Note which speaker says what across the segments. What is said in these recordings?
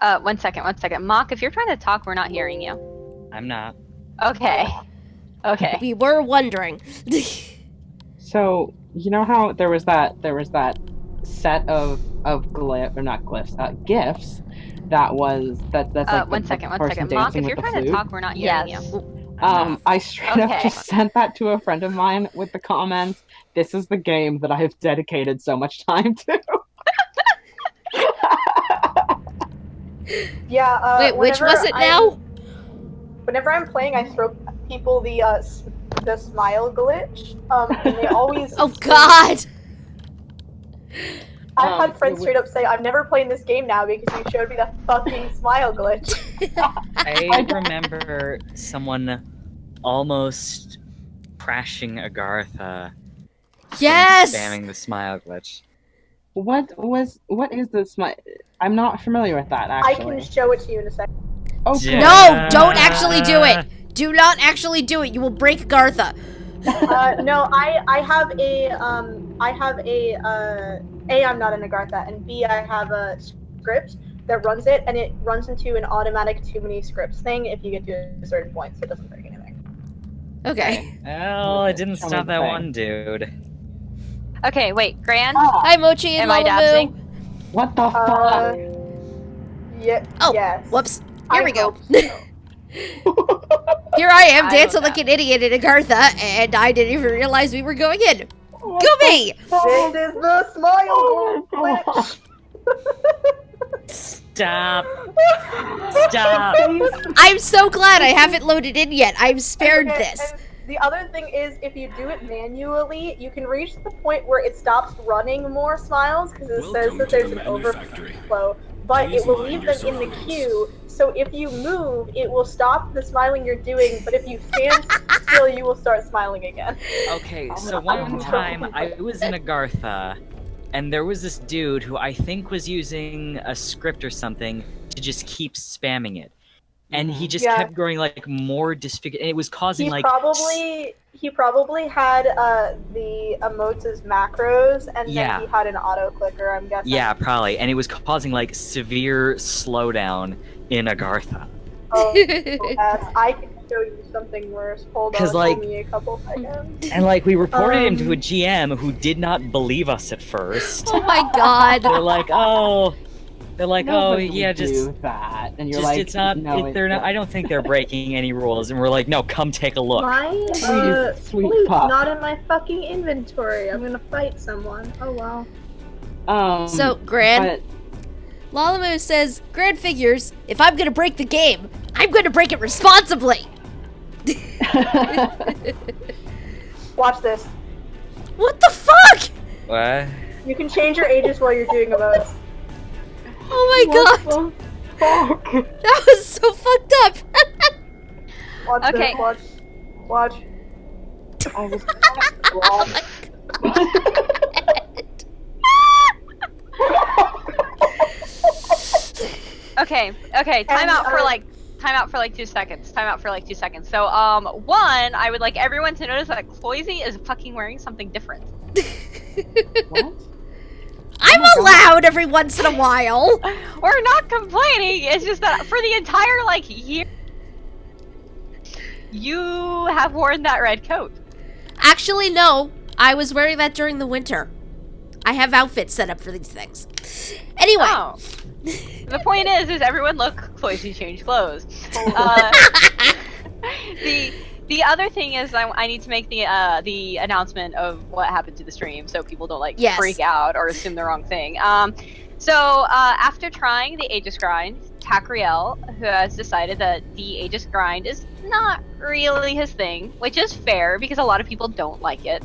Speaker 1: One second, one second. Mock, if you're trying to talk, we're not hearing you.
Speaker 2: I'm not.
Speaker 1: Okay. Okay.
Speaker 3: We were wondering.
Speaker 4: So you know how there was that set of glyph or not glyphs, gifs that's like
Speaker 1: One
Speaker 4: the
Speaker 1: second, one
Speaker 4: person
Speaker 1: second. Mock,
Speaker 4: dancing
Speaker 1: if
Speaker 4: with
Speaker 1: you're
Speaker 4: the
Speaker 1: trying to
Speaker 4: flute.
Speaker 1: talk, we're not hearing you.
Speaker 2: I'm not.
Speaker 4: I straight up
Speaker 1: Okay.
Speaker 4: just sent that to a friend of mine with the comment, "This is the game that I have dedicated so much time to."
Speaker 5: Yeah.
Speaker 3: Wait, which
Speaker 5: Whenever
Speaker 3: was it now?
Speaker 5: Whenever I'm playing, I throw people the smile glitch. And they always.
Speaker 3: Oh God!
Speaker 5: I've had friends
Speaker 4: it
Speaker 5: straight up say, "I'm never playing this game now because you showed me the fucking smile glitch."
Speaker 2: I remember someone almost crashing Agartha
Speaker 3: Yes!
Speaker 2: spamming the smile glitch.
Speaker 4: What is this? I'm not familiar with that
Speaker 5: I
Speaker 4: actually.
Speaker 5: can show it to you in a second.
Speaker 4: Oh,
Speaker 2: Yeah.
Speaker 3: No! Don't actually do it! Do not actually do it! You will break Gartha!
Speaker 5: No, I have A, I'm not in Agartha, and B, I have a script that runs it, and it runs into an automatic too many scripts thing if you get to a certain point, so it doesn't break anything.
Speaker 3: Okay.
Speaker 2: Well, it didn't
Speaker 4: Show me
Speaker 2: stop
Speaker 4: the
Speaker 2: that
Speaker 4: thing.
Speaker 2: one dude.
Speaker 1: Okay, wait, Gran?
Speaker 3: Hi, Mochi and
Speaker 1: Am I
Speaker 3: Lalamoo.
Speaker 1: dabsing?
Speaker 4: What the fuck?
Speaker 5: Yeah.
Speaker 3: Oh,
Speaker 5: Yes.
Speaker 3: whoops. Here we go.
Speaker 5: hope so.
Speaker 3: Here I am
Speaker 1: I
Speaker 3: dancing
Speaker 1: don't
Speaker 3: like an idiot in Agartha, and I didn't even realize we were going in. Go me!
Speaker 5: This is the smile glitch.
Speaker 2: Stop! Stop!
Speaker 3: I'm so glad I haven't loaded in yet. I'm spared
Speaker 5: Okay,
Speaker 3: this.
Speaker 5: and the other thing is, if you do it manually, you can reach the point where it stops running more smiles because it says that there's an overflow, but it will leave them in the queue. So if you move, it will stop the smiling you're doing, but if you stand still, you will start smiling again.
Speaker 2: Okay, so one time I was in Agartha, and there was this dude who I think was using a script or something to just keep spamming it. And he just
Speaker 5: Yeah.
Speaker 2: kept growing like more disfigured, and it was causing
Speaker 5: He
Speaker 2: like
Speaker 5: probably had the emotes as macros, and
Speaker 2: Yeah.
Speaker 5: then he had an auto clicker. I'm guessing.
Speaker 2: yeah, probably, and it was causing like severe slowdown in Agartha.
Speaker 5: Oh, yes, I can show you something worse. Hold on,
Speaker 2: 'Cause, like-
Speaker 5: give me a couple seconds.
Speaker 2: And like we reported him to a GM who did not believe us at first.
Speaker 3: Oh my god.
Speaker 2: They're like, oh,
Speaker 4: Nobody
Speaker 2: yeah,
Speaker 4: would
Speaker 2: just
Speaker 4: do that, and you're
Speaker 2: just
Speaker 4: like,
Speaker 2: it's not.
Speaker 4: no,
Speaker 2: they're not. I don't think they're breaking any rules, and we're like, no, come take a look.
Speaker 5: My
Speaker 4: Sweet
Speaker 5: flute's
Speaker 4: pup.
Speaker 5: not in my fucking inventory. I'm gonna fight someone. Oh wow.
Speaker 3: So, Gran,
Speaker 4: but
Speaker 3: Lalamoo says, Gran figures, if I'm gonna break the game, I'm gonna break it responsibly.
Speaker 5: Watch this.
Speaker 3: What the fuck?
Speaker 2: What?
Speaker 5: You can change your ages while you're doing emotes.
Speaker 3: Oh my god.
Speaker 4: What the fuck?
Speaker 3: That was so fucked up.
Speaker 5: Watch
Speaker 1: Okay.
Speaker 5: this. Watch.
Speaker 4: I was
Speaker 1: Okay, time
Speaker 5: And,
Speaker 1: out for like 2 seconds. Time out for like 2 seconds. So, one, I would like everyone to notice that Cloisy is fucking wearing something different.
Speaker 4: What?
Speaker 3: I'm allowed every once in a while.
Speaker 1: We're not complaining. It's just that for the entire like year, you have worn that red coat.
Speaker 3: Actually, no. I was wearing that during the winter. I have outfits set up for these things. Anyway.
Speaker 1: Oh. The point is everyone look Cloisy change clothes. The other thing is I need to make the announcement of what happened to the stream so people don't like
Speaker 3: Yes.
Speaker 1: freak out or assume the wrong thing. So after trying the Aegis grind, Takriel, who has decided that the Aegis grind is not really his thing, which is fair because a lot of people don't like it.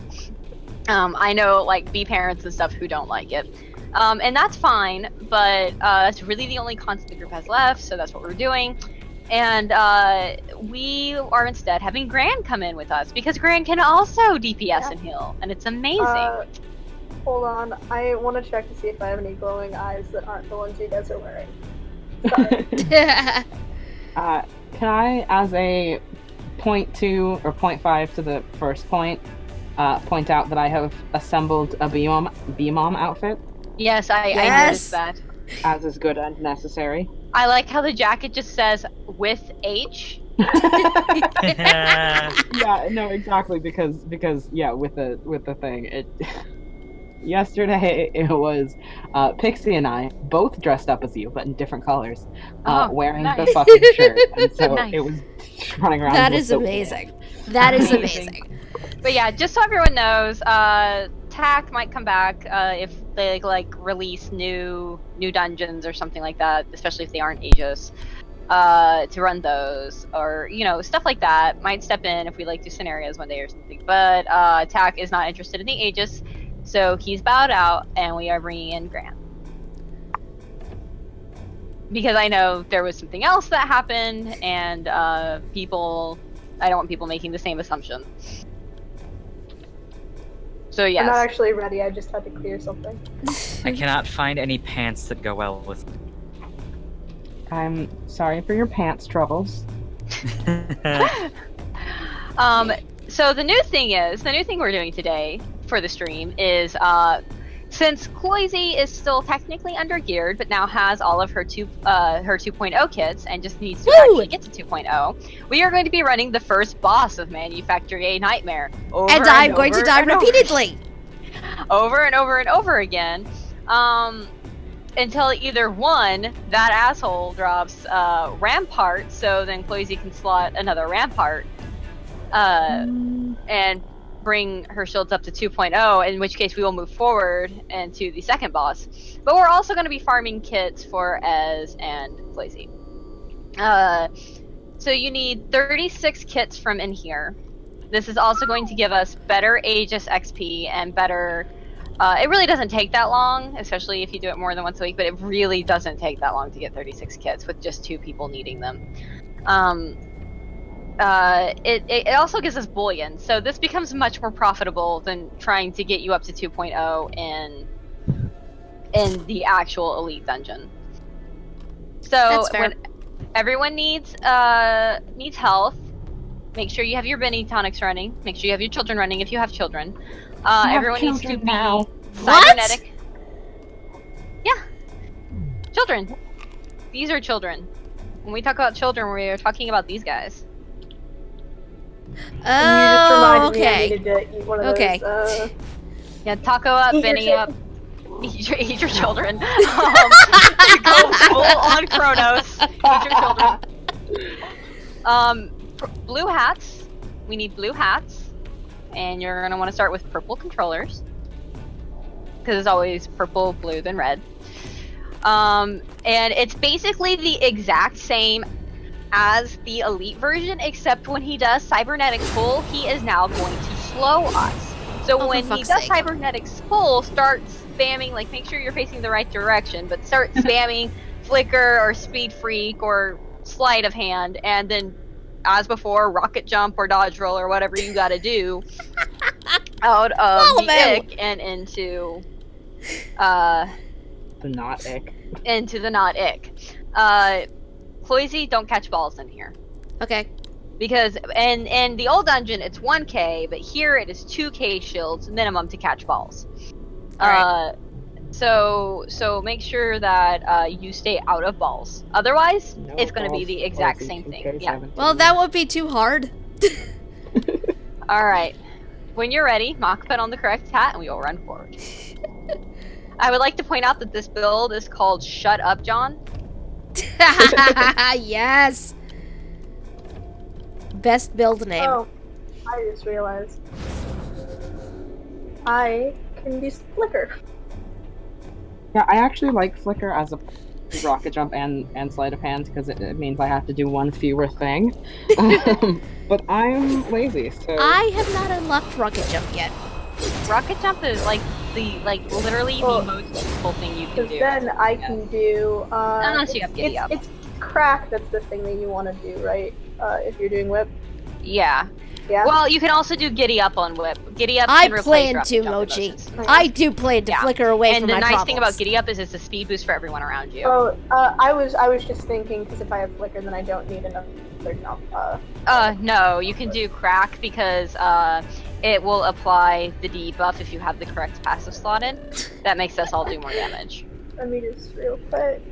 Speaker 1: I know like B parents and stuff who don't like it. And that's fine, but that's really the only constant the group has left, so that's what we're doing. And we are instead having Gran come in with us because Gran can also DPS and heal, and it's amazing.
Speaker 5: Hold on. I want to check to see if I have any glowing eyes that aren't the ones you guys are wearing. Sorry.
Speaker 4: Can I, as a 0.2 or 0.5 to the first point out that I have assembled a B-Mom outfit,
Speaker 1: Yes, I
Speaker 3: Yes.
Speaker 1: noticed that.
Speaker 4: as is good and necessary.
Speaker 1: I like how the jacket just says with H.
Speaker 4: Yeah, no, exactly because yeah, with the thing, it yesterday it was Pixie and I both dressed up as you, but in different colors,
Speaker 1: Oh,
Speaker 4: wearing the
Speaker 1: nice.
Speaker 4: fucking shirt, and so it
Speaker 1: Nice.
Speaker 4: was running around
Speaker 3: That
Speaker 4: with
Speaker 3: is
Speaker 4: the
Speaker 3: amazing.
Speaker 4: wind.
Speaker 3: That is
Speaker 1: Amazing.
Speaker 3: amazing.
Speaker 1: But yeah, just so everyone knows, TAC might come back if they like release new dungeons or something like that, especially if they aren't Aegis, to run those, or stuff like that. Might step in if we like do scenarios one day or something. But TAC is not interested in the Aegis, so he's bowed out, and we are bringing in Grant. Because I know there was something else that happened, and I don't want people making the same assumption. So
Speaker 5: I'm not
Speaker 1: yes.
Speaker 5: actually ready. I just had to clear something.
Speaker 2: I cannot find any pants that go well with.
Speaker 4: I'm sorry for your pants troubles.
Speaker 1: So the new thing we're doing today for the stream is since Cloisy is still technically undergeared, but now has all of her 2.0 kits and just needs to
Speaker 3: Woo!
Speaker 1: actually get to 2.0, we are going to be running the first boss of Manufactory A Nightmare.
Speaker 3: And I'm going to die repeatedly.
Speaker 1: Over and over and over again. Until either one, that asshole drops Rampart, so then Cloisy can slot another Rampart, and bring her shields up to 2.0, in which case we will move forward into the second boss. But we're also going to be farming kits for Ez and Cloisy. So you need 36 kits from in here. This is also going to give us better Aegis XP and better... it really doesn't take that long, especially if you do it more than once a week, but it really doesn't take that long to get 36 kits with just 2 people needing them. It also gives us bullion, so this becomes much more profitable than trying to get you up to 2.0 in the actual elite dungeon. So
Speaker 3: That's fair.
Speaker 1: when everyone needs health, make sure you have your Benny tonics running. Make sure you have your children running if you have children. Everyone needs to be
Speaker 4: now.
Speaker 1: cybernetic. Yeah, children. These are children. When we talk about children, we are talking about these guys.
Speaker 5: You just reminded me I
Speaker 3: Okay.
Speaker 5: needed to eat one of
Speaker 3: Okay.
Speaker 5: those.
Speaker 1: Yeah, taco up,
Speaker 5: Eat your
Speaker 1: Benny
Speaker 5: chil-
Speaker 1: up. Eat your children. Go full on Kronos. Eat your children. Blue hats. We need blue hats, and you're gonna want to start with purple controllers, because it's always purple, blue, then red. And it's basically the exact same as the elite version, except when he does cybernetic pull, he is now going to slow us. So when he does cybernetic pull, start spamming, like make sure you're facing the right direction, but start spamming flicker or speed freak or sleight of hand, and then as before, rocket jump or dodge roll or whatever you gotta do out of the ick and into
Speaker 4: The not ick.
Speaker 1: into the not ick. Cloisy, don't catch balls in here.
Speaker 3: Okay.
Speaker 1: Because in the old dungeon it's 1k, but here it is 2k shields minimum to catch balls.
Speaker 3: Alright.
Speaker 1: So make sure that you stay out of balls. Otherwise,
Speaker 4: No
Speaker 1: it's going to be
Speaker 4: balls
Speaker 1: the
Speaker 4: for
Speaker 1: exact
Speaker 4: Cloisy,
Speaker 1: same thing.
Speaker 4: 2K17.
Speaker 1: Yeah.
Speaker 3: Well, that won't be too hard.
Speaker 1: All right. When you're ready, Mach put on the correct hat, and we will run forward. I would like to point out that this build is called "Shut Up, John."
Speaker 3: Yes. Best build name.
Speaker 5: Oh, I just realized. I can use Flicker.
Speaker 4: Yeah, I actually like Flicker as a rocket jump and sleight of hand because it means I have to do one fewer thing. But I'm lazy, so
Speaker 3: I have not unlocked rocket jump yet.
Speaker 1: Rocket jump is literally the most useful thing you can
Speaker 5: Because
Speaker 1: do.
Speaker 5: then I can do.
Speaker 1: Unless you have giddy up.
Speaker 5: It's crack that's the thing that you want to do, right? If you're doing whip.
Speaker 1: Yeah.
Speaker 5: Yeah.
Speaker 1: Well, you can also do giddy up on whip. Giddy up
Speaker 3: I
Speaker 1: can replace
Speaker 3: plan
Speaker 1: rocket
Speaker 3: to,
Speaker 1: jump in
Speaker 3: Mochi.
Speaker 1: most
Speaker 5: Oh,
Speaker 3: I do plan to
Speaker 1: Yeah.
Speaker 3: flicker away
Speaker 1: And
Speaker 3: from
Speaker 1: the
Speaker 3: my
Speaker 1: nice
Speaker 3: problems.
Speaker 1: thing about giddy up is it's a speed boost for everyone around you.
Speaker 5: Oh, I was just thinking because if I have Flicker, then I don't need another jump.
Speaker 1: No, you can do crack because it will apply the debuff if you have the correct passive slot in. That makes us all do more damage.
Speaker 5: Let me just real quick.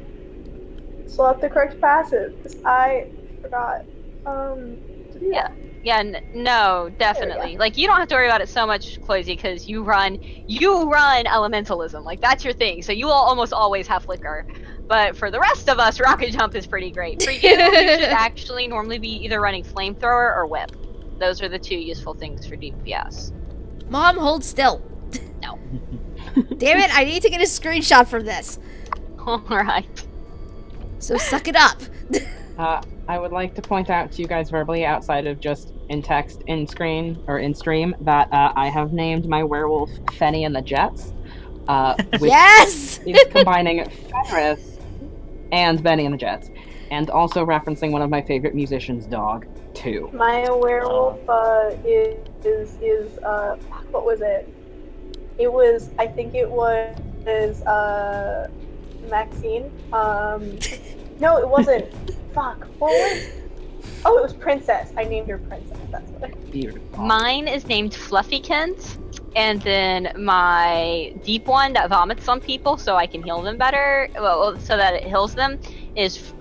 Speaker 5: select the correct passive, because I forgot to do
Speaker 1: Yeah.
Speaker 5: that.
Speaker 1: Yeah, no, definitely. Like, you don't have to worry about it so much, Cloisy, because you run elementalism. Like, that's your thing. So you will almost always have flicker. But for the rest of us, rocket jump is pretty great. For you, you should actually normally be either running flamethrower or whip. Those are the two useful things for DPS.
Speaker 3: Mom, hold still.
Speaker 1: No.
Speaker 3: Damn it, I need to get a screenshot from this.
Speaker 1: Alright.
Speaker 3: So suck it up.
Speaker 4: I would like to point out to you guys verbally, outside of just in text, in screen, or in stream, that I have named my werewolf Fenny and the Jets, which
Speaker 3: Yes!
Speaker 4: is combining Fenris and Benny and the Jets, and also referencing one of my favorite musicians' dog, too.
Speaker 5: My werewolf is what was it? I think it was Maxine. No, it wasn't. Fuck. What was? Oh, it was Princess. I named her Princess. That's what.
Speaker 4: Beautiful.
Speaker 1: Mine is named Fluffykins, and then my deep one that vomits on people so I can heal them better, well, so that it heals them, is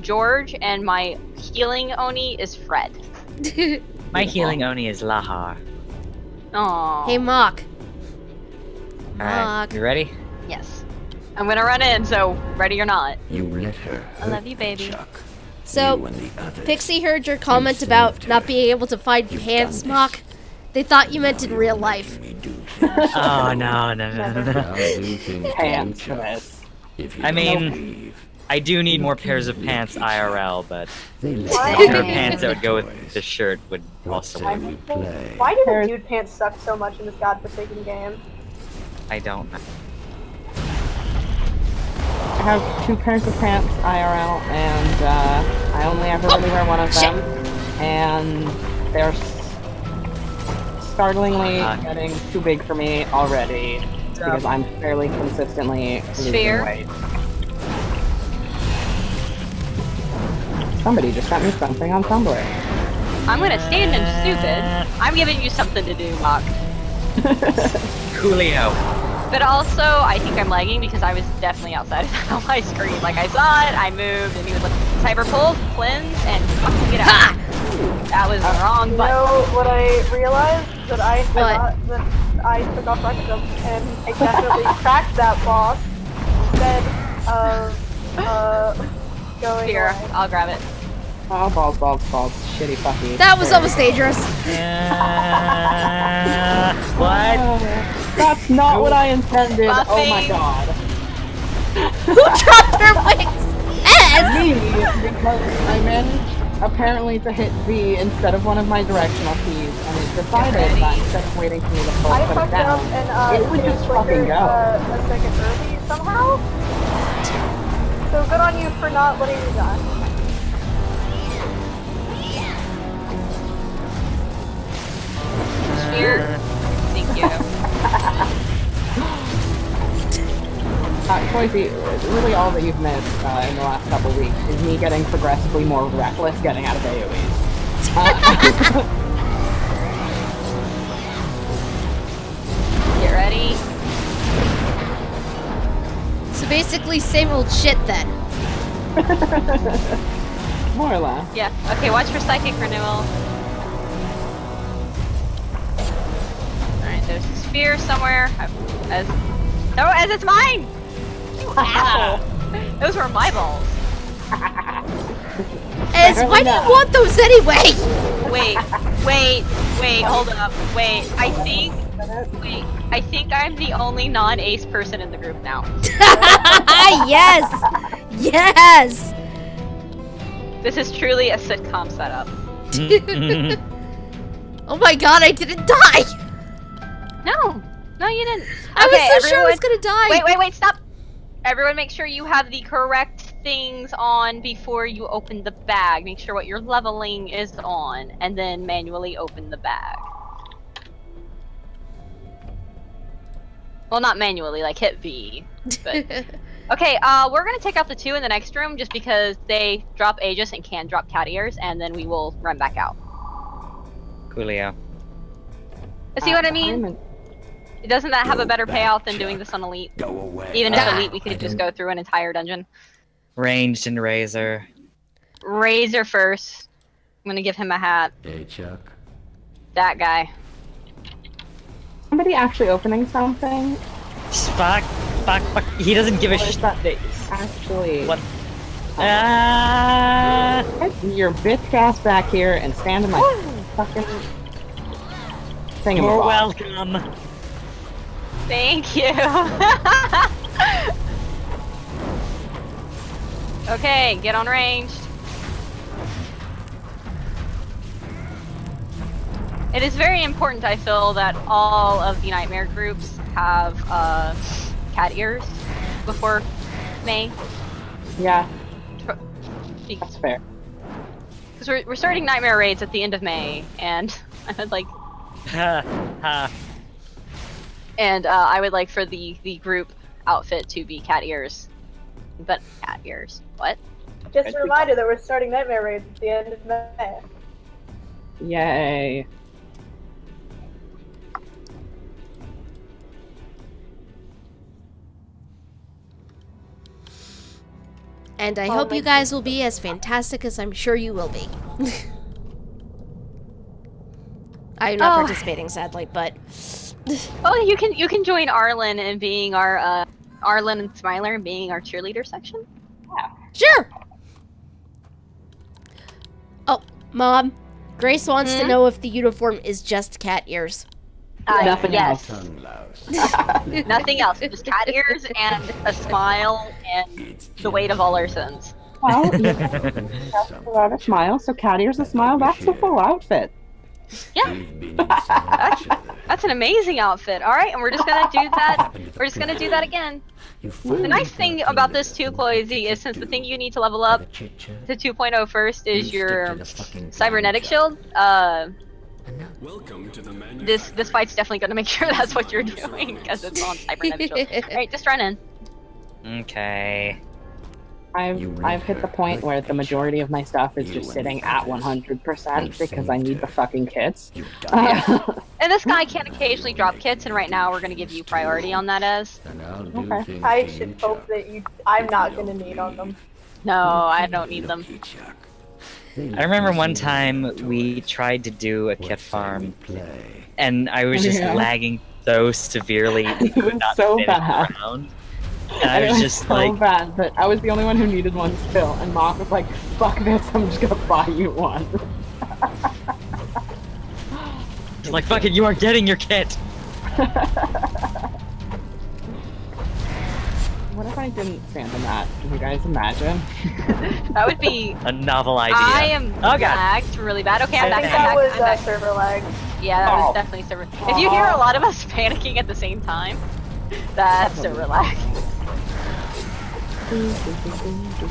Speaker 1: George, and my healing Oni is Fred.
Speaker 2: My healing Oni is Lahar.
Speaker 1: Aww.
Speaker 3: Hey, Mock.
Speaker 2: Alright,
Speaker 3: Mock.
Speaker 2: you ready?
Speaker 1: Yes. I'm gonna run in, so ready or not.
Speaker 6: You let her.
Speaker 1: I love you, baby.
Speaker 6: Chuck.
Speaker 3: So,
Speaker 6: You and the others.
Speaker 3: Pixie heard your comment about
Speaker 6: saved
Speaker 3: not
Speaker 6: her.
Speaker 3: being able to find
Speaker 6: You've
Speaker 3: pants,
Speaker 6: done
Speaker 3: Mock. They thought you meant in real life.
Speaker 6: Me do things.
Speaker 2: Oh, no.
Speaker 6: I'll do things
Speaker 4: Pants
Speaker 6: to
Speaker 4: for
Speaker 6: you, Chuck.
Speaker 4: this.
Speaker 6: If you
Speaker 2: I
Speaker 6: don't
Speaker 2: mean-
Speaker 6: leave,
Speaker 2: I do need more pairs of pants IRL, but
Speaker 6: they let
Speaker 5: Why?
Speaker 2: a
Speaker 6: you
Speaker 2: pair of
Speaker 6: do
Speaker 2: pants that would go with
Speaker 6: boys.
Speaker 2: the shirt would
Speaker 6: What
Speaker 2: also
Speaker 6: say
Speaker 2: work.
Speaker 6: we play?
Speaker 5: Why do the dude pants suck so much in this godforsaken game?
Speaker 2: I don't know.
Speaker 4: I have 2 pairs of pants IRL, and I only ever really wear one of them, and they're startlingly getting too big for me already, because I'm fairly consistently
Speaker 1: Sphere.
Speaker 4: losing weight. Somebody just sent me something on Tumblr.
Speaker 1: I'm gonna stand in stupid. I'm giving you something to do, Mock.
Speaker 2: Coolio.
Speaker 1: But also, I think I'm lagging because I was definitely outside of my screen. Like, I saw it, I moved, and he was like, Cyber pull, cleanse, and fucking get out. That was the wrong
Speaker 5: You
Speaker 1: button.
Speaker 5: know what I realized? That I forgot that I took off rocket jump and accidentally cracked that boss instead of going
Speaker 1: Here,
Speaker 5: away.
Speaker 1: I'll grab it.
Speaker 4: Oh, balls, shitty fucky.
Speaker 3: That was almost dangerous.
Speaker 2: What?
Speaker 4: That's not what I intended. Oh my
Speaker 1: Buffing.
Speaker 4: god.
Speaker 3: Who dropped their wings? Ez!
Speaker 4: Me, because I managed apparently to hit V instead of one of my directional keys, and it decided that instead of waiting for me to pull
Speaker 5: I
Speaker 4: put it
Speaker 5: fucked up
Speaker 4: down,
Speaker 5: and
Speaker 4: it would
Speaker 5: hit
Speaker 4: just
Speaker 5: Flicker,
Speaker 4: fucking go.
Speaker 5: a second early somehow. So good on you for not letting me die.
Speaker 1: Sphere. Thank you.
Speaker 4: Koifi, really all that you've missed in the last couple weeks is me getting progressively more reckless getting out of AoEs.
Speaker 1: Get ready.
Speaker 3: So basically, same old shit then.
Speaker 4: More or less.
Speaker 1: Yeah. Okay, watch for psychic renewal. Alright, there's a sphere somewhere. As it's mine! You asshole! Those were my balls.
Speaker 3: Ez, why do you want those anyway?
Speaker 1: Wait, hold up. I think I'm the only non-ace person in the group now.
Speaker 3: Yes! Yes!
Speaker 1: This is truly a sitcom setup.
Speaker 3: Oh my god, I didn't die!
Speaker 1: No, you didn't.
Speaker 3: I
Speaker 1: Okay,
Speaker 3: was so sure I was gonna die.
Speaker 1: Wait, stop! Everyone make sure you have the correct things on before you open the bag. Make sure what you're leveling is on, and then manually open the bag. Well, not manually, like hit V. But okay, we're gonna take out the 2 in the next room just because they drop Aegis and can drop cat ears, and then we will run back out.
Speaker 2: Coolio.
Speaker 1: See what I mean? Doesn't that have a better payout than doing this on Elite?
Speaker 6: Go away.
Speaker 1: Even if
Speaker 3: Ah.
Speaker 1: Elite, we could just go through an entire dungeon.
Speaker 2: Ranged and Razor.
Speaker 1: Razor first. I'm gonna give him a hat.
Speaker 6: Hey, Chuck.
Speaker 1: That guy.
Speaker 4: Somebody actually opening something?
Speaker 2: Fuck. He doesn't give a
Speaker 4: What is
Speaker 2: shit.
Speaker 4: that? Actually,
Speaker 2: What? Ah!
Speaker 4: get your bitch ass back here and stand in my fucking thing.
Speaker 2: You're welcome.
Speaker 1: Thank you. Okay, get on ranged. It is very important, I feel, that all of the Nightmare groups have cat ears before May.
Speaker 4: Yeah, that's fair.
Speaker 1: Because we're starting Nightmare raids at the end of May, and I would like,
Speaker 2: Ha.
Speaker 1: I would like for the group outfit to be cat ears. But cat ears. What?
Speaker 5: Just a reminder that we're starting Nightmare raids at the end of May.
Speaker 4: Yay.
Speaker 3: And I hope you guys will be as fantastic as I'm sure you will be. I'm not participating, sadly, but
Speaker 1: Oh, you can join Arlen and being our Arlen and Smiler and being our cheerleader section.
Speaker 3: sure. Oh, Mom, Grace wants to know if the uniform is just cat ears.
Speaker 4: Nothing
Speaker 1: yes.
Speaker 6: Tongue louse.
Speaker 1: Nothing else. Just cat ears and a smile and the weight of all our sins.
Speaker 4: Well, without a smile, so cat ears a smile, that's the full outfit.
Speaker 1: Yeah.
Speaker 6: We've been inside each other.
Speaker 1: That's an amazing outfit. All right, and we're just gonna do that. We're just gonna do that again. The nice thing about this too, Chloe Z, is since the thing you need to level up to 2.0 first is your cybernetic shield.
Speaker 7: Welcome to the
Speaker 1: This fight's definitely gonna make sure that's what you're doing because it's on cybernetic shield. All right, just run in.
Speaker 2: Okay.
Speaker 4: I've hit the point where the majority of my stuff is just sitting at 100% because I need the fucking kits.
Speaker 1: And this guy can occasionally drop kits, and right now we're gonna give you priority on that as.
Speaker 6: And I'll do
Speaker 4: Okay.
Speaker 6: things
Speaker 5: I
Speaker 6: to
Speaker 5: should
Speaker 6: you,
Speaker 5: hope
Speaker 6: Chuck.
Speaker 5: that I'm not gonna need on them.
Speaker 1: No, I don't need them.
Speaker 6: Lucky Chuck.
Speaker 2: I remember one time we tried to do a
Speaker 6: What
Speaker 2: kit
Speaker 6: say
Speaker 2: farm,
Speaker 6: we play?
Speaker 2: and I was just
Speaker 4: Yeah.
Speaker 2: lagging so severely we
Speaker 4: It was
Speaker 2: could not
Speaker 4: so
Speaker 2: finish
Speaker 4: bad.
Speaker 2: the round. And I
Speaker 4: it
Speaker 2: was just
Speaker 4: so
Speaker 2: like,
Speaker 4: bad, but I was the only one who needed one still, and Mom was like, fuck this, I'm just gonna buy you one.
Speaker 2: fuck it, you are getting your kit.
Speaker 4: What if I didn't stand in that? Can you guys imagine?
Speaker 1: That would be.
Speaker 2: A novel idea.
Speaker 1: I am
Speaker 2: Oh god.
Speaker 1: lagged really bad. Okay, I'm
Speaker 5: I
Speaker 1: back.
Speaker 5: think
Speaker 1: I'm
Speaker 5: that
Speaker 1: back.
Speaker 5: was
Speaker 1: I'm back.
Speaker 5: server lag.
Speaker 1: Yeah, that
Speaker 4: Oh.
Speaker 1: was definitely server. If you hear a lot of us panicking at the same time, that's server lag.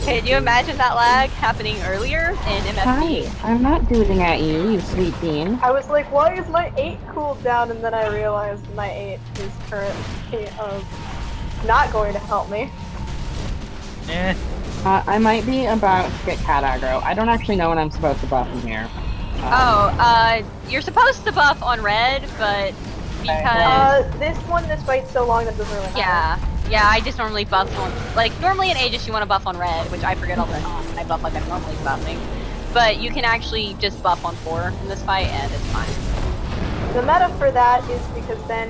Speaker 1: Can you imagine that lag happening earlier in MFP?
Speaker 4: Hi, I'm not doing at you, you sweet bean.
Speaker 5: I was like, why is my 8 cooled down? And then I realized my 8 is currently not going to help me.
Speaker 2: Eh.
Speaker 4: I might be about to get cat aggro. I don't actually know when I'm supposed to buff in here.
Speaker 1: You're supposed to buff on red, but because
Speaker 5: This fight's so long that doesn't really matter.
Speaker 1: yeah, I just normally buff on normally in Aegis you want to buff on red, which I forget all the time. I buff like I'm normally buffing, but you can actually just buff on 4 in this fight, and it's fine.
Speaker 5: The meta for that is because then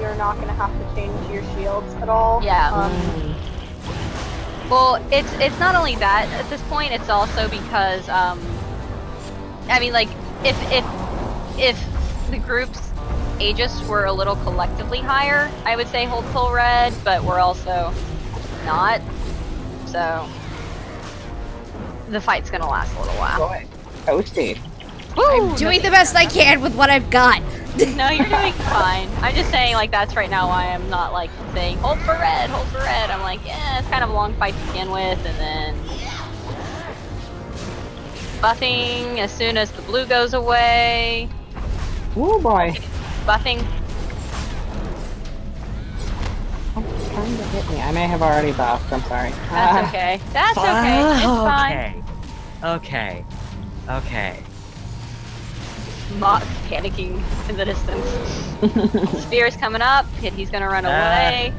Speaker 5: you're not going to have to change your shields at all.
Speaker 1: Yeah. Well, it's not only that at this point. It's also because I mean, like if the group's Aegis were a little collectively higher, I would say hold full red, but we're also not. So the fight's gonna last a little while.
Speaker 4: Boy, toasty.
Speaker 1: Woo!
Speaker 3: Doing the best I can with what I've got.
Speaker 1: No, you're doing fine. I'm just saying, like, that's right now why I'm not, like, saying, hold for red, hold for red. I'm like, yeah, it's kind of a long fight to begin with, and then buffing as soon as the blue goes away.
Speaker 4: Oh boy.
Speaker 1: Buffing.
Speaker 4: It's trying to hit me. I may have already buffed, I'm sorry.
Speaker 1: That's okay. That's okay. It's fine.
Speaker 2: Okay. Okay.
Speaker 1: Mock panicking in the distance. Spear's coming up. He's gonna run away.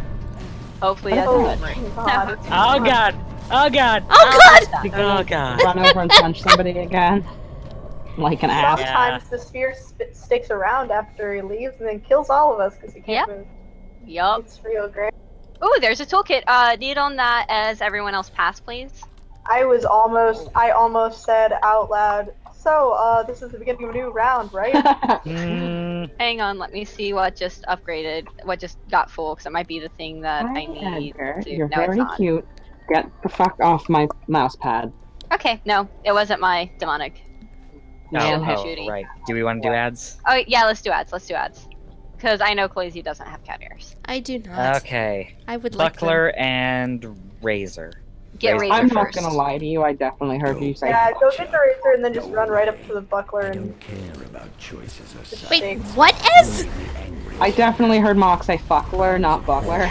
Speaker 1: Hopefully that's
Speaker 5: Oh
Speaker 1: good.
Speaker 5: my god.
Speaker 2: Oh god. Oh god!
Speaker 3: Oh god!
Speaker 2: Oh god!
Speaker 4: Run over and punch somebody again. Like an ass.
Speaker 5: Sometimes the sphere sticks around after he leaves and then kills all of us because he can't move.
Speaker 1: Yup.
Speaker 5: It's real great.
Speaker 1: Ooh, there's a toolkit. Need on that as everyone else pass, please.
Speaker 5: I almost said out loud, so, this is the beginning of a new round, right?
Speaker 1: Hang on, let me see what just upgraded, what just got full, because it might be the thing that
Speaker 4: Hi,
Speaker 1: I need
Speaker 4: Edgar.
Speaker 1: to...
Speaker 4: You're
Speaker 1: No, it's
Speaker 4: very
Speaker 1: not.
Speaker 4: cute. Get the fuck off my mouse pad.
Speaker 1: Okay, no, it wasn't my demonic. Shooty.
Speaker 2: Right. Do we want to do ads?
Speaker 1: Oh, yeah, let's do ads, Because I know Cloisy doesn't have cat ears.
Speaker 3: I do not.
Speaker 2: Okay.
Speaker 3: I would like
Speaker 2: Buckler and Razor.
Speaker 1: Get Razor
Speaker 4: I'm
Speaker 1: first.
Speaker 4: not gonna lie to you, I definitely heard you say
Speaker 5: Yeah, go get the razor and then just run right up to the buckler and...
Speaker 6: Don't care about choices or such.
Speaker 3: Wait, what is?
Speaker 4: I definitely heard Mock say fuckler, not buckler.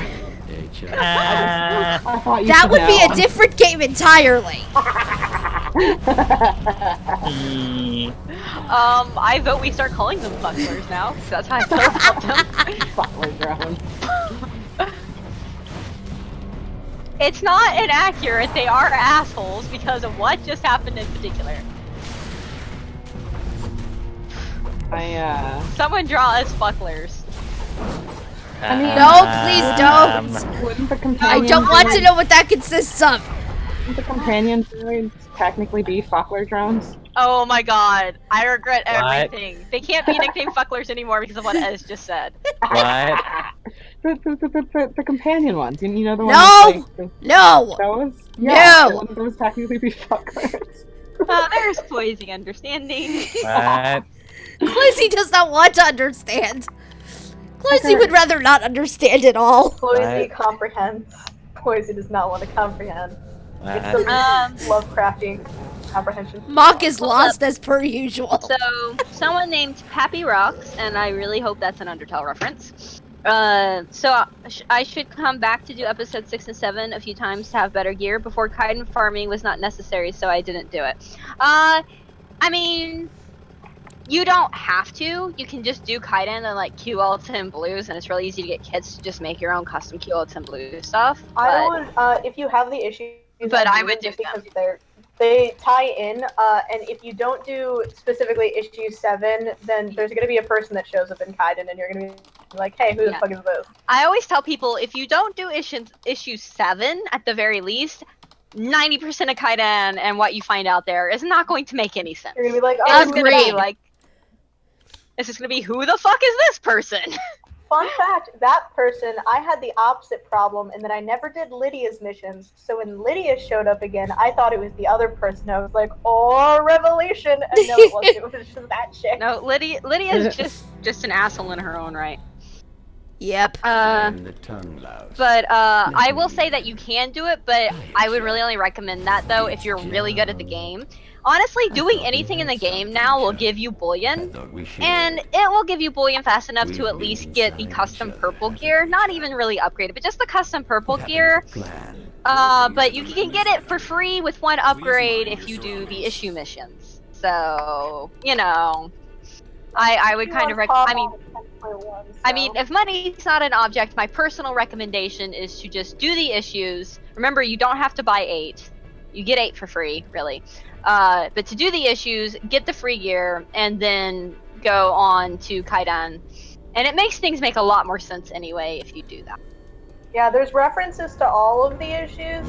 Speaker 4: I thought you
Speaker 3: That
Speaker 4: should
Speaker 3: would be
Speaker 4: know.
Speaker 3: a different game entirely.
Speaker 1: I vote we start calling them bucklers now, 'cause that's how I feel about them.
Speaker 4: Buckler drone.
Speaker 1: It's not inaccurate, they are assholes because of what just happened in particular. Someone draw us bucklers.
Speaker 3: No, please don't.
Speaker 4: Wouldn't the
Speaker 3: I
Speaker 4: companion
Speaker 3: don't want to know what that consists of.
Speaker 4: Wouldn't the companion droids technically be fuckler drones?
Speaker 1: Oh my god, I regret
Speaker 2: What?
Speaker 1: everything. They can't be nicknamed fucklers anymore because of what Ez just said.
Speaker 2: What?
Speaker 4: The companion ones, you know the
Speaker 3: No!
Speaker 4: ones
Speaker 3: No!
Speaker 4: those?
Speaker 3: No!
Speaker 4: Yeah, wouldn't those technically be fucklers?
Speaker 1: There's Cloisy understanding.
Speaker 2: What?
Speaker 3: Cloisy does not want to understand. Cloisy
Speaker 4: Okay.
Speaker 3: would rather not understand at all.
Speaker 5: Cloisy
Speaker 2: What?
Speaker 5: comprehends. Cloisy does not want to comprehend. It's
Speaker 2: What?
Speaker 5: some Lovecrafty comprehension.
Speaker 3: Mock is lost as per usual.
Speaker 1: So, someone named Pappy Rocks, and I really hope that's an Undertale reference. I should come back to do episode 6 and 7 a few times to have better gear. Before Kaiden farming was not necessary, so I didn't do it. I mean, you don't have to. You can just do Kaiden and like Q ultim blues, and it's really easy to get kids to just make your own custom Q ultim blue stuff.
Speaker 5: I would, if you have the issues,
Speaker 1: But I would do
Speaker 5: just because they tie in, and if you don't do specifically issue 7, then there's going to be a person that shows up in Kaiden, and you're going to be like, hey, who the fuck is this?
Speaker 1: I always tell people, if you don't do issue 7, at the very least, 90% of Kaiden and what you find out there is not going to make any sense.
Speaker 5: You're going to be like,
Speaker 1: It's
Speaker 5: oh,
Speaker 1: going to be
Speaker 3: Agreed.
Speaker 1: like, it's just going to be, who the fuck is this person?
Speaker 5: Fun fact, that person, I had the opposite problem in that I never did Lydia's missions, so when Lydia showed up again, I thought it was the other person. I was like, oh, revelation! And no, it wasn't. It was just that chick.
Speaker 1: No, Lydia's just an asshole in her own right.
Speaker 3: Yep.
Speaker 6: And the tongue louse.
Speaker 1: But I will say that you can do it, but I would really only recommend that though if you're really good at the game. Honestly, doing anything in the game now will give you bullion, and it will give you bullion fast enough to at least get the custom purple gear. Not even really upgraded, but just the custom purple gear. But you can get it for free with one upgrade if you do the issue missions. So, you know, I would kind of I mean, if money's not an object, my personal recommendation is to just do the issues. Remember, you don't have to buy 8. You get 8 for free, really. But to do the issues, get the free gear, and then go on to Kaiden. And it makes things make a lot more sense anyway if you do that.
Speaker 5: Yeah, there's references to all of the issues.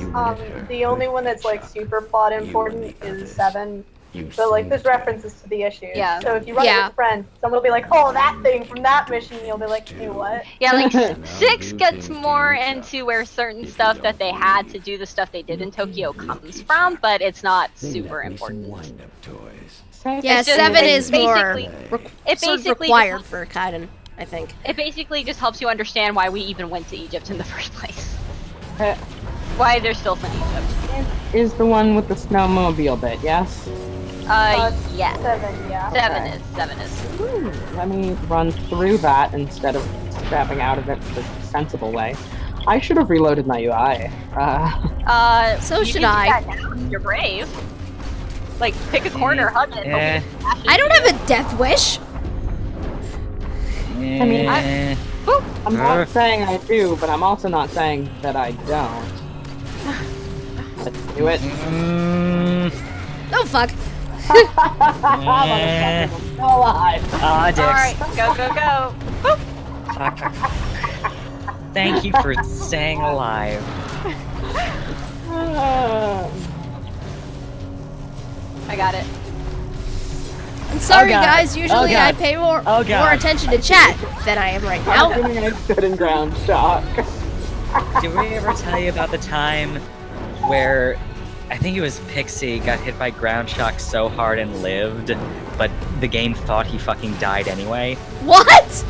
Speaker 5: The only one that's like super plot important is 7. So like there's references to the issues.
Speaker 1: Yeah.
Speaker 5: So if you run it with a friend, someone will be like, oh, that thing from that mission, and you'll be like, hey, what?
Speaker 1: Yeah, like 6 gets more into where certain stuff that they had to do the stuff they did in Tokyo comes from, but it's not super important.
Speaker 3: Yeah,
Speaker 1: It's just-
Speaker 3: 7 is more
Speaker 1: it
Speaker 3: sort of
Speaker 1: basically
Speaker 3: required
Speaker 1: just-
Speaker 3: for Kaiden, I think.
Speaker 1: It basically just helps you understand why we even went to Egypt in the first place.
Speaker 4: Uh,
Speaker 1: Why there's still some Egypt.
Speaker 4: Is the one with the snowmobile bit, yes?
Speaker 1: Yeah.
Speaker 5: 7, yeah.
Speaker 1: 7 is.
Speaker 4: Let me run through that instead of stepping out of it the sensible way. I should have reloaded my UI.
Speaker 3: So
Speaker 1: you
Speaker 3: should
Speaker 1: can
Speaker 3: I.
Speaker 1: do that now. You're brave. Like, pick a corner, hug it.
Speaker 2: Eh.
Speaker 3: I don't have a death wish.
Speaker 4: I mean,
Speaker 2: Eh.
Speaker 4: I'm not saying I do, but I'm also not saying that I don't. Let's do it.
Speaker 3: Oh, fuck.
Speaker 4: Motherfucker, I'm still alive.
Speaker 2: Ah, dicks.
Speaker 1: Alright, go, go. Boop.
Speaker 2: Fuck, fuck, fuck. Thank you for staying alive.
Speaker 1: I got it.
Speaker 3: I'm sorry,
Speaker 2: God.
Speaker 3: guys. Usually
Speaker 2: Oh,
Speaker 3: I
Speaker 2: God.
Speaker 3: pay more
Speaker 2: Oh, God.
Speaker 3: more attention to chat than I am right
Speaker 4: I'm
Speaker 3: now.
Speaker 4: assuming I stood in ground shock.
Speaker 2: Did we ever tell you about the time where I think it was Pixie got hit by ground shock so hard and lived, but the game thought he fucking died anyway?
Speaker 3: What?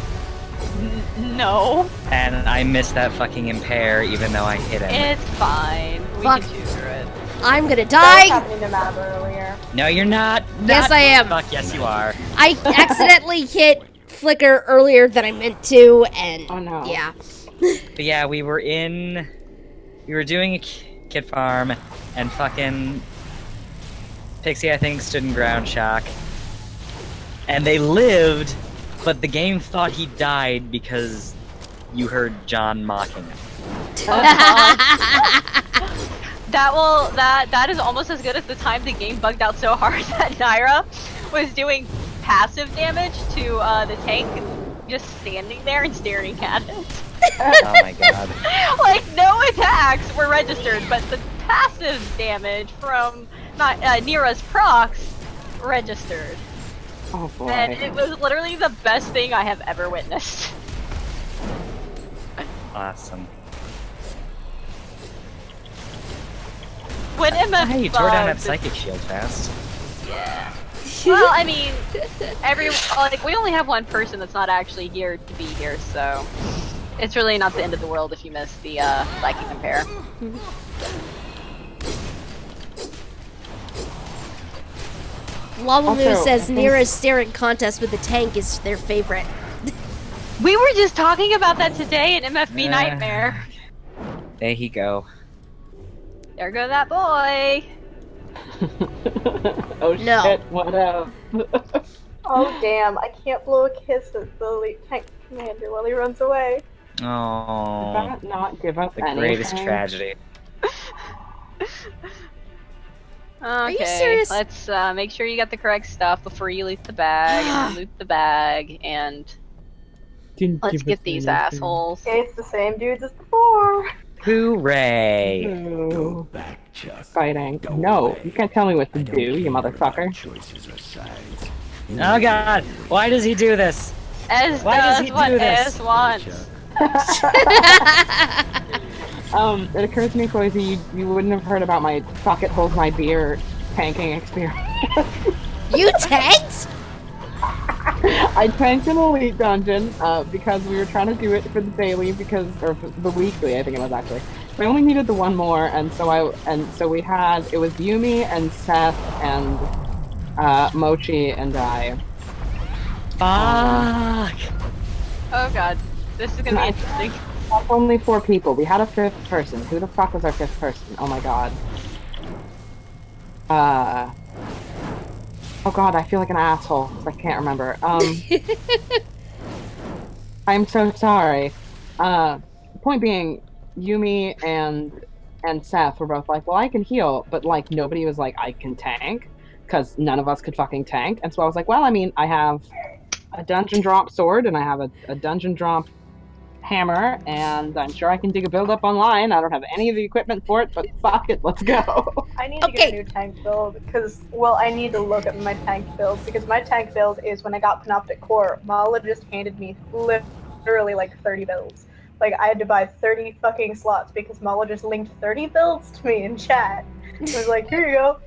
Speaker 1: No.
Speaker 2: And I missed that fucking impair even though I hit him.
Speaker 1: It's fine. We
Speaker 3: Fuck.
Speaker 1: can choose through it.
Speaker 3: I'm gonna
Speaker 5: That was
Speaker 3: die.
Speaker 5: happening to Matt earlier.
Speaker 2: No, you're not.
Speaker 3: Yes, I am.
Speaker 2: Fuck, yes, you are.
Speaker 3: I accidentally hit Flicker earlier than I meant to, and
Speaker 4: Oh, no.
Speaker 3: yeah.
Speaker 2: But yeah, we were doing a kid farm, and fucking Pixie, I think, stood in ground shock. And they lived, but the game thought he died because you heard John mocking him.
Speaker 1: That is almost as good as the time the game bugged out so hard that Naira was doing passive damage to the tank, just standing there and staring at it.
Speaker 2: Oh my god.
Speaker 1: Like, no attacks were registered, but the passive damage from Nira's procs registered.
Speaker 4: Oh boy.
Speaker 1: And it was literally the best thing I have ever witnessed.
Speaker 2: Awesome.
Speaker 1: When MF
Speaker 2: Hey, you tore down that
Speaker 1: bugged-
Speaker 2: psychic shield fast.
Speaker 1: Yeah. Well, I mean, we only have one person that's not actually here to be here, so it's really not the end of the world if you miss the psychic compare.
Speaker 3: Lavamoo
Speaker 4: Also,
Speaker 3: says
Speaker 4: I think-
Speaker 3: Nira's staring contest with the tank is their favorite.
Speaker 1: We were just talking about that today in MFB
Speaker 2: Uh,
Speaker 1: Nightmare.
Speaker 2: There you go.
Speaker 1: There go that boy.
Speaker 4: Oh
Speaker 3: No.
Speaker 4: shit, what up?
Speaker 5: Oh damn, I can't blow a kiss at the elite tank commander while he runs away.
Speaker 2: Oh,
Speaker 4: Did that not give us
Speaker 2: the
Speaker 4: anything?
Speaker 2: greatest tragedy.
Speaker 1: Okay,
Speaker 3: you serious?
Speaker 1: let's make sure you got the correct stuff before you loot the bag, and then loot the bag, and
Speaker 4: Didn't
Speaker 1: let's
Speaker 4: give
Speaker 1: get
Speaker 4: us
Speaker 1: these
Speaker 4: anything.
Speaker 1: assholes.
Speaker 5: It's the same dudes as before.
Speaker 2: Hooray!
Speaker 4: Ooh,
Speaker 6: Back, Chuck.
Speaker 4: Fighting.
Speaker 6: Go
Speaker 4: No,
Speaker 6: away.
Speaker 4: you can't tell me what to
Speaker 6: I
Speaker 4: do,
Speaker 6: don't
Speaker 4: you
Speaker 6: care about
Speaker 4: motherfucker.
Speaker 6: choices or sides.
Speaker 2: Oh god, why does he do this?
Speaker 1: Ez
Speaker 2: Why does
Speaker 1: does
Speaker 2: he
Speaker 1: what
Speaker 2: do this?
Speaker 1: Ez wants.
Speaker 4: It occurs to me, Koizi, you wouldn't have heard about my fuck it hold my beer tanking experience.
Speaker 3: You tanked?
Speaker 4: I tanked an elite dungeon because we were trying to do it for the daily or for the weekly, I think it was actually. We only needed the one more, and so we had it was Yumi and Seth and Mochi and I.
Speaker 2: Fuck!
Speaker 1: Oh god, this is gonna be interesting.
Speaker 4: That's only 4 people. We had a 5th person. Who the fuck was our 5th person? Oh my god. Oh god, I feel like an asshole. I can't remember. I'm so sorry. Point being, Yumi and Seth were both like, well, I can heal, but like nobody was like, I can tank, because none of us could fucking tank. And so I was like, well, I mean, I have a dungeon drop sword and I have a dungeon drop hammer, and I'm sure I can dig a build up online. I don't have any of the equipment for it, but fuck it, let's go.
Speaker 5: I need to get a new tank build because, well, I need to look at my tank build because my tank build is when I got Panoptic Core, Mala just handed me literally like 30 builds. Like, I had to buy 30 fucking slots because Mala just linked 30 builds to me in chat. It was like, here you go.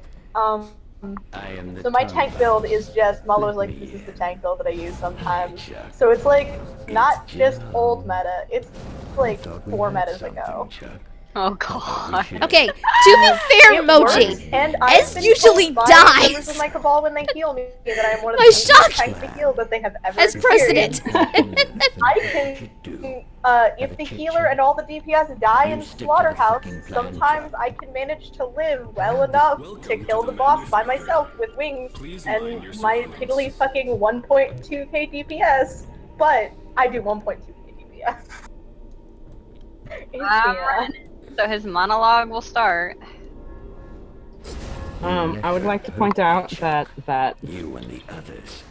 Speaker 6: I am the
Speaker 5: So my
Speaker 6: tongue
Speaker 5: tank
Speaker 6: of
Speaker 5: build is just, Mala was
Speaker 6: Let
Speaker 5: like,
Speaker 6: me
Speaker 5: this is the
Speaker 6: in.
Speaker 5: tank build that I use sometimes.
Speaker 6: Chuck.
Speaker 5: So it's like, not
Speaker 6: It's
Speaker 5: just
Speaker 6: just
Speaker 5: old meta, it's like
Speaker 6: Thought we
Speaker 5: 4
Speaker 6: had
Speaker 5: metas
Speaker 6: something,
Speaker 5: ago.
Speaker 6: Chuck.
Speaker 1: Oh
Speaker 6: Thought we
Speaker 1: god.
Speaker 6: should-
Speaker 3: Okay, to be fair,
Speaker 5: It
Speaker 3: Mochi,
Speaker 5: works, and I've
Speaker 3: Ez
Speaker 5: been
Speaker 3: usually
Speaker 5: told by
Speaker 3: dies.
Speaker 5: members of my cabal when they heal me that I am one of
Speaker 3: My
Speaker 5: the
Speaker 3: shock-
Speaker 5: easiest tanks to heal that they have ever
Speaker 3: as
Speaker 5: experienced.
Speaker 3: precedent.
Speaker 5: I can, if the healer and all the DPS die in Slaughterhouse, sometimes I can manage to live well enough to kill the boss by myself with wings and my piddly fucking 1.2k DPS, but I do 1.2k DPS. It's
Speaker 1: So his monologue will start.
Speaker 4: I would like to point out that
Speaker 6: You and the others.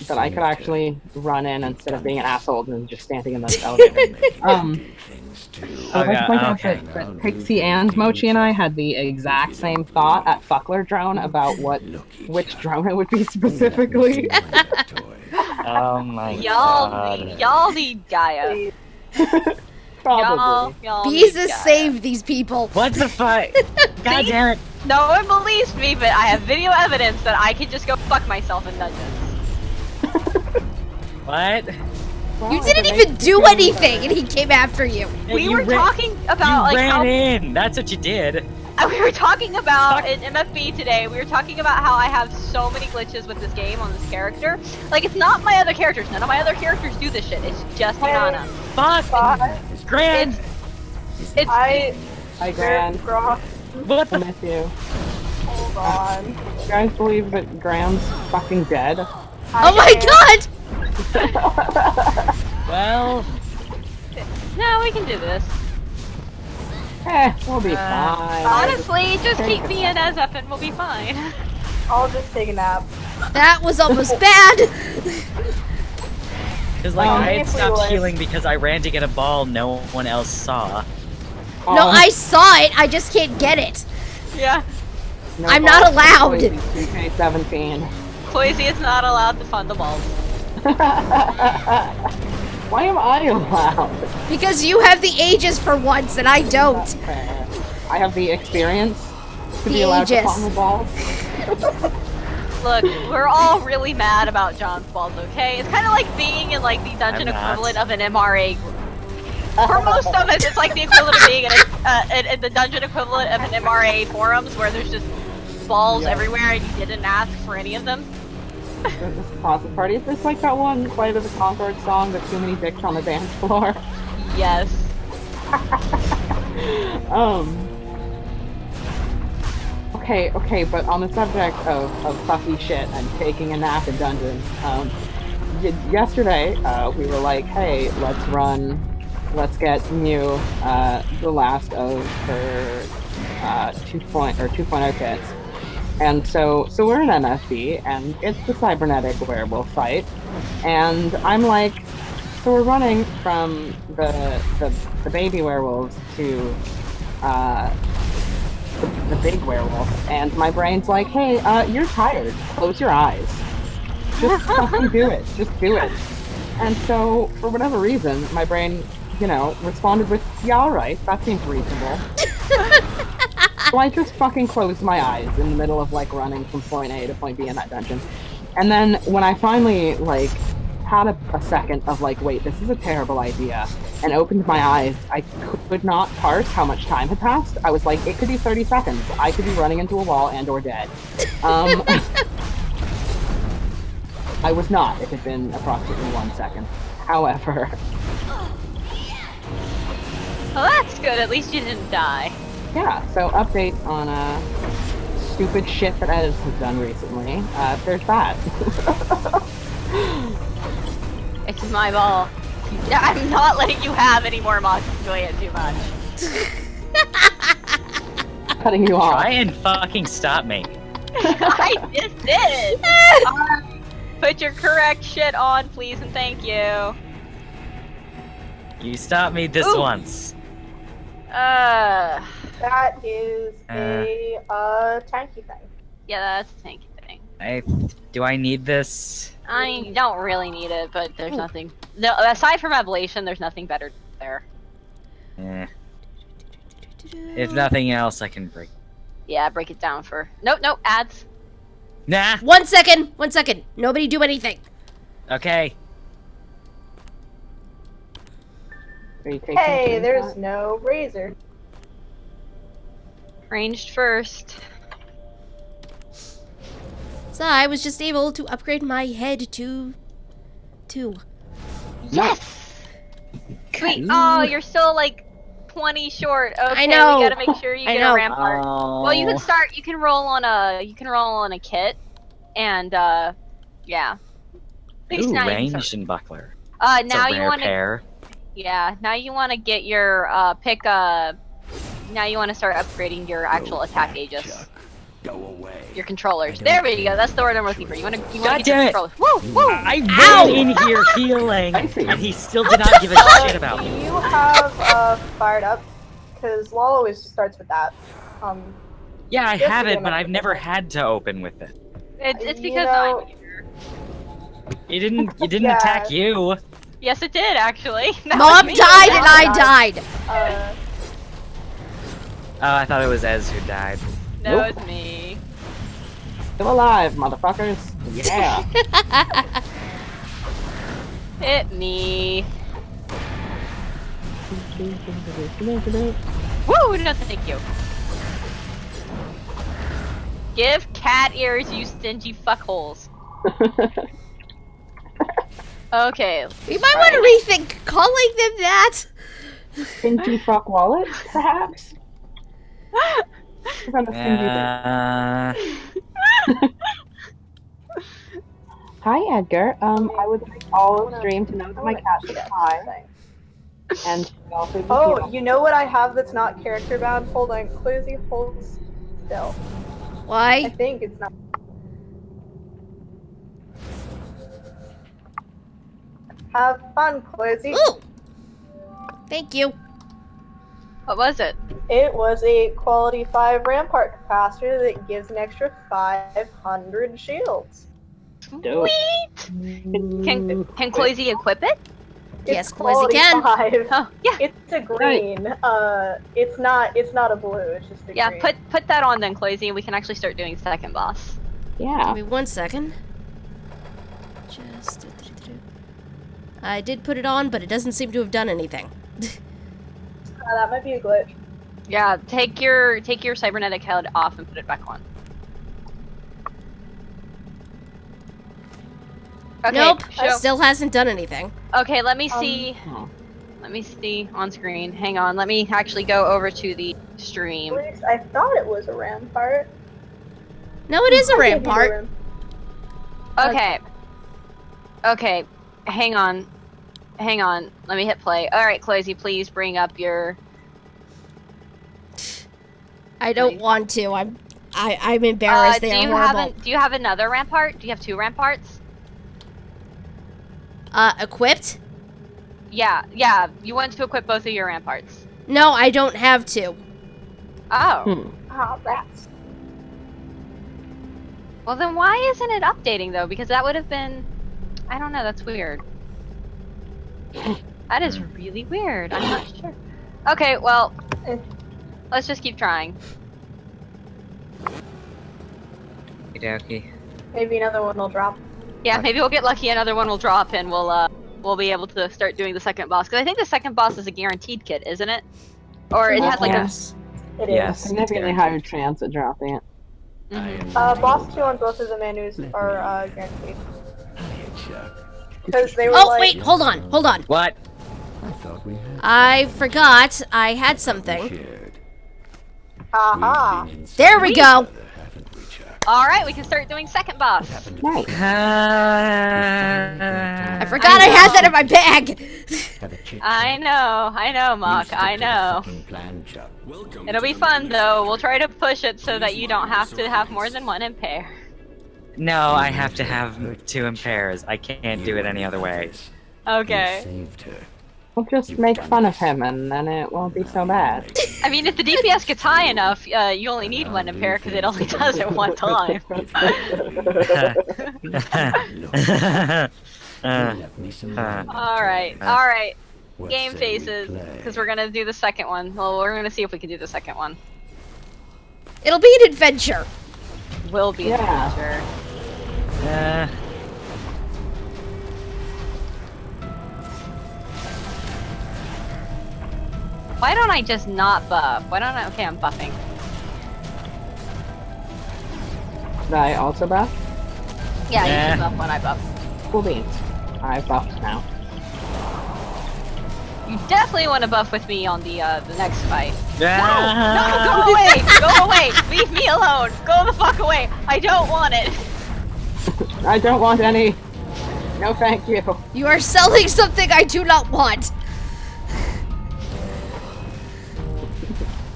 Speaker 4: that I could actually run in instead of being an asshole and just standing in the elevator. I would like to point out
Speaker 2: Okay.
Speaker 4: that Pixie and Mochi and I had the exact same thought at Fuckler Drone about which drone it would be specifically.
Speaker 2: Oh my
Speaker 1: Y'all,
Speaker 2: god.
Speaker 1: y'all need Gaia.
Speaker 4: Probably.
Speaker 1: Y'all need
Speaker 3: Jesus
Speaker 1: Gaia.
Speaker 3: saved these people.
Speaker 2: What the fuck? God
Speaker 1: See?
Speaker 2: damn it.
Speaker 1: No one believes me, but I have video evidence that I could just go fuck myself in dungeons.
Speaker 2: What?
Speaker 4: Well,
Speaker 3: You
Speaker 4: if
Speaker 3: didn't
Speaker 4: it
Speaker 3: even
Speaker 4: makes you
Speaker 3: do
Speaker 4: feel
Speaker 3: anything,
Speaker 4: better.
Speaker 3: and he came after you.
Speaker 1: We
Speaker 2: You
Speaker 1: were
Speaker 2: ran-
Speaker 1: talking about
Speaker 2: you
Speaker 1: like
Speaker 2: ran
Speaker 1: how
Speaker 2: in. That's what you did.
Speaker 1: we were talking about
Speaker 2: Fuck.
Speaker 1: in MFB today. We were talking about how I have so many glitches with this game on this character. Like it's not my other characters. None of my other characters do this shit. It's just Inanna.
Speaker 2: Fuck. Grand.
Speaker 1: It's
Speaker 5: I
Speaker 4: Hi, Gran.
Speaker 2: What
Speaker 4: I
Speaker 2: the?
Speaker 4: miss you.
Speaker 5: hold on.
Speaker 4: You guys believe that Graham's fucking dead?
Speaker 3: Oh my god!
Speaker 2: Well,
Speaker 1: no, we can do this.
Speaker 4: We'll be
Speaker 2: Uh,
Speaker 4: fine.
Speaker 1: Honestly, just
Speaker 4: Take
Speaker 1: keep
Speaker 4: a
Speaker 1: me in as F and we'll be fine.
Speaker 5: I'll just take a nap.
Speaker 3: That was almost bad.
Speaker 2: because like I had
Speaker 5: if we
Speaker 2: stopped
Speaker 5: would.
Speaker 2: healing because I ran to get a ball no one else saw.
Speaker 3: No, I saw it. I just can't get it.
Speaker 1: Yeah.
Speaker 4: No
Speaker 3: I'm not
Speaker 4: balls.
Speaker 3: allowed.
Speaker 4: 2K17.
Speaker 1: Koizi is not allowed to fund the balls.
Speaker 4: Why am I allowed?
Speaker 3: Because you have the ages for once, and I don't.
Speaker 4: Fair. I have the experience to
Speaker 3: The
Speaker 4: be allowed to
Speaker 3: aegis.
Speaker 4: palm the balls.
Speaker 1: Look, we're all really mad about John's balls, okay? It's kind of like being in like the dungeon
Speaker 2: I'm not.
Speaker 1: equivalent of an MRA group. For most of us, it's like the equivalent of being in the dungeon equivalent of an MRA forums where there's just balls
Speaker 4: Yeah.
Speaker 1: everywhere and you didn't ask for any of them.
Speaker 4: This closet party. Is this like that one Flight of the Conchord song, the Too Many Dicks on the Dance Floor?
Speaker 1: Yes.
Speaker 4: Okay, but on the subject of fucky shit and taking a nap in dungeons, yesterday, we were like, hey, let's get Mew, the last of her, 2.0 kits. And so we're in MFB, and it's the cybernetic werewolf fight, and I'm like, so we're running from the baby werewolves to, the big werewolf, and my brain's like, hey, you're tired. Close your eyes. Just fucking do it. Just do it. And so, for whatever reason, my brain, responded with, yeah, alright, that seems reasonable. So I just fucking closed my eyes in the middle of, like, running from point A to point B in that dungeon. And then, when I finally, like, had a second of, like, wait, this is a terrible idea, and opened my eyes, I could not parse how much time had passed. I was like, it could be 30 seconds. I could be running into a wall and or dead. I was not. It had been approximately 1 second. However,
Speaker 1: Well, that's good. At least you didn't die.
Speaker 4: yeah, so update on stupid shit that Edis has done recently. There's that.
Speaker 1: It's my ball. I'm not letting you have any more mods. Enjoy it too much.
Speaker 4: Cutting you off.
Speaker 2: Try and fucking stop me.
Speaker 1: I just did. Put your correct shit on, please, and thank you.
Speaker 2: You stopped me this
Speaker 1: Ooh.
Speaker 2: once.
Speaker 5: That is a tanky thing.
Speaker 1: Yeah, that's a tanky thing.
Speaker 2: Do I need this?
Speaker 1: I don't really need it, but there's nothing. No, aside from ablation, there's nothing better there.
Speaker 2: Eh. If nothing else, I can break.
Speaker 1: Yeah, break it down for. Nope, ads.
Speaker 2: Nah.
Speaker 3: 1 second. 1 second. Nobody do anything.
Speaker 2: Okay.
Speaker 4: Are you taking
Speaker 5: Hey,
Speaker 4: a
Speaker 5: there's
Speaker 4: screenshot?
Speaker 5: no razor.
Speaker 1: Ranged first.
Speaker 3: So I was just able to upgrade my head to 2.
Speaker 1: Yes. Sweet. Oh, you're still like 20 short. Okay,
Speaker 3: I know.
Speaker 1: we gotta make sure you
Speaker 3: I
Speaker 1: get
Speaker 3: know.
Speaker 1: a rampart.
Speaker 2: Oh.
Speaker 1: Well, you can start. You can roll on a kit, and yeah. At least
Speaker 2: Ooh,
Speaker 1: now you can
Speaker 2: ranged
Speaker 1: start.
Speaker 2: and buckler.
Speaker 1: Now
Speaker 2: It's a
Speaker 1: you
Speaker 2: rare
Speaker 1: want to.
Speaker 2: pair.
Speaker 1: Yeah. Now you want to get your pick. Now you want to start upgrading your actual attack Aegis.
Speaker 6: Go away.
Speaker 1: Your controllers. There we go. That's the word I'm looking for. You wanna
Speaker 2: God
Speaker 1: get your
Speaker 2: damn it.
Speaker 1: controllers. Woo! Woo!
Speaker 2: I
Speaker 3: Ow!
Speaker 2: ran in here healing,
Speaker 4: I see.
Speaker 2: and he still did not give a shit about
Speaker 5: Do
Speaker 2: me.
Speaker 5: you have fired up? Because LOL always starts with that.
Speaker 2: Yeah, I
Speaker 5: Just
Speaker 2: have
Speaker 5: to
Speaker 2: it,
Speaker 5: get
Speaker 2: but
Speaker 5: my
Speaker 2: I've never
Speaker 5: control.
Speaker 2: had to open with it.
Speaker 1: It's
Speaker 5: You
Speaker 1: because
Speaker 5: know-
Speaker 1: I'm here.
Speaker 2: It didn't
Speaker 5: Yeah.
Speaker 2: attack you.
Speaker 1: Yes, it did actually. That was
Speaker 3: Mom
Speaker 1: me.
Speaker 3: died and I
Speaker 5: Mom
Speaker 3: died.
Speaker 2: Oh, I thought it was Ez who died.
Speaker 1: No,
Speaker 4: Nope.
Speaker 1: it's me.
Speaker 4: Still alive, motherfuckers. Yeah.
Speaker 1: Hit me. Woo! No, thank you. Give cat ears, you stingy fuckholes. Okay.
Speaker 3: We might want to rethink calling them that.
Speaker 4: Stingy fuck wallet, perhaps? Is that a stingy thing? Hi, Edgar. I would like all of stream to know that my cat is hi. And she also just
Speaker 5: Oh,
Speaker 4: healed.
Speaker 5: you know what I have that's not character bound? Hold on, Cluzy, hold still. I
Speaker 3: Why?
Speaker 5: think it's not. Have fun, Cluzy.
Speaker 3: Ooh. Thank you.
Speaker 1: What was it?
Speaker 5: It was a quality 5 rampart capacitor that gives an extra 500 shields.
Speaker 4: Dope.
Speaker 1: Sweet. Can Cloisy equip it?
Speaker 3: Yes,
Speaker 5: It's
Speaker 3: Cluzy
Speaker 5: quality
Speaker 3: can.
Speaker 5: 5.
Speaker 1: Oh, yeah.
Speaker 5: It's a green. It's not a blue. It's just a
Speaker 1: Yeah,
Speaker 5: green.
Speaker 1: put that on then, Cloisy, and we can actually start doing second boss.
Speaker 3: Give
Speaker 4: Yeah.
Speaker 3: me 1 second. Just. I did put it on, but it doesn't seem to have done anything.
Speaker 5: That might be a glitch.
Speaker 1: Yeah, take your cybernetic head off and put it back on. Okay,
Speaker 3: Nope.
Speaker 1: show-
Speaker 3: Still hasn't done anything.
Speaker 1: Okay, let me see.
Speaker 4: Oh.
Speaker 1: Let me see on screen. Hang on, let me actually go over to the stream.
Speaker 5: I thought it was a rampart.
Speaker 3: No, it is a
Speaker 5: I think it's
Speaker 3: rampart.
Speaker 1: Okay. Okay, hang on. Hang on. Let me hit play. Alright, Cloisy, please bring up your...
Speaker 3: I don't want to. I'm embarrassed. They are horrible.
Speaker 1: Do you have another rampart? Do you have 2 ramparts?
Speaker 3: Equipped?
Speaker 1: Yeah. You want to equip both of your ramparts.
Speaker 3: No, I don't have to.
Speaker 1: Oh.
Speaker 5: Ah, rats.
Speaker 1: Well, then why isn't it updating, though? Because that would have been... I don't know, that's weird. That is really weird. I'm not sure. Okay, well... Let's just keep trying.
Speaker 2: Okey-dokey.
Speaker 5: Maybe another one will drop.
Speaker 1: Yeah, maybe we'll get lucky, another one will drop, and we'll be able to start doing the second boss. Because I think the second boss is a guaranteed kit, isn't it? Or it has like
Speaker 2: Yes.
Speaker 5: It is.
Speaker 2: Yes.
Speaker 4: Significantly higher chance of dropping it.
Speaker 1: a... Mhm.
Speaker 5: Boss 2 on both of the menus are guaranteed.
Speaker 6: Headshot.
Speaker 5: Because they were
Speaker 3: Oh,
Speaker 5: like...
Speaker 3: wait, hold on.
Speaker 2: What?
Speaker 6: I thought we had
Speaker 3: I forgot I had something.
Speaker 6: shared.
Speaker 5: Aha!
Speaker 6: We've been in
Speaker 3: There we go.
Speaker 6: together, haven't we, Chuck?
Speaker 1: Alright, we can start doing second boss.
Speaker 4: Nice.
Speaker 3: I forgot I had that in my bag.
Speaker 6: Have a chit
Speaker 1: I know, Mock, I know.
Speaker 6: Plan, Chuck.
Speaker 1: It'll be fun, though. We'll try to push it so that you don't have to have more than one in pair.
Speaker 2: No, I have to have 2 in pairs. I can't do it any other way.
Speaker 1: Okay.
Speaker 6: You saved her.
Speaker 4: We'll just make fun of him and then it won't be so bad.
Speaker 1: I mean, if the DPS gets high enough, you only need one in pair because it only does it one time.
Speaker 6: You left me some money.
Speaker 1: Alright.
Speaker 6: What
Speaker 1: Game
Speaker 6: say we
Speaker 1: faces,
Speaker 6: play?
Speaker 1: because we're gonna do the second one. Well, we're gonna see if we can do the second one.
Speaker 3: It'll be an adventure.
Speaker 1: Will be an
Speaker 4: Yeah.
Speaker 1: adventure. Why don't I just not buff? Why don't I? Okay, I'm buffing.
Speaker 4: Did I also buff?
Speaker 1: Yeah, you
Speaker 2: Yeah.
Speaker 1: can buff when I buff.
Speaker 4: Cool beans. I've buffed now.
Speaker 1: You definitely want to buff with me on the next fight.
Speaker 2: Ah.
Speaker 1: No, go away! Go away! Leave me alone! Go the fuck away! I don't want it!
Speaker 4: I don't want any. No, thank you.
Speaker 3: You are selling something I do not want.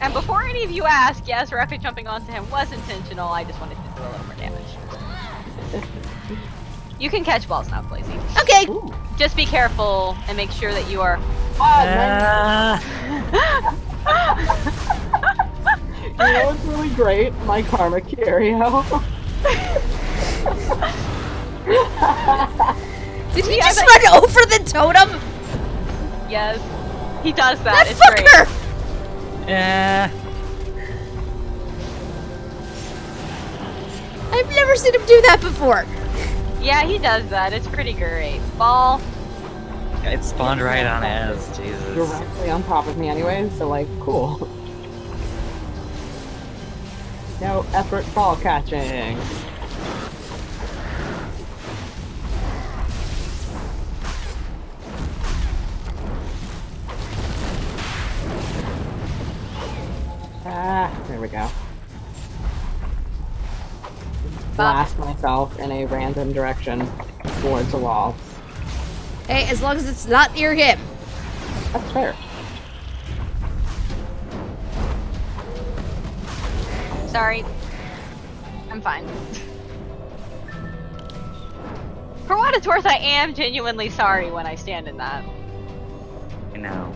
Speaker 1: And before any of you ask, yes, rapid jumping onto him was intentional. I just wanted to do a little more damage. You can catch balls now, Blazy.
Speaker 3: Okay.
Speaker 4: Ooh.
Speaker 1: Just be careful and make sure that you are.
Speaker 4: You know what's really great? My karma curio.
Speaker 3: Did he just run over the totem?
Speaker 1: Yes, he does that.
Speaker 3: That
Speaker 1: It's
Speaker 3: fucker!
Speaker 1: great.
Speaker 3: I've never seen him do that before.
Speaker 1: Yeah, he does that. It's pretty great. Ball.
Speaker 2: It spawned right on Ez, Jesus.
Speaker 4: Directly on top of me anyway, so like, cool. No effort ball catching. There we go. Blast myself in a random direction towards a wall.
Speaker 3: Hey, as long as it's not near him.
Speaker 4: That's fair.
Speaker 1: Sorry. I'm fine. For what it's worth, I am genuinely sorry when I stand in that.
Speaker 2: I know.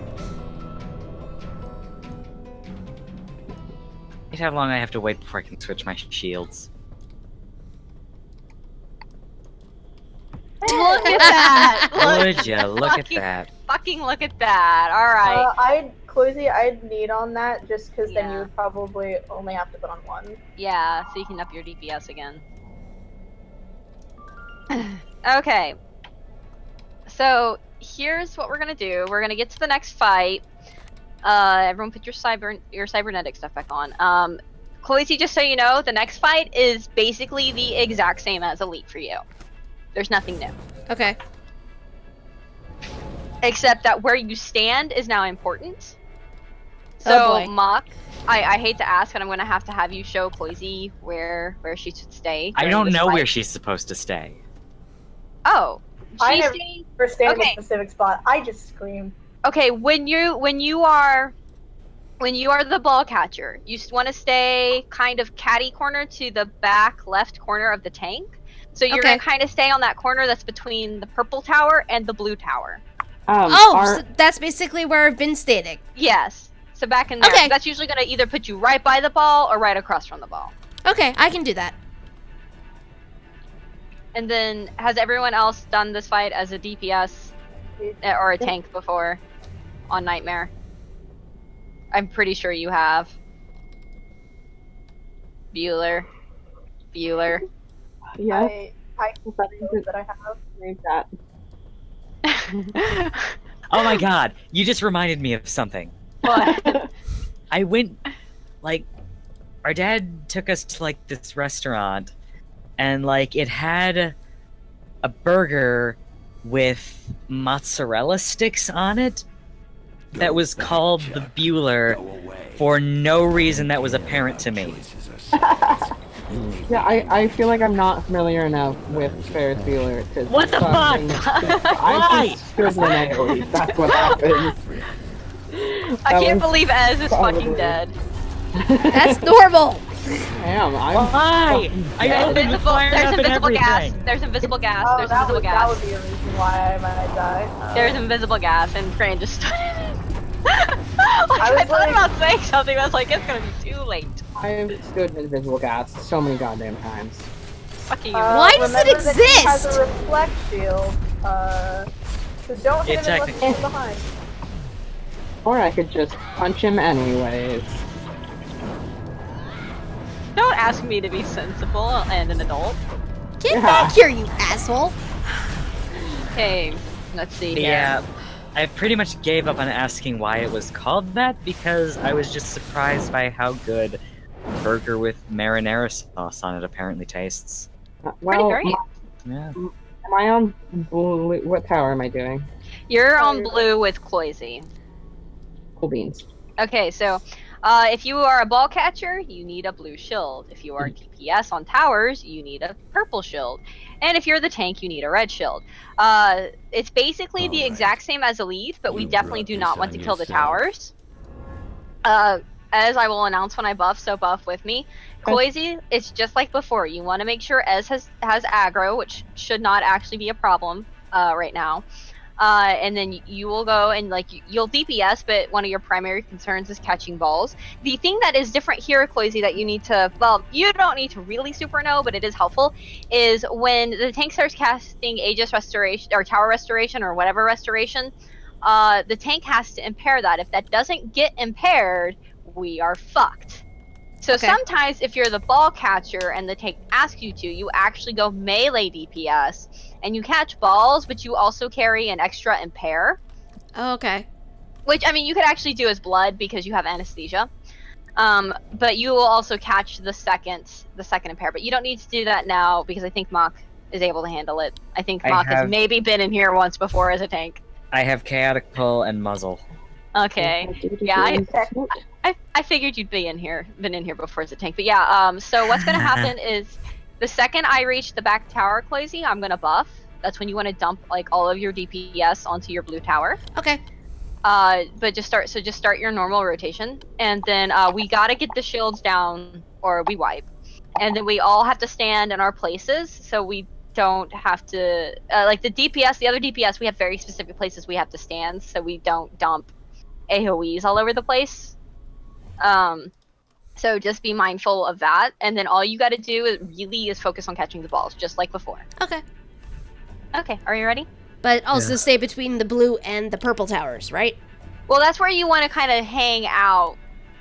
Speaker 2: Wait, how long I have to wait before I can switch my shields?
Speaker 1: Look at that!
Speaker 2: Would ya? Look at that.
Speaker 1: Fucking look at that. Alright.
Speaker 5: I'd need on that just because then you
Speaker 1: Yeah.
Speaker 5: would probably only have to put on one.
Speaker 1: Yeah, so you can up your DPS again. Okay. So, here's what we're gonna do. We're gonna get to the next fight. Everyone put your cybernetic stuff back on. Khaleesi, just so you know, the next fight is basically the exact same as Elite for you. There's nothing new.
Speaker 3: Okay.
Speaker 1: Except that where you stand is now important.
Speaker 3: Oh,
Speaker 1: So,
Speaker 3: boy.
Speaker 1: Mock, I hate to ask, and I'm gonna have you show Khaleesi where she should stay.
Speaker 2: I
Speaker 1: during
Speaker 2: don't
Speaker 1: this
Speaker 2: know
Speaker 1: fight.
Speaker 2: where she's supposed to stay.
Speaker 1: Oh,
Speaker 5: I
Speaker 1: she's
Speaker 5: have-
Speaker 1: staying.
Speaker 5: For staying
Speaker 1: Okay.
Speaker 5: in a specific spot, I just scream.
Speaker 1: Okay, when you are the ball catcher, you want to stay kind of catty corner to the back left corner of the tank. So you're
Speaker 3: Okay.
Speaker 1: gonna kind of stay on that corner that's between the purple tower and the blue tower.
Speaker 3: So that's basically where I've been standing.
Speaker 1: Yes. So back in there.
Speaker 3: Okay.
Speaker 1: That's usually gonna either put you right by the ball or right across from the ball.
Speaker 3: Okay, I can do that.
Speaker 1: And then, has everyone else done this fight as a DPS or a tank before on Nightmare? I'm pretty sure you have. Bueller.
Speaker 4: Yeah,
Speaker 5: I
Speaker 4: that is
Speaker 5: that I have.
Speaker 4: that.
Speaker 2: Oh my god, you just reminded me of something.
Speaker 1: What?
Speaker 2: I went, like, our dad took us to, like, this restaurant, and, like, it had a burger with mozzarella sticks on it that was called the Bueller for no reason that was apparent to me.
Speaker 4: Yeah, I feel like I'm not familiar enough with Ferris Bueller to.
Speaker 2: What the fuck?
Speaker 4: I just stood in an AoE. That's what happened.
Speaker 1: I
Speaker 4: That
Speaker 1: can't
Speaker 4: was
Speaker 1: believe Ez is fucking
Speaker 4: probably-
Speaker 1: dead.
Speaker 3: That's normal.
Speaker 4: Damn, I'm.
Speaker 2: Why? I
Speaker 4: dead.
Speaker 2: opened the fire
Speaker 1: There's
Speaker 2: up and
Speaker 1: invisible gas.
Speaker 2: everything.
Speaker 1: There's invisible gas.
Speaker 5: Oh,
Speaker 1: There's
Speaker 5: that
Speaker 1: invisible
Speaker 5: would
Speaker 1: gas.
Speaker 5: be a reason why I might die.
Speaker 1: There's invisible gas, and Fran just stood.
Speaker 5: I
Speaker 1: I
Speaker 5: was
Speaker 1: thought
Speaker 5: like-
Speaker 1: about saying something. I was like, it's gonna be too late.
Speaker 4: I've stood in invisible gas so many goddamn times.
Speaker 1: Fucking you.
Speaker 3: Why does it
Speaker 5: Remember that he has
Speaker 3: exist?
Speaker 5: a reflect shield. So don't hit
Speaker 2: Yeah,
Speaker 5: him unless he's behind.
Speaker 4: Or I could just punch him anyways.
Speaker 1: Don't ask me to be sensible and an adult.
Speaker 3: Get
Speaker 4: Yeah.
Speaker 3: back here, you asshole.
Speaker 1: Okay, let's see here.
Speaker 2: Yeah, I pretty much gave up on asking why it was called that because I was just surprised by how good burger with marinara sauce on it apparently tastes.
Speaker 4: Well,
Speaker 1: great.
Speaker 2: Yeah.
Speaker 4: am I on blue? What tower am I doing?
Speaker 1: You're on blue with Cloisy.
Speaker 4: Cool beans.
Speaker 1: Okay, so if you are a ball catcher, you need a blue shield. If you are DPS on towers, you need a purple shield. And if you're the tank, you need a red shield. It's basically the
Speaker 6: Alright.
Speaker 1: exact same as Elite, but we
Speaker 6: You
Speaker 1: definitely
Speaker 6: brought
Speaker 1: do
Speaker 6: this
Speaker 1: not want to
Speaker 6: on
Speaker 1: kill the
Speaker 6: yourself.
Speaker 1: towers. as I will announce when I buff, so buff with me. Koizi, it's just like before. You want to make sure Ez has aggro, which should not actually be a problem right now. And then you will go and like you'll DPS, but one of your primary concerns is catching balls. The thing that is different here, Cloisy, that you need to, well, you don't need to really super know, but it is helpful, is when the tank starts casting Aegis Restoration or Tower Restoration or whatever restoration, the tank has to impair that. If that doesn't get impaired, we are fucked. So
Speaker 3: Okay.
Speaker 1: sometimes if you're the ball catcher and the tank asks you to, you actually go melee DPS and you catch balls, but you also carry an extra impair.
Speaker 3: Oh, okay.
Speaker 1: Which, I mean, you could actually do as blood because you have anesthesia. But you will also catch the second impair. But you don't need to do that now because I think Mach is able to handle it. I think Mach has maybe been in here once before as a tank.
Speaker 2: I have chaotic pull and muzzle.
Speaker 1: Okay. Yeah, I figured you'd been in here before as a tank. But yeah, so what's gonna happen is the second I reach the back tower, Cloisy, I'm gonna buff. That's when you want to dump like all of your DPS onto your blue tower.
Speaker 3: Okay.
Speaker 1: But just start your normal rotation, and then we gotta get the shields down or we wipe, and then we all have to stand in our places so we don't have to like the other DPS. We have very specific places we have to stand so we don't dump AoEs all over the place. So just be mindful of that, and then all you got to do is focus on catching the balls, just like before.
Speaker 3: Okay.
Speaker 1: Okay, are you ready?
Speaker 3: But also stay between the blue and the purple towers, right?
Speaker 1: Well, that's where you want to kind of hang out,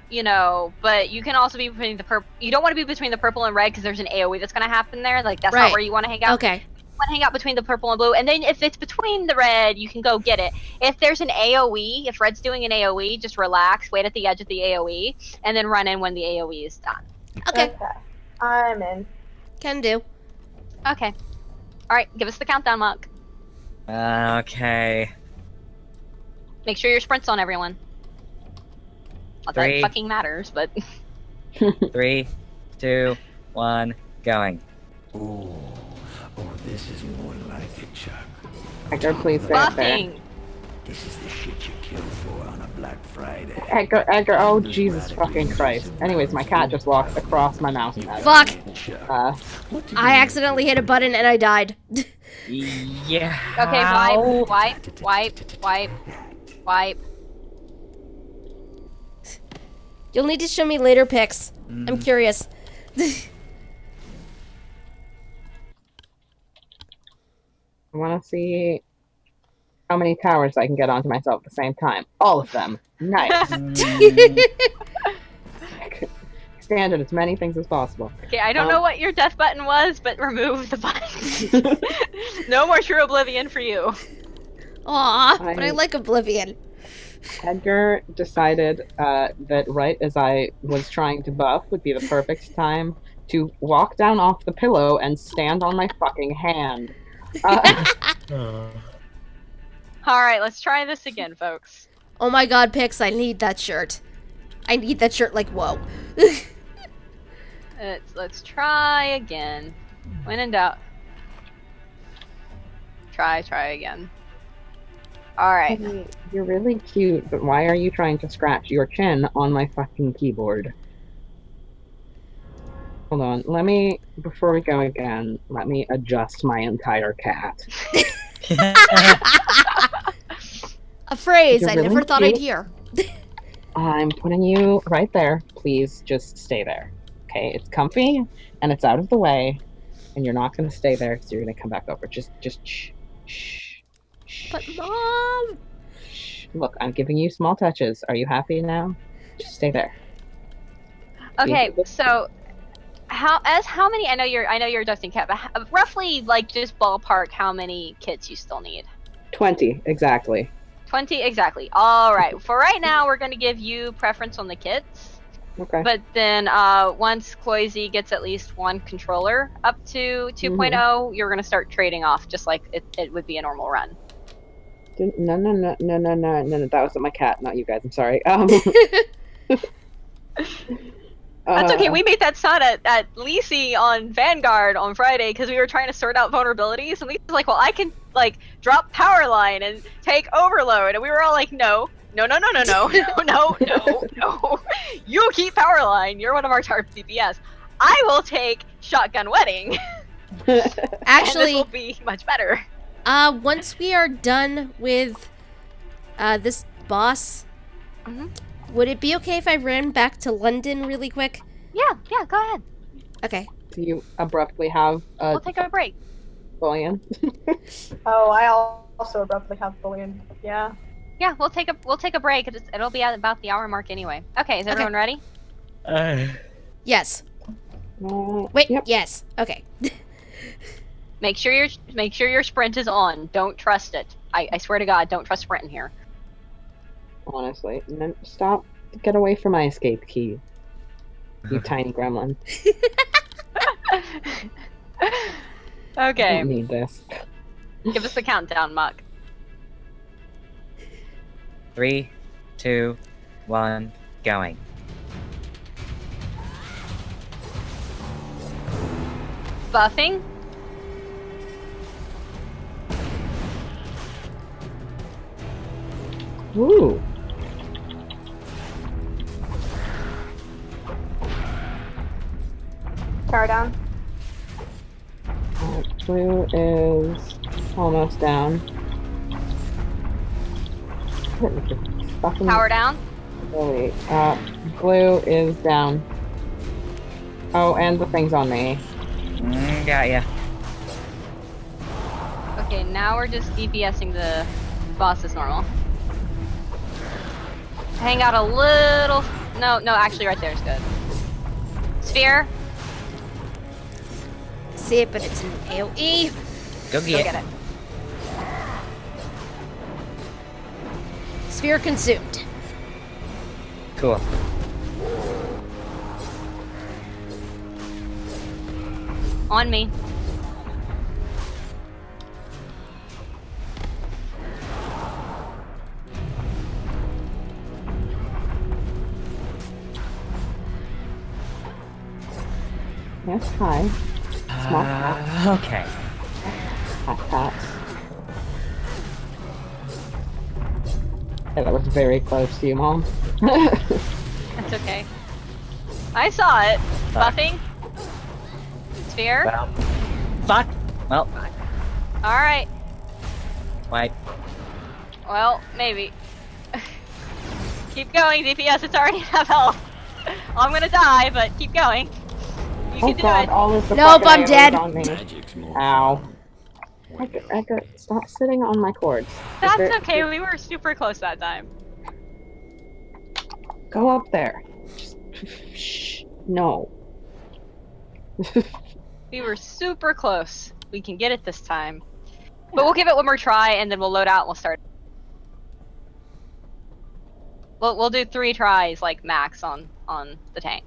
Speaker 1: you know. But you can also be between the purple. You don't want to be between the purple and red because there's an AoE that's going to happen there. Like that's not where you want to hang out.
Speaker 3: Okay.
Speaker 1: Want to hang out between the purple and blue, and then if it's between the red, you can go get it. If there's an AoE, if red's doing an AoE, just relax, wait at the edge of the AoE, and then run in when the AoE is done.
Speaker 3: Okay.
Speaker 5: I'm in.
Speaker 3: Can do.
Speaker 1: Okay. All right, give us the countdown, Mark.
Speaker 2: Okay.
Speaker 1: Make sure your sprint's on, everyone. Not that it fucking matters, but
Speaker 2: 3, 2, 1, going.
Speaker 6: Oh, this is more like it, Chuck.
Speaker 4: Edgar, please stay up there.
Speaker 1: buffing.
Speaker 6: This is the shit you kill for on a Black Friday.
Speaker 4: Edgar, oh Jesus fucking Christ. Anyways, my cat just walked across my mouse pad.
Speaker 3: Fuck! I
Speaker 6: I
Speaker 3: accidentally hit a button and I died.
Speaker 2: Yeah.
Speaker 1: Okay, wipe.
Speaker 3: You'll need to show me later pics. I'm curious.
Speaker 4: I want to see how many towers I can get onto myself at the same time. All of them. Nice. Stand as many things as possible.
Speaker 1: Okay, I don't know what your death button was, but remove the button. No more true oblivion for you.
Speaker 3: Aw, but I like Oblivion.
Speaker 4: Edgar decided that right as I was trying to buff would be the perfect time to walk down off the pillow and stand on my fucking hand.
Speaker 1: Alright, let's try this again, folks.
Speaker 3: Oh my god, Pix, I need that shirt. I need that shirt like whoa.
Speaker 1: Let's try again. When in doubt. Try again. Alright.
Speaker 4: You're really cute, but why are you trying to scratch your chin on my fucking keyboard? Hold on, before we go again, let me adjust my entire cat.
Speaker 3: A phrase
Speaker 4: You're
Speaker 3: I
Speaker 4: really
Speaker 3: never thought
Speaker 4: cute.
Speaker 3: I'd hear.
Speaker 4: I'm putting you right there. Please just stay there. Okay, it's comfy, and it's out of the way, and you're not going to stay there, so you're going to come back over. Just shh.
Speaker 3: But Mom!
Speaker 4: Shh. Look, I'm giving you small touches. Are you happy now? Just stay there.
Speaker 1: Okay, so how many? I know you're adjusting cat, but roughly, like, just ballpark, how many kits you still need?
Speaker 4: 20 exactly.
Speaker 1: 20 exactly. All right. For right now, we're going to give you preference on the kits.
Speaker 4: Okay.
Speaker 1: But then once Cloisy gets at least one controller up to 2.0, you're going to start trading off, just like it would be a normal run.
Speaker 4: No. That wasn't my cat, not you guys. I'm sorry.
Speaker 1: That's okay. We made that sound at Lisi on Vanguard on Friday because we were trying to sort out vulnerabilities, and Lisi's like, "Well, I can like drop power line and take overload," and we were all like, "No. You keep power line. You're one of our tarp DPS. I will take shotgun wedding, and this
Speaker 3: Actually,
Speaker 1: will be much better.
Speaker 3: once we are done with this boss,
Speaker 1: Mhm.
Speaker 3: would it be okay if I ran back to London really quick?
Speaker 1: Yeah, go ahead.
Speaker 3: Okay.
Speaker 4: Do you abruptly have a
Speaker 1: We'll take a break.
Speaker 4: bullion?
Speaker 5: Oh, I also abruptly have bullion. Yeah.
Speaker 1: Yeah, we'll take a break. It'll be at about the hour mark anyway. Okay, is everyone ready?
Speaker 3: Yes. Wait.
Speaker 4: Yep.
Speaker 3: Yes. Okay.
Speaker 1: Make sure your sprint is on. Don't trust it. I swear to God, don't trust sprinting here.
Speaker 4: Honestly, stop. Get away from my escape key, you tiny gremlin. I
Speaker 1: Okay,
Speaker 4: don't need this.
Speaker 1: give us the countdown, Muck.
Speaker 2: 3, 2, 1, going.
Speaker 1: Buffing.
Speaker 4: Ooh.
Speaker 5: Tower down.
Speaker 4: Blue is almost down. Fucking
Speaker 1: Power down.
Speaker 4: really. Blue is down. Oh, and the thing's on me.
Speaker 2: Got ya.
Speaker 1: Okay, now we're just DPSing the boss as normal. Hang out a little. No, actually, right there is good. Sphere.
Speaker 3: See it, but it's an AoE.
Speaker 2: Go
Speaker 1: Go
Speaker 2: get
Speaker 1: get
Speaker 2: it.
Speaker 1: it.
Speaker 3: Sphere consumed.
Speaker 2: Cool.
Speaker 1: On me.
Speaker 4: Yes, hi. Small
Speaker 2: Okay.
Speaker 4: cat. Yeah, that was very close to you, Mom.
Speaker 1: That's okay. I saw it.
Speaker 2: Fuck.
Speaker 1: Buffing. Sphere.
Speaker 2: Well. Fuck. Well.
Speaker 1: All right.
Speaker 2: Wait.
Speaker 1: Well, maybe. Keep going, DPS. It's already enough health. I'm gonna die, but keep going. You
Speaker 4: Oh
Speaker 1: can do
Speaker 4: god,
Speaker 1: it.
Speaker 4: all of the
Speaker 3: Nope,
Speaker 4: fucking
Speaker 3: I'm
Speaker 4: arrows
Speaker 3: dead.
Speaker 4: on me. Ow. Edgar, stop sitting on my cords.
Speaker 1: That's
Speaker 4: There-
Speaker 1: okay. We were super close that time.
Speaker 4: Go up there. Just, shh. No.
Speaker 1: We were super close. We can get it this time. But we'll give it one more try, and then we'll load out and we'll start. We'll do 3 tries, like, max on the tank.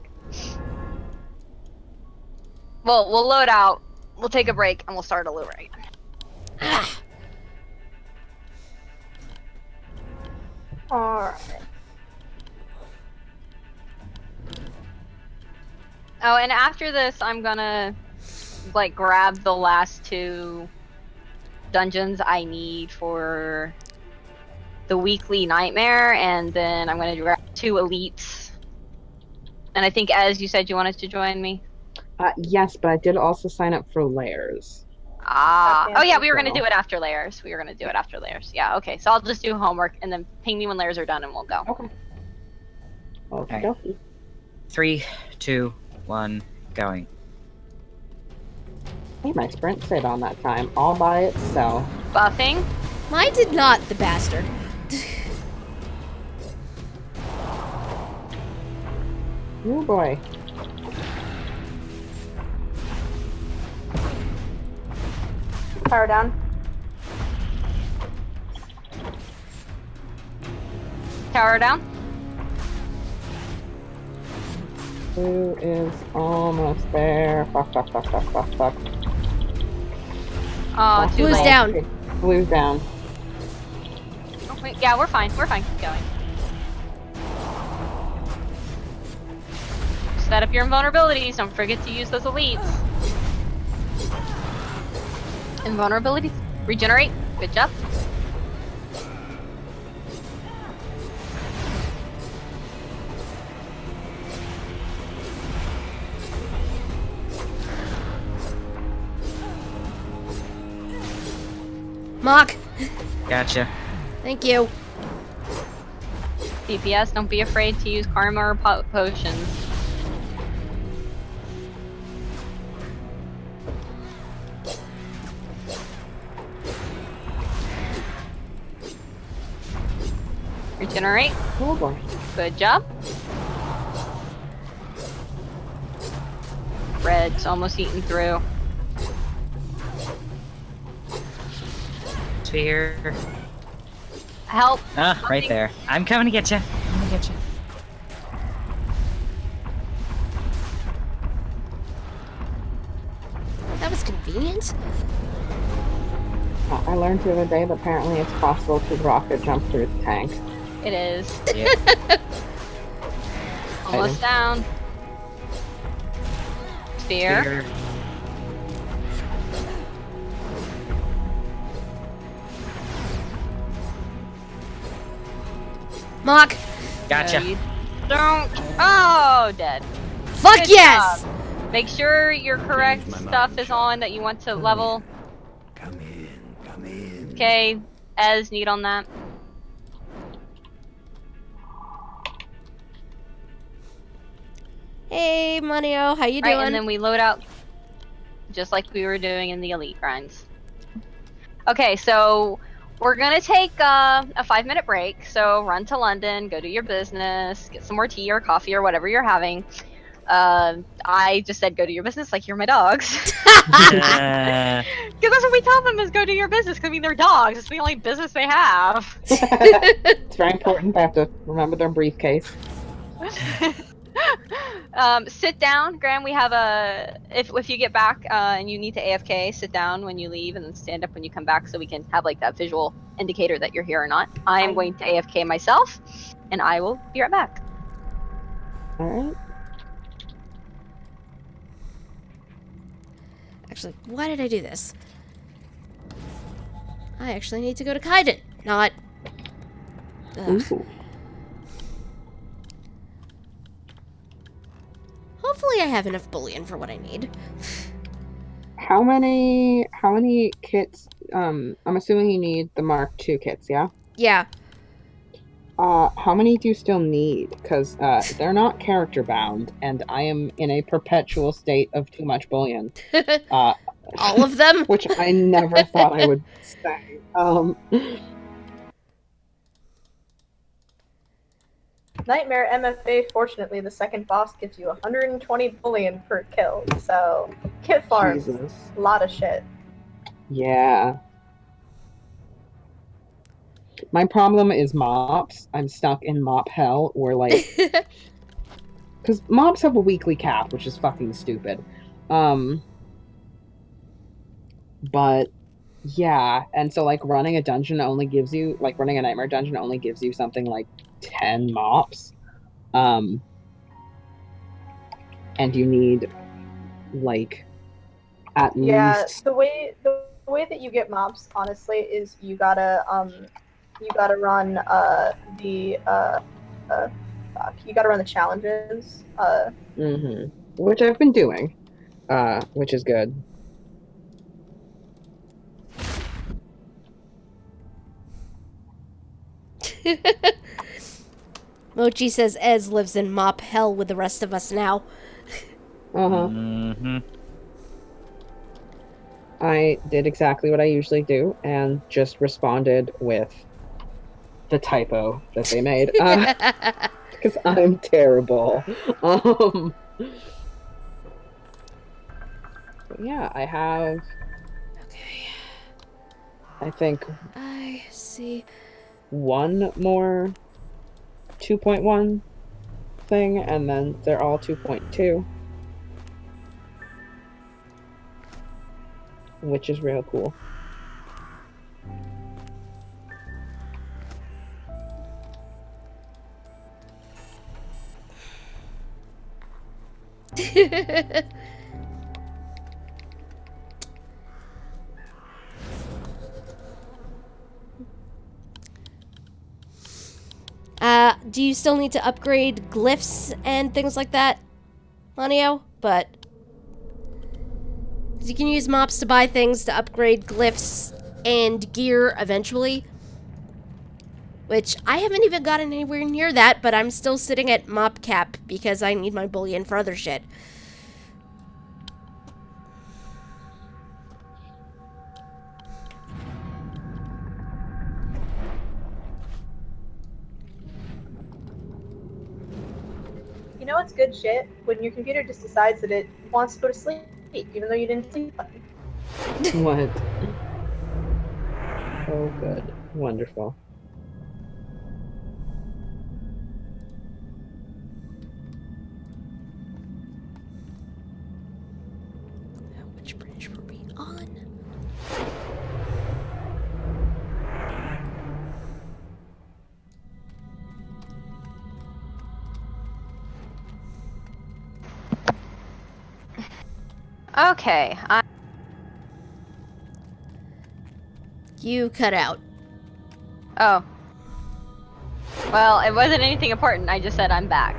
Speaker 1: We'll load out, we'll take a break, and we'll start all over again.
Speaker 5: Alright.
Speaker 1: Oh, and after this, I'm gonna, like, grab the last 2 dungeons I need for the weekly nightmare, and then I'm gonna grab 2 elites. And I think, as you said, you wanted to join me.
Speaker 4: Yes, but I did also sign up for layers.
Speaker 1: Ah.
Speaker 5: Okay.
Speaker 1: Oh yeah, we were gonna
Speaker 4: So-
Speaker 1: do it after layers. Yeah. Okay. So I'll just do homework, and then ping me when layers are done, and we'll go.
Speaker 4: Okay. Okie dokie.
Speaker 2: 3, 2, 1, going.
Speaker 4: Hey, my sprint stayed on that time all by itself.
Speaker 1: Buffing.
Speaker 3: Mine did not, the bastard.
Speaker 4: Oh boy.
Speaker 5: Power down.
Speaker 1: Tower down.
Speaker 4: Blue is almost there. Fuck.
Speaker 1: Oh, too
Speaker 3: Blue's
Speaker 1: late.
Speaker 3: down.
Speaker 4: Okay, Blue's down.
Speaker 1: Oh, wait, yeah, we're fine. Keep going. Set up your invulnerabilities. Don't forget to use those elites. Invulnerabilities. Regenerate. Good job.
Speaker 3: Mock.
Speaker 2: Gotcha.
Speaker 3: Thank you.
Speaker 1: DPS, don't be afraid to use karma or potions. Regenerate.
Speaker 4: Oh boy.
Speaker 1: Good job. Red's almost eaten through.
Speaker 2: Sphere.
Speaker 1: Help.
Speaker 2: Ah, right there. I'm coming to get you. I'm coming to get you.
Speaker 3: That was convenient.
Speaker 4: I learned the other day that apparently it's possible to rocket jump through the tank.
Speaker 1: It is.
Speaker 2: Yeah.
Speaker 1: Almost down. Spear.
Speaker 2: Sphere.
Speaker 3: Mock.
Speaker 2: Gotcha.
Speaker 1: No, you don't. Oh, dead.
Speaker 3: Fuck
Speaker 1: Good
Speaker 3: yes!
Speaker 1: job. Make sure your correct stuff is on that you want to level.
Speaker 6: Come in, come in.
Speaker 1: Okay, Ez, need on that.
Speaker 3: Hey, Monio, how you
Speaker 1: Right,
Speaker 3: doing?
Speaker 1: and then we load out just like we were doing in the elite grinds. Okay, so we're gonna take a 5-minute break. So run to London, go do your business, get some more tea or coffee or whatever you're having. I just said go do your business like you're my dogs.
Speaker 2: Uh,
Speaker 1: Because that's what we tell them is go do your business. 'Cause, I mean, they're dogs. It's the only business they have.
Speaker 4: It's very important. They have to remember their briefcase.
Speaker 1: Sit down, Graham. We have if you get back and you need to AFK, sit down when you leave and then stand up when you come back so we can have like that visual indicator that you're here or not. I am going to AFK myself and I will be right back.
Speaker 4: All right.
Speaker 3: Actually, why did I do this? I actually need to go to Kaiden, not... Ugh.
Speaker 4: Ooh.
Speaker 3: Hopefully I have enough bullion for what I need.
Speaker 4: How many kits? I'm assuming you need the Mark II kits, yeah?
Speaker 3: Yeah.
Speaker 4: How many do you still need? Because they're not character bound, and I am in a perpetual state of too much bullion.
Speaker 3: All of them?
Speaker 4: Which I never thought I would say.
Speaker 5: Nightmare MFA, fortunately, the second boss gives you 120 bullion per kill, so kit farms,
Speaker 4: Jesus.
Speaker 5: a lot of shit.
Speaker 4: Yeah. My problem is mops. I'm stuck in mop hell, or like, because mops have a weekly cap, which is fucking stupid. But yeah, and so like running a dungeon only gives you running a nightmare dungeon only gives you something like 10 mops. And you need like at least
Speaker 5: the way that you get mobs, honestly, is you gotta run you gotta run the challenges.
Speaker 4: which I've been doing, which is good.
Speaker 3: Mochi says Ez lives in mop hell with the rest of us now.
Speaker 2: mm-hmm.
Speaker 4: I did exactly what I usually do and just responded with the typo that they made. Because I'm terrible. But yeah, I have,
Speaker 3: Okay.
Speaker 4: I think,
Speaker 3: I see.
Speaker 4: one more 2.1 thing, and then they're all 2.2. Which is real cool.
Speaker 3: Do you still need to upgrade glyphs and things like that, Lanio? But you can use mops to buy things to upgrade glyphs and gear eventually. Which I haven't even gotten anywhere near that, but I'm still sitting at mop cap because I need my bullion for other shit.
Speaker 5: You know what's good shit? When your computer just decides that it wants to go to sleep, even though you didn't sleep.
Speaker 4: What? Oh, good. Wonderful.
Speaker 3: Which bridge were we on?
Speaker 1: Okay.
Speaker 3: You cut out.
Speaker 1: Oh. Well, it wasn't anything important. I just said I'm back.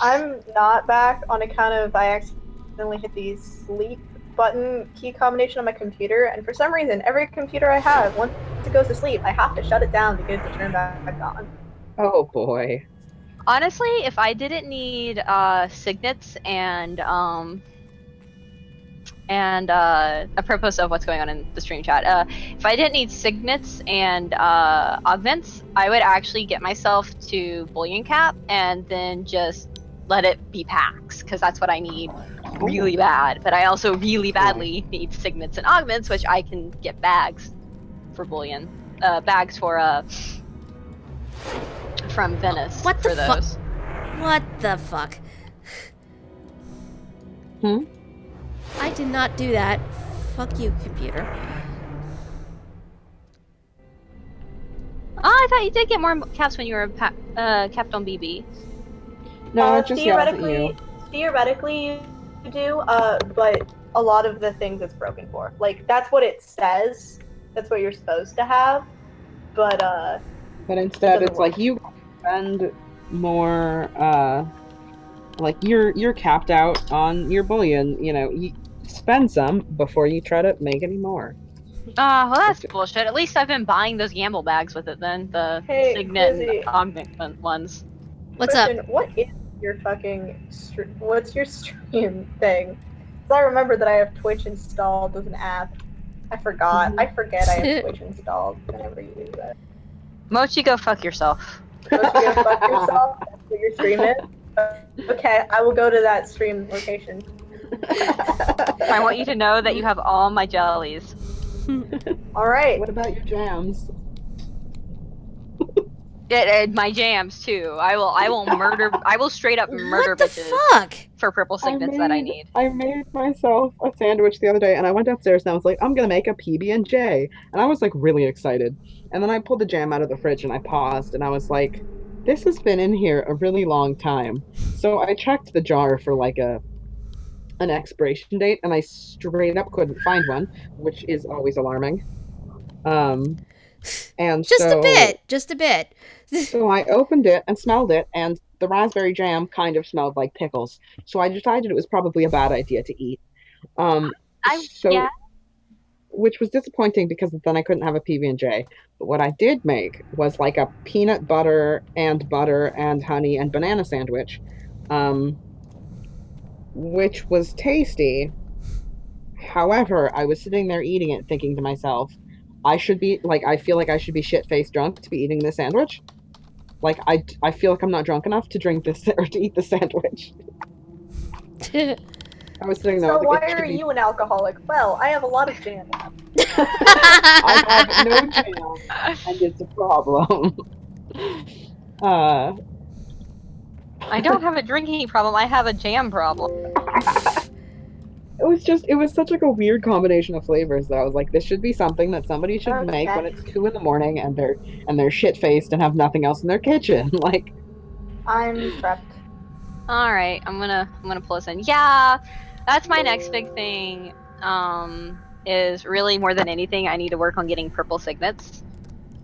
Speaker 5: I'm not back on account of I accidentally hit the sleep button key combination on my computer, and for some reason, every computer I have, once it goes to sleep, I have to shut it down to get it to turn back on.
Speaker 4: Oh boy.
Speaker 1: Honestly, if I didn't need signets and apropos of what's going on in the stream chat, if I didn't need signets and augments, I would actually get myself to bullion cap and then just let it be packs, because that's what I need really bad. But I also really badly need signets and augments, which I can get bags for bullion, bags for from Venice
Speaker 3: What the
Speaker 1: for those.
Speaker 3: What the fuck?
Speaker 4: Hmm?
Speaker 3: I did not do that. Fuck you, computer.
Speaker 1: Oh, I thought you did get more caps when you were capped on BB.
Speaker 4: No, it just yells at you.
Speaker 5: Theoretically, you do, but a lot of the things it's broken for. Like, that's what it says. That's what you're supposed to have. But,
Speaker 4: But instead,
Speaker 5: doesn't
Speaker 4: it's like
Speaker 5: work.
Speaker 4: you spend more. Like you're capped out on your bullion. You know, you spend some before you try to make any more.
Speaker 1: Well, that's bullshit. At least I've been buying those gamble bags with it then, the
Speaker 5: Hey,
Speaker 1: Signet and
Speaker 5: Lizzie,
Speaker 1: Augment ones.
Speaker 3: What's up?
Speaker 5: question, what is your fucking, what's your stream thing? Because I remember that I have Twitch installed as an app. I forgot. I forget I have Twitch installed whenever you do that.
Speaker 1: Mochi, go fuck yourself.
Speaker 5: Don't you go fuck yourself? That's what your stream is? Okay, I will go to that stream location.
Speaker 1: I want you to know that you have all my jellies.
Speaker 5: Alright.
Speaker 4: What about your jams?
Speaker 1: My jams too. I will murder. I will straight up murder
Speaker 3: What the
Speaker 1: bitches
Speaker 3: fuck?
Speaker 1: for purple signets that I need.
Speaker 4: I made myself a sandwich the other day, and I went upstairs and I was like, I'm gonna make a PB and J, and I was like really excited. And then I pulled the jam out of the fridge and I paused and I was like, this has been in here a really long time. So I checked the jar for like an expiration date, and I straight up couldn't find one, which is always alarming. Um, and
Speaker 3: Just a
Speaker 4: so
Speaker 3: bit. Just a bit.
Speaker 4: so I opened it and smelled it, and the raspberry jam kind of smelled like pickles. So I decided it was probably a bad idea to eat. Um,
Speaker 1: Yeah.
Speaker 4: so which was disappointing because then I couldn't have a PB&J. But what I did make was like a peanut butter and honey and banana sandwich, um, which was tasty. However, I was sitting there eating it, thinking to myself, I should be like, I feel like I should be shit-faced drunk to be eating this sandwich. Like, I feel like I'm not drunk enough to drink this or to eat the sandwich. I was sitting there, I
Speaker 5: So
Speaker 4: was like,
Speaker 5: why
Speaker 4: it
Speaker 5: are
Speaker 4: should be.
Speaker 5: you an alcoholic? Well, I have a lot of jam.
Speaker 4: I have no jam, and it's a problem. uh,
Speaker 1: I don't have a drinking problem. I have a jam problem.
Speaker 4: it was such like a weird combination of flavors that I was like, this should be something that somebody should make when
Speaker 5: Okay.
Speaker 4: it's 2 in the morning and they're shit-faced and have nothing else in their kitchen. Like,
Speaker 5: I'm prepped.
Speaker 1: All right, I'm gonna pull this in. Yeah, that's my next big thing. Is really more than anything, I need to work on getting purple signets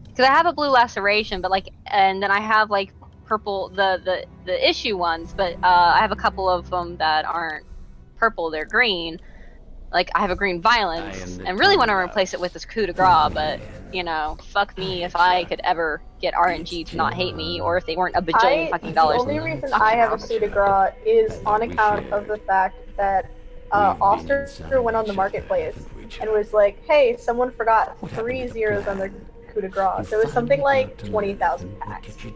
Speaker 1: because I have a blue laceration, but like, and then I have like purple the issue ones, but I have a couple of them that aren't purple; they're green. Like, I have a green violence, and really want to replace it with this coup de grace, but, you know, fuck me if I could ever get RNG to not hate me, or if they weren't a bajillion fucking
Speaker 5: The
Speaker 1: dollars.
Speaker 5: only reason I have a coup de grace is on account of the fact that Oster went on the marketplace and was like, hey, someone forgot 3 zeros on their coup de grace. So it was something like 20,000 packs. And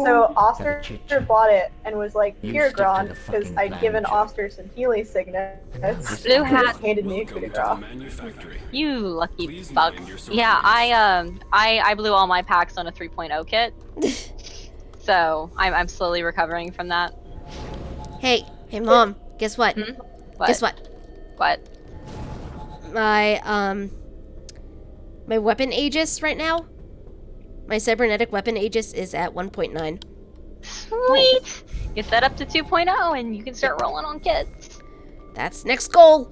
Speaker 5: so Oster bought it and was like, here, Gron, because I'd given Oster some Healy signets.
Speaker 1: Blue
Speaker 5: He
Speaker 1: hat.
Speaker 5: just handed me a coup de grace.
Speaker 1: You lucky fuck. Yeah, I blew all my packs on a 3.0 kit. So I'm slowly recovering from that.
Speaker 3: Hey, Mom, guess what?
Speaker 1: What?
Speaker 3: Guess what?
Speaker 1: What?
Speaker 3: My weapon aegis right now, my cybernetic weapon aegis is at 1.9.
Speaker 1: Sweet! Get that up to 2.0 and you can start rolling on kits.
Speaker 3: That's next goal.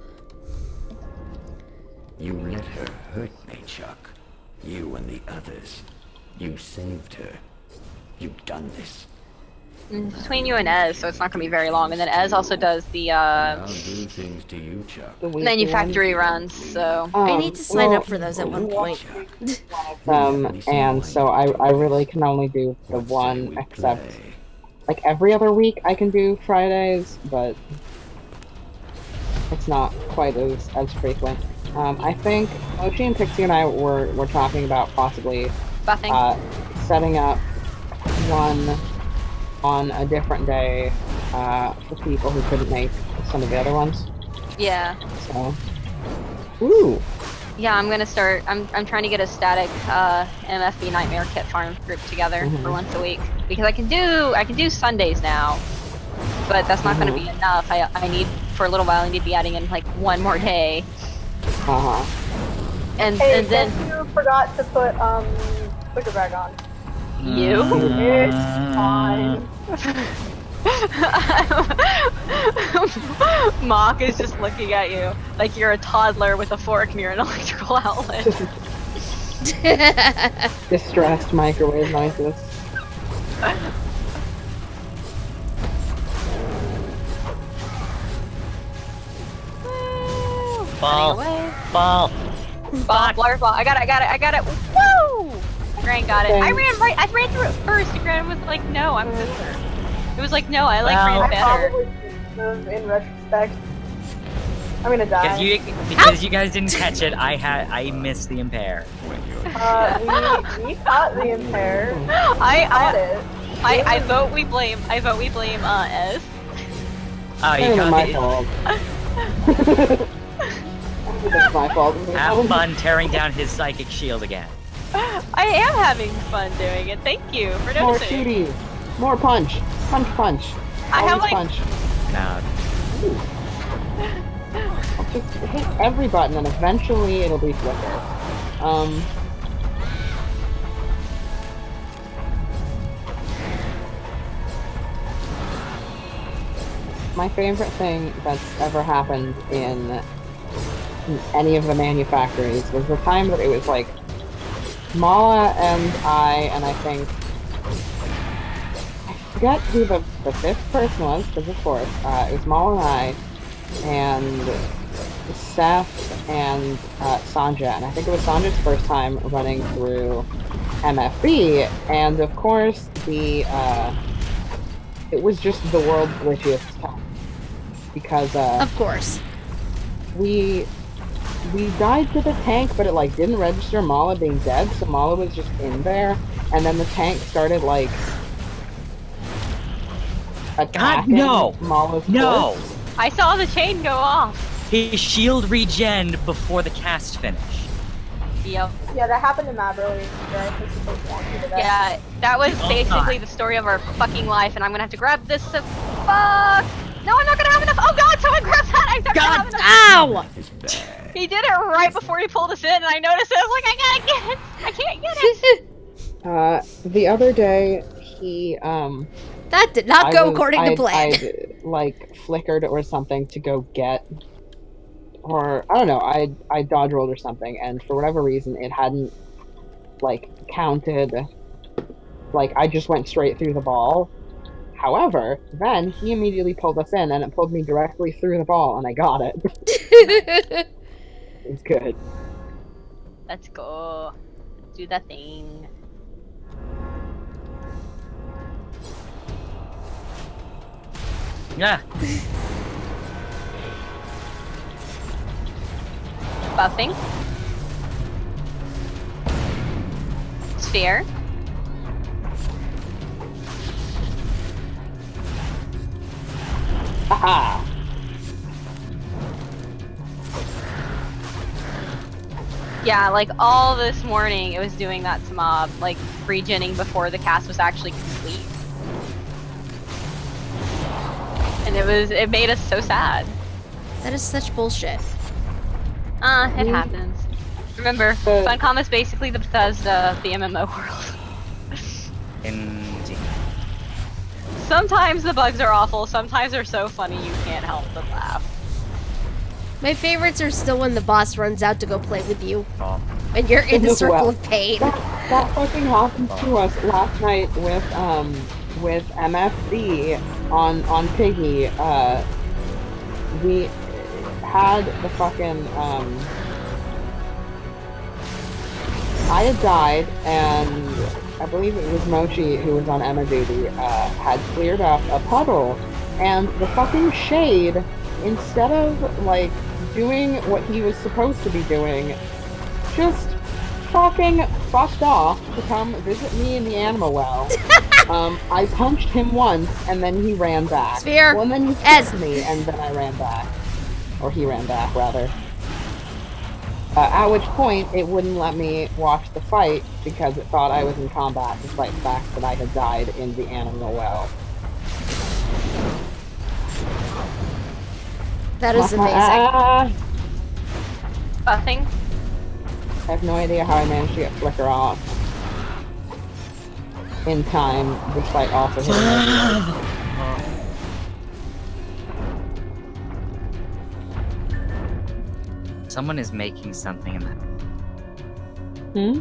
Speaker 6: You let her hurt me, Chuck. You and the others. You saved her. You've done this.
Speaker 1: Between you and Ez, so it's not gonna be very long. And then Ez also does the
Speaker 6: I'll do things to you, Chuck.
Speaker 4: The weekly
Speaker 1: manufactory
Speaker 4: ones.
Speaker 1: runs, so
Speaker 3: I need to sign
Speaker 4: well,
Speaker 3: up for those at one point.
Speaker 4: and so I really can only do the one, except like every other week I can do Fridays, but it's not quite as frequent. I think Mochi and Pixie and I were talking about possibly
Speaker 1: buffing.
Speaker 4: setting up one on a different day for people who couldn't make some of the other ones.
Speaker 1: Yeah.
Speaker 4: So, ooh.
Speaker 1: Yeah, I'm gonna start. I'm trying to get a static MFB Nightmare Kit Farm group together for once a week because I can do Sundays now, but that's not gonna be enough. I need for a little while. I need to be adding in like one more day. And
Speaker 5: Hey,
Speaker 1: and then
Speaker 5: guess you forgot to put clicker bag on.
Speaker 1: you.
Speaker 5: It's fine.
Speaker 1: Mock is just looking at you like you're a toddler with a fork near an electrical outlet.
Speaker 4: Distressed microwave noises.
Speaker 2: Ball.
Speaker 1: Running away.
Speaker 2: Ball.
Speaker 1: Ball, blur, ball. I got it. Woo! Gran got it. I ran through it first. Gran was like, no, I'm sister. It was like, no, I like
Speaker 2: Well,
Speaker 1: Gran
Speaker 5: I
Speaker 1: better.
Speaker 5: probably shouldn't have in retrospect. I'm gonna die.
Speaker 2: Because you guys didn't catch it, I missed the impair.
Speaker 5: We caught the impair. Caught it.
Speaker 1: I vote we blame Ez.
Speaker 2: Oh, you
Speaker 4: It's
Speaker 2: got
Speaker 4: my
Speaker 2: it.
Speaker 4: fault. It's my fault.
Speaker 2: Have fun tearing down his psychic shield again.
Speaker 1: I am having fun doing it. Thank you for
Speaker 4: More
Speaker 1: noticing.
Speaker 4: shooties. More punch. Punch.
Speaker 1: I have,
Speaker 4: Always
Speaker 1: like-
Speaker 4: punch.
Speaker 2: No.
Speaker 4: Just hit every button and eventually it'll be flicker. My favorite thing that's ever happened in any of the manufactories was the time that it was like Mala and I think I forget who the fifth person was, because of course it was Mala and I and Seth and Sanja, and I think it was Sanja's first time running through MFB, and of course it was just the world's glitchiest time because
Speaker 3: Of course.
Speaker 4: we died to the tank, but it like didn't register Mala being dead, so Mala was just in there, and then the tank started like attacking
Speaker 2: no!
Speaker 4: Mala's
Speaker 2: No!
Speaker 4: corpse.
Speaker 1: I saw the chain go off.
Speaker 2: His shield regened before the cast finished.
Speaker 1: Yep.
Speaker 5: Yeah, that happened to Mab earlier. I think supposed to answer to that.
Speaker 1: Yeah, that was
Speaker 2: Oh,
Speaker 1: basically
Speaker 2: God.
Speaker 1: the story of our fucking life, and I'm gonna have to grab this. Fuck! No, I'm not gonna have enough. Oh God, someone grab that! I'm not gonna have enough.
Speaker 3: Ow!
Speaker 6: It's bad.
Speaker 1: He did it right before he pulled us in, and I noticed it. I was like, I gotta get it. I can't get it.
Speaker 4: The other day he
Speaker 3: That did not go according to plan.
Speaker 4: I'd like flickered or something to go get, or I don't know, I dodge rolled or something, and for whatever reason it hadn't like counted. Like I just went straight through the ball. However, then he immediately pulled us in, and it pulled me directly through the ball, and I got it. It's good.
Speaker 1: Let's go. Do that thing.
Speaker 2: Yeah.
Speaker 1: Buffing. Sphere.
Speaker 4: Haha!
Speaker 1: Yeah, like all this morning it was doing that to mob, like regenning before the cast was actually complete. And it made us so sad.
Speaker 3: That is such bullshit.
Speaker 1: It happens. Remember, Funcom is basically the Bethesda of the MMO world.
Speaker 2: Indeed.
Speaker 1: Sometimes the bugs are awful, sometimes they're so funny you can't help but laugh.
Speaker 3: My favorites are still when the boss runs out to go play with you.
Speaker 2: Oh.
Speaker 3: When you're in a
Speaker 4: Well,
Speaker 3: circle of pain.
Speaker 4: That fucking happened to us last night with MFD on Piggy. We had the fucking I had died, and I believe it was Mochi who was on Emma duty, had cleared up a puddle, and the fucking shade, instead of like doing what he was supposed to be doing, just fucking fucked off to come visit me in the animal well. I punched him once, and then he ran back.
Speaker 3: Sphere.
Speaker 4: Well, and then he kicked me, and then I ran back. Or he ran back, rather. At which point, it wouldn't let me watch the fight because it thought I was in combat, despite the fact that I had died in the animal well.
Speaker 3: That is amazing.
Speaker 1: Buffing.
Speaker 4: I have no idea how I managed to get Flicker off in time, despite also hitting my
Speaker 2: Someone is making something in that.
Speaker 4: Hmm?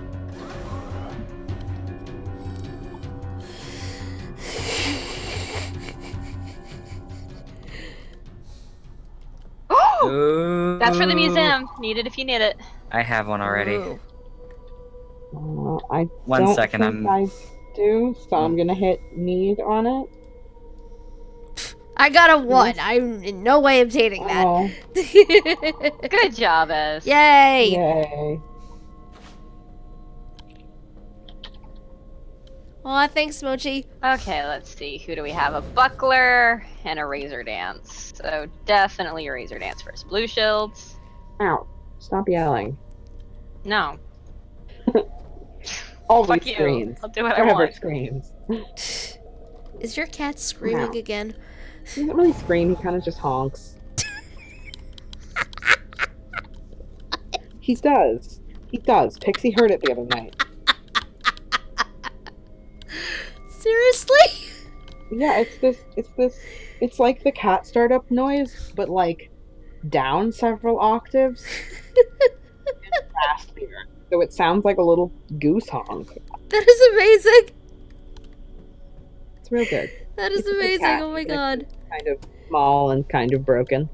Speaker 2: Ooh.
Speaker 1: That's for the museum. Need it if you need it.
Speaker 2: I have one already.
Speaker 3: Ooh.
Speaker 4: I
Speaker 2: One
Speaker 4: don't
Speaker 2: second,
Speaker 4: think I do, so I'm gonna hit need on it.
Speaker 3: I got a 1. I'm in no way obtaining that.
Speaker 4: Oh,
Speaker 1: Good job, Ez.
Speaker 3: Yay!
Speaker 4: yay.
Speaker 3: Aw, thanks, Mochi.
Speaker 1: Okay, let's see. Who do we have? A buckler and a razor dance. So definitely a razor dance first. Blue shields.
Speaker 4: Ow. Stop yelling.
Speaker 1: No.
Speaker 4: Always
Speaker 1: Fuck you.
Speaker 4: screams.
Speaker 1: I'll do what I
Speaker 4: Forever
Speaker 1: want.
Speaker 4: screams.
Speaker 3: Is your cat screaming
Speaker 4: Meow.
Speaker 3: again?
Speaker 4: He doesn't really scream, he kind of just honks. He does. He does. Pixie heard it the other night.
Speaker 3: Seriously?
Speaker 4: Yeah, it's like the cat startup noise, but like down several octaves and raspier. So it sounds like a little goose honk.
Speaker 3: That is amazing.
Speaker 4: It's real good.
Speaker 3: That is
Speaker 4: It's a good
Speaker 3: amazing.
Speaker 4: cat,
Speaker 3: Oh my
Speaker 4: even if
Speaker 3: god.
Speaker 4: it's kind of small and kind of broken.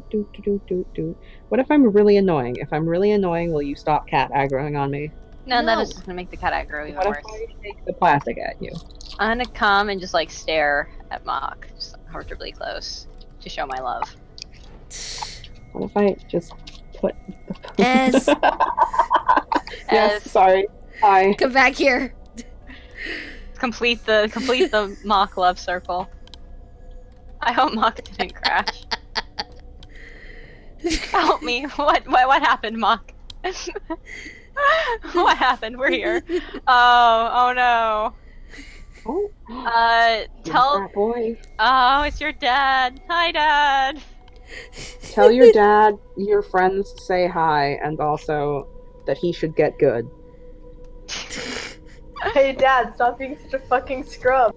Speaker 4: Do. What if I'm really annoying? If I'm really annoying, will you stop cat aggroing on me?
Speaker 1: No, that
Speaker 3: No.
Speaker 1: is just gonna make the cat aggro even
Speaker 4: What if
Speaker 1: worse.
Speaker 4: I take the plastic at you?
Speaker 1: I'm gonna come and just like stare at Mock, just comfortably close, to show my love.
Speaker 4: What if I just put
Speaker 3: Ez,
Speaker 4: Yes,
Speaker 1: Ez.
Speaker 4: sorry. Hi.
Speaker 3: come back here.
Speaker 1: Complete the Mock love circle. I hope Mock didn't crash. Help me! What happened, Mock? What happened? We're here. Oh no.
Speaker 4: Oh,
Speaker 1: Tell.
Speaker 4: that boy.
Speaker 1: Oh, it's your dad. Hi, Dad.
Speaker 4: Tell your dad your friends say hi, and also that he should get good.
Speaker 5: Hey, Dad, stop being such a fucking scrub.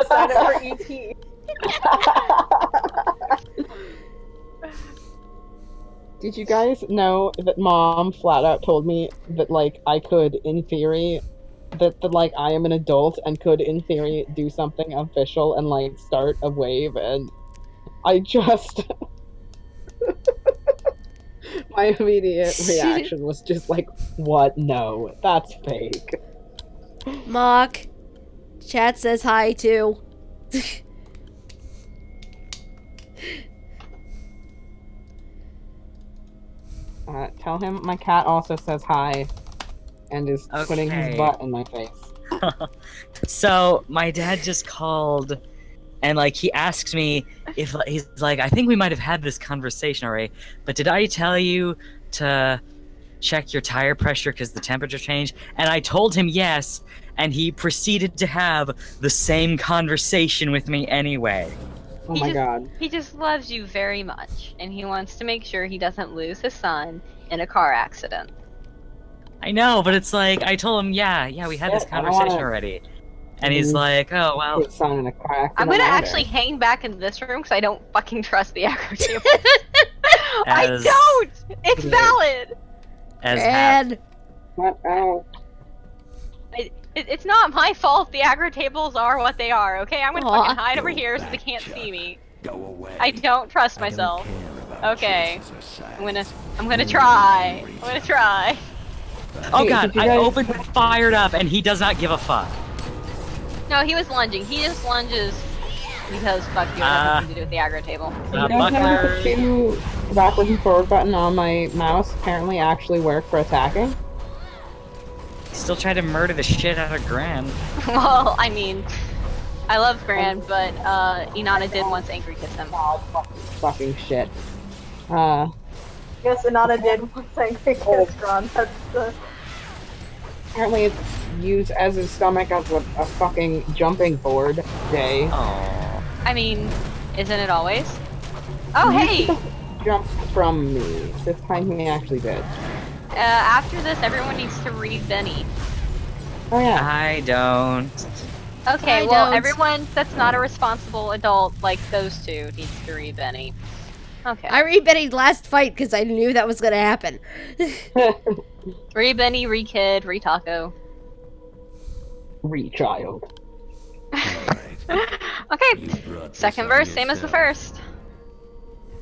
Speaker 5: Sign up for ET.
Speaker 4: Did you guys know that Mom flat out told me that, like, I could, in theory, that like, I am an adult and could, in theory, do something official and, like, start a wave and I just... My immediate reaction was just like, what? No, that's fake.
Speaker 3: Mock. Chat says hi too.
Speaker 4: Tell him my cat also says hi and is putting his
Speaker 2: Okay.
Speaker 4: butt in my face.
Speaker 2: So my dad just called, and like he asked me if he's like, I think we might have had this conversation already, but did I tell you to check your tire pressure because the temperature changed? And I told him yes, and he proceeded to have the same conversation with me anyway.
Speaker 4: Oh my god.
Speaker 1: He just loves you very much, and he wants to make sure he doesn't lose his son in a car accident.
Speaker 2: I know, but it's like I told him, yeah, we had this
Speaker 4: Yeah, I don't
Speaker 2: conversation
Speaker 4: wanna
Speaker 2: already, and he's like, oh well.
Speaker 4: His son in a car accident.
Speaker 1: I'm gonna
Speaker 4: either.
Speaker 1: actually hang back in this room because I don't fucking trust the aggro table.
Speaker 2: As-
Speaker 1: I don't! It's valid!
Speaker 2: As
Speaker 3: And
Speaker 4: What? Ow.
Speaker 1: It's not my fault the aggro tables are what they are, okay? I'm gonna
Speaker 3: Aw.
Speaker 1: fucking hide over
Speaker 6: Go
Speaker 1: here so they
Speaker 6: back,
Speaker 1: can't
Speaker 6: Chuck.
Speaker 1: see me.
Speaker 6: Go away.
Speaker 1: I don't trust
Speaker 6: I don't
Speaker 1: myself.
Speaker 6: care about
Speaker 1: Okay.
Speaker 6: choices or sides.
Speaker 1: I'm gonna try. I'm gonna try.
Speaker 2: Oh
Speaker 4: Hey,
Speaker 2: god,
Speaker 4: did you
Speaker 2: I
Speaker 4: guys-
Speaker 2: opened and fired up, and he does not give a fuck.
Speaker 1: No, he was lunging. He just lunges because fuck you, it has nothing to do with the aggro table.
Speaker 4: You guys know that
Speaker 2: Buckler.
Speaker 4: the backwards and forward button on my mouse apparently actually work for attacking?
Speaker 2: Still tried to murder the shit out of Gran.
Speaker 1: Well, I mean, I love Gran, but Inanna did once angry kiss him.
Speaker 4: Fucking shit.
Speaker 5: Yes, Inanna did once angry kiss Gron. That's the...
Speaker 4: Apparently it's used as his stomach as a fucking jumping board day.
Speaker 2: Oh.
Speaker 1: I mean, isn't it always? Oh, hey!
Speaker 4: Jumped from me. This time he actually did.
Speaker 1: After this, everyone needs to read Benny.
Speaker 4: Oh yeah.
Speaker 2: I don't.
Speaker 1: Okay,
Speaker 3: I
Speaker 1: well,
Speaker 3: don't.
Speaker 1: everyone that's not a responsible adult like those two needs to read Benny. Okay.
Speaker 3: I re-betted last fight because I knew that was gonna happen.
Speaker 1: Re Benny, re Kid, re Taco.
Speaker 4: Re-child.
Speaker 1: Okay,
Speaker 6: You brought this
Speaker 1: second
Speaker 6: on
Speaker 1: verse, same as the
Speaker 6: yourself.
Speaker 1: first.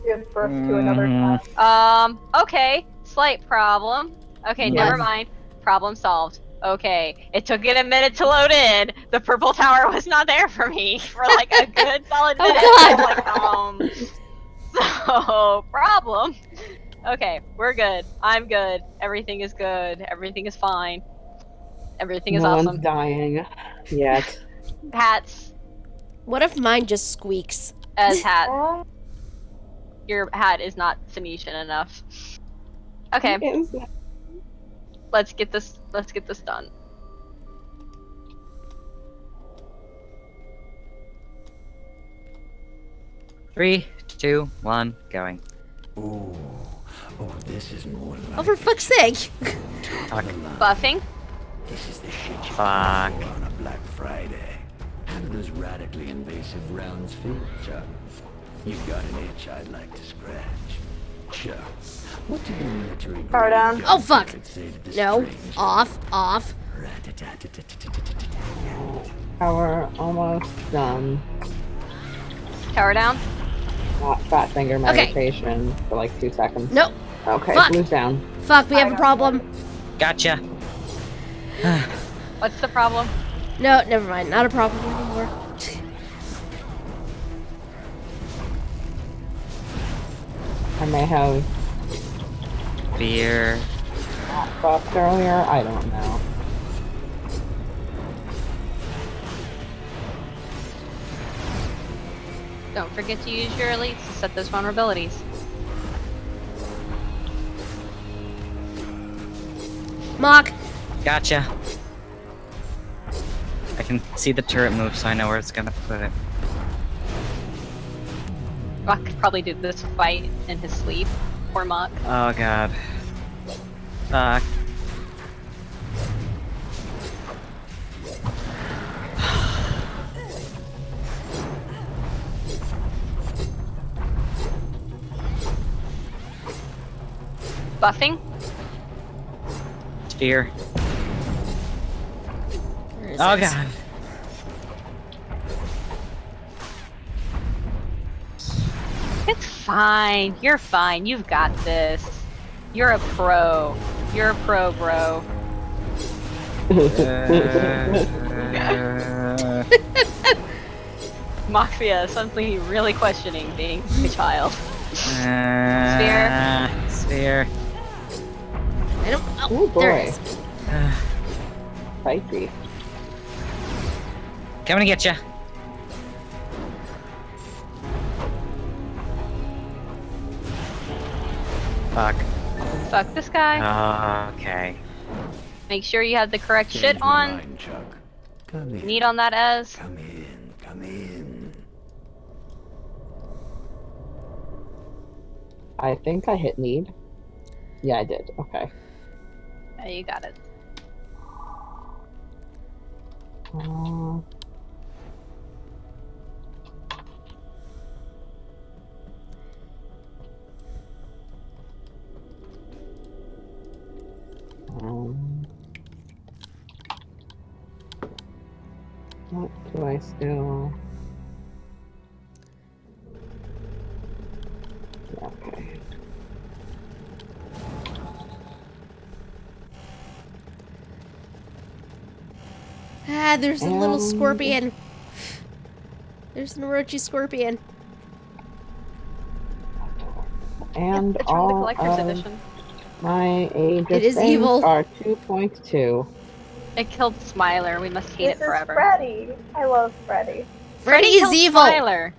Speaker 5: Give birth to another
Speaker 2: Mhm.
Speaker 5: child.
Speaker 1: Okay, slight problem. Okay,
Speaker 4: Yes.
Speaker 1: never mind. Problem solved. Okay, it took it a minute to load in. The purple tower was not there for me for like a good solid
Speaker 3: Oh,
Speaker 1: minute.
Speaker 3: God.
Speaker 1: I'm like, so problem. Okay, we're good. I'm good. Everything is good. Everything is fine. Everything is
Speaker 4: No
Speaker 1: awesome.
Speaker 4: one's dying yet.
Speaker 1: Hats
Speaker 3: What if mine just squeaks?
Speaker 1: as hat. Your hat is not Phoenician enough. Okay,
Speaker 4: Is that-
Speaker 1: let's get this done.
Speaker 2: Three, two, one, going.
Speaker 6: Ooh. Oh, this is more like
Speaker 3: Oh, for fuck's sake!
Speaker 2: Fuck.
Speaker 1: Buffing.
Speaker 6: This is the shit you
Speaker 2: Fuck.
Speaker 6: do on a Black Friday. Handler's radically invasive rounds feel, Chuck. You've got an itch I'd like to scratch. Chuck, what did the military
Speaker 5: Power down.
Speaker 3: Oh, fuck.
Speaker 6: say to the
Speaker 3: No.
Speaker 6: stranger?
Speaker 3: Off. Off.
Speaker 4: We're almost done.
Speaker 1: Tower down.
Speaker 4: Not fat finger meditation for like 2 seconds.
Speaker 3: No.
Speaker 4: Okay,
Speaker 3: Fuck.
Speaker 4: blue's down.
Speaker 3: Fuck, we have a problem.
Speaker 2: Gotcha.
Speaker 1: What's the problem?
Speaker 3: No, never mind. Not a problem anymore.
Speaker 4: I may have
Speaker 2: Fear.
Speaker 4: fucked earlier. I don't know.
Speaker 1: Don't forget to use your elites to set those vulnerabilities.
Speaker 3: Mock.
Speaker 2: Gotcha. I can see the turret move, so I know where it's gonna put it.
Speaker 1: Mock could probably do this fight in his sleep. Poor Mock.
Speaker 2: Oh god. Fuck.
Speaker 1: Buffing.
Speaker 2: Fear.
Speaker 3: Where is
Speaker 2: Oh
Speaker 3: it?
Speaker 2: god.
Speaker 1: It's fine. You're fine. You've got this. You're a pro. You're a pro, bro. Mafia suddenly really questioning being a child. Sphere.
Speaker 2: Sphere.
Speaker 3: I don't. Oh,
Speaker 4: Oh boy.
Speaker 3: there it is.
Speaker 4: Spicy.
Speaker 2: Coming to get ya. Fuck.
Speaker 1: Fuck this guy.
Speaker 2: Okay.
Speaker 1: Make sure you have the correct
Speaker 6: Change
Speaker 1: shit
Speaker 6: my
Speaker 1: on.
Speaker 6: mind, Chuck. Come in.
Speaker 1: Need on that as.
Speaker 6: Come in. Come in.
Speaker 4: I think I hit need. Yeah, I did. Okay.
Speaker 1: Yeah, you got it.
Speaker 4: Uh, what do I still? Yeah, okay.
Speaker 3: Ah, there's a little
Speaker 4: And-
Speaker 3: scorpion. There's an Orochi scorpion.
Speaker 4: And
Speaker 1: It's from the
Speaker 4: all
Speaker 1: collector's
Speaker 4: of
Speaker 1: edition.
Speaker 4: my age
Speaker 3: It is
Speaker 4: things
Speaker 3: evil.
Speaker 4: are 2.2.
Speaker 1: It killed Smiler. We must hate
Speaker 5: This
Speaker 1: it
Speaker 5: is
Speaker 1: forever.
Speaker 5: Freddy. I love Freddy.
Speaker 3: Freddy is
Speaker 1: killed
Speaker 3: evil.
Speaker 1: Smiler.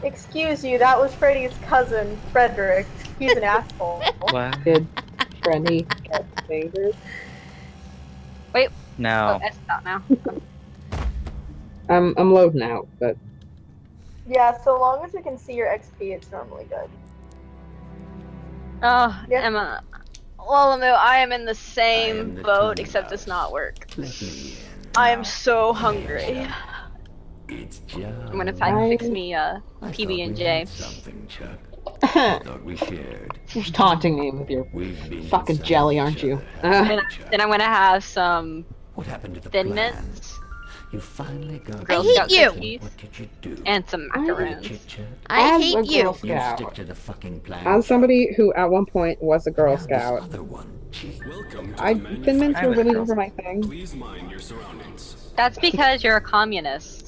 Speaker 5: Excuse you, that was Freddy's cousin, Frederick. He's an asshole.
Speaker 2: What?
Speaker 4: Did Freddy get fingers?
Speaker 1: Oh,
Speaker 2: No.
Speaker 1: it's out now.
Speaker 4: I'm loading out, but
Speaker 5: Yeah, so long as we can see your XP, it's normally good.
Speaker 1: Oh,
Speaker 5: Yeah.
Speaker 1: Emma. Well, no, I am in the
Speaker 6: I am
Speaker 1: same
Speaker 6: the
Speaker 1: boat,
Speaker 6: Toon
Speaker 1: except it's
Speaker 6: House.
Speaker 1: not work.
Speaker 6: Let me in.
Speaker 1: I am so hungry.
Speaker 6: It's just.
Speaker 1: I'm gonna fix me PB and J.
Speaker 6: Something, Chuck.
Speaker 4: you're
Speaker 6: Thought we shared.
Speaker 4: taunting me with your
Speaker 6: We've been
Speaker 4: fucking
Speaker 6: inside
Speaker 4: jelly,
Speaker 6: each
Speaker 4: aren't you?
Speaker 6: other.
Speaker 1: Then I'm gonna have some
Speaker 6: What happened to the
Speaker 1: Thin
Speaker 6: plan?
Speaker 1: Mints
Speaker 6: You finally got
Speaker 1: Girl
Speaker 3: hate
Speaker 1: Scout
Speaker 3: you.
Speaker 1: cookies
Speaker 6: What did you do?
Speaker 1: and some macarons.
Speaker 6: Chit-chat?
Speaker 3: I
Speaker 4: As a
Speaker 3: hate
Speaker 4: Girl
Speaker 3: you.
Speaker 6: You
Speaker 4: Scout,
Speaker 6: stick to the fucking plan.
Speaker 4: as somebody who at one point was a Girl
Speaker 6: Now this
Speaker 4: Scout,
Speaker 6: other one, she-
Speaker 4: Thin Mints
Speaker 2: I
Speaker 4: were
Speaker 2: was a
Speaker 4: really
Speaker 2: Girl
Speaker 4: never my thing.
Speaker 7: Please mind your surroundings.
Speaker 1: That's because you're a communist.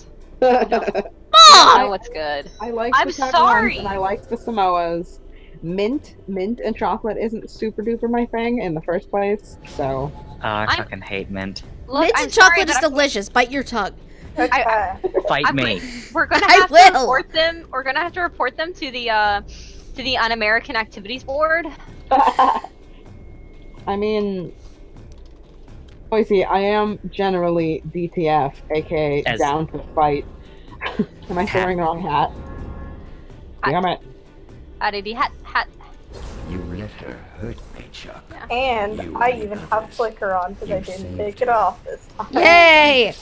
Speaker 4: I
Speaker 1: You know what's good.
Speaker 4: liked
Speaker 1: I'm
Speaker 4: the pepperoni
Speaker 1: sorry.
Speaker 4: and I liked the Samoas. Mint and chocolate isn't super duper my thing in the first place, so
Speaker 2: Oh, I fucking hate mint.
Speaker 1: Look,
Speaker 3: Mint
Speaker 1: I'm
Speaker 3: and chocolate
Speaker 1: sorry,
Speaker 3: is
Speaker 1: but
Speaker 3: delicious. Bite your tongue.
Speaker 5: Okay.
Speaker 2: Fight
Speaker 1: I'm-
Speaker 2: me.
Speaker 1: we're gonna
Speaker 3: I
Speaker 1: have to
Speaker 3: will.
Speaker 1: report them. We're gonna have to report them to the Un-American Activities Board.
Speaker 4: I mean, Boise, I am generally DTF, aka
Speaker 2: As-
Speaker 4: down to fight. Am I still wearing the wrong hat? Damn it.
Speaker 1: Howdy hat.
Speaker 6: You let her hurt me, Chuck.
Speaker 5: And
Speaker 6: You
Speaker 5: I
Speaker 6: and
Speaker 5: even
Speaker 6: the
Speaker 5: have
Speaker 6: others.
Speaker 5: flicker on because I
Speaker 6: You
Speaker 5: didn't
Speaker 6: saved
Speaker 5: take
Speaker 6: her.
Speaker 5: it off this time.
Speaker 3: Yay!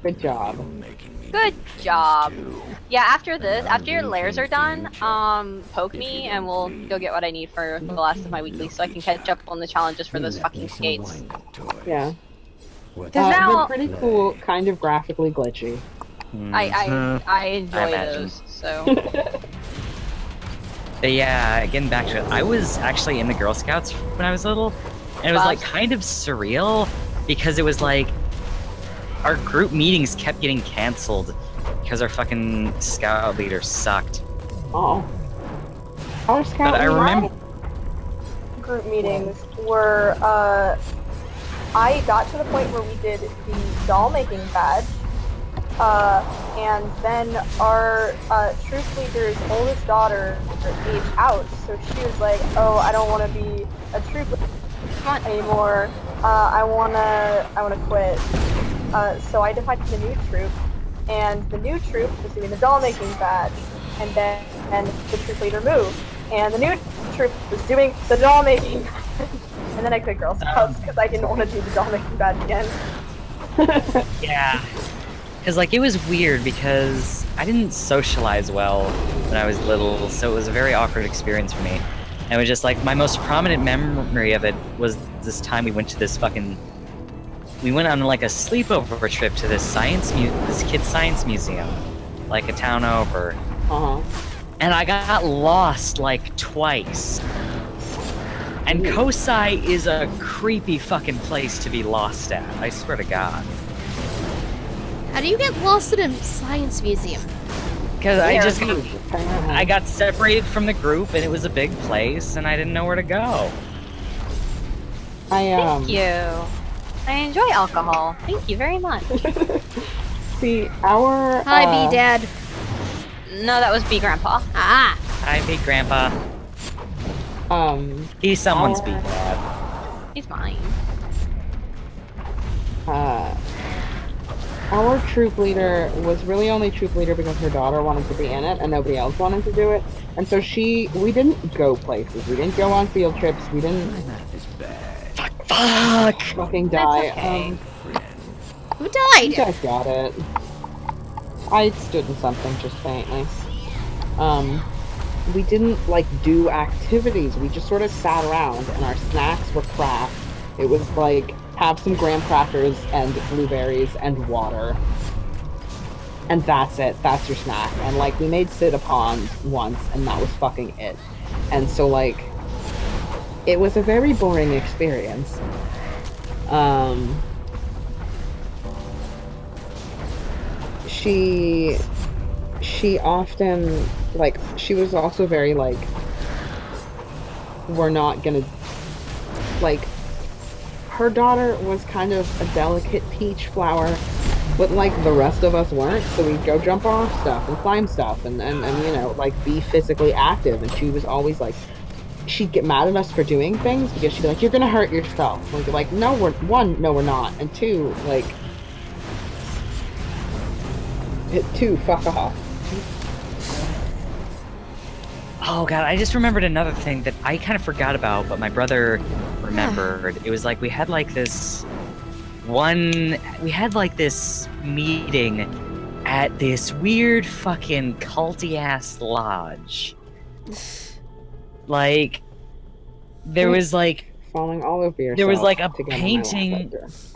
Speaker 4: Good job.
Speaker 6: You're making me
Speaker 1: Good
Speaker 6: do things
Speaker 1: job.
Speaker 6: too.
Speaker 1: Yeah, after this,
Speaker 6: I'll
Speaker 1: after your
Speaker 6: do
Speaker 1: layers are
Speaker 6: things for you,
Speaker 1: done,
Speaker 6: Chuck.
Speaker 1: poke
Speaker 6: If
Speaker 1: me
Speaker 6: you
Speaker 1: and
Speaker 6: don't
Speaker 1: we'll
Speaker 6: bleed.
Speaker 1: go get what I need for the last of my weeklies so I can catch up on the challenges for
Speaker 6: You
Speaker 1: those
Speaker 6: left
Speaker 1: fucking
Speaker 6: me some
Speaker 1: skates.
Speaker 6: wind-up toys.
Speaker 4: Yeah.
Speaker 6: What's
Speaker 1: Does
Speaker 6: that?
Speaker 1: now-
Speaker 4: They're pretty cool, kind of graphically glitchy.
Speaker 1: I enjoy
Speaker 2: imagine.
Speaker 1: those, so.
Speaker 2: But yeah, getting back to it, I was actually in the Girl Scouts when I was little, and it was like kind of surreal because it was like our group meetings kept getting canceled because our fucking scout leader sucked.
Speaker 4: Oh. Our scout
Speaker 2: But I
Speaker 4: leader-
Speaker 2: remember,
Speaker 5: Group meetings were, I got to the point where we did the doll making badge, and then our troop leader's oldest daughter aged out, so she was like, "Oh, I don't want to be a troop anymore. I wanna quit." So I decided the new troop, and the new troop was doing the doll making badge, and then the troop leader moved, and the new troop was doing the doll making badge, and then I quit Girl Scouts because I didn't want to do the doll making badge again.
Speaker 2: yeah, because like it was weird because I didn't socialize well when I was little, so it was a very awkward experience for me. And it was just like my most prominent memory of it was this time we went to this fucking. We went on like a sleepover trip to this kids' science museum, like a town over.
Speaker 4: Uh-huh.
Speaker 2: and I got lost like twice. And Kosai is a creepy fucking place to be lost at. I swear to God.
Speaker 3: How do you get lost in a science museum?
Speaker 2: Because I got separated from the group, and it was a big place, and I didn't know where to go.
Speaker 1: Thank you. I enjoy alcohol. Thank you very much.
Speaker 4: See, our
Speaker 3: Hi, B Dad.
Speaker 1: No, that was B Grandpa.
Speaker 3: Ah.
Speaker 2: Hi, big grandpa. He's someone's big dad.
Speaker 1: He's mine.
Speaker 4: Our troop leader was really only troop leader because her daughter wanted to be in it and nobody else wanted to do it. And so we didn't go places. We didn't go on field trips. We didn't
Speaker 2: Fuck!
Speaker 4: fucking die.
Speaker 1: Okay.
Speaker 3: Who
Speaker 4: You
Speaker 3: died?
Speaker 4: guys got it. I stood in something just faintly. We didn't like do activities. We just sort of sat around, and our snacks were crap. It was like have some graham crackers and blueberries and water, and that's it. That's your snack. And like we made sit a pond once, and that was fucking it. And so like it was a very boring experience. She often, like, she was also very, like, we're not gonna, like, her daughter was kind of a delicate peach flower, but, like, the rest of us weren't, so we'd go jump off stuff and climb stuff and you know, like, be physically active, and she was always, like, she'd get mad at us for doing things, because she'd be like, you're gonna hurt yourself. And we'd be like, no, we're not, and two, like, fuck off.
Speaker 2: Oh god, I just remembered another thing that I kind of forgot about, but my brother remembered. It was like we had like this meeting at this weird fucking culty ass lodge. Like there was like
Speaker 4: Falling all over yourself.
Speaker 2: there was like a
Speaker 4: to get on my
Speaker 2: painting.
Speaker 4: lap after.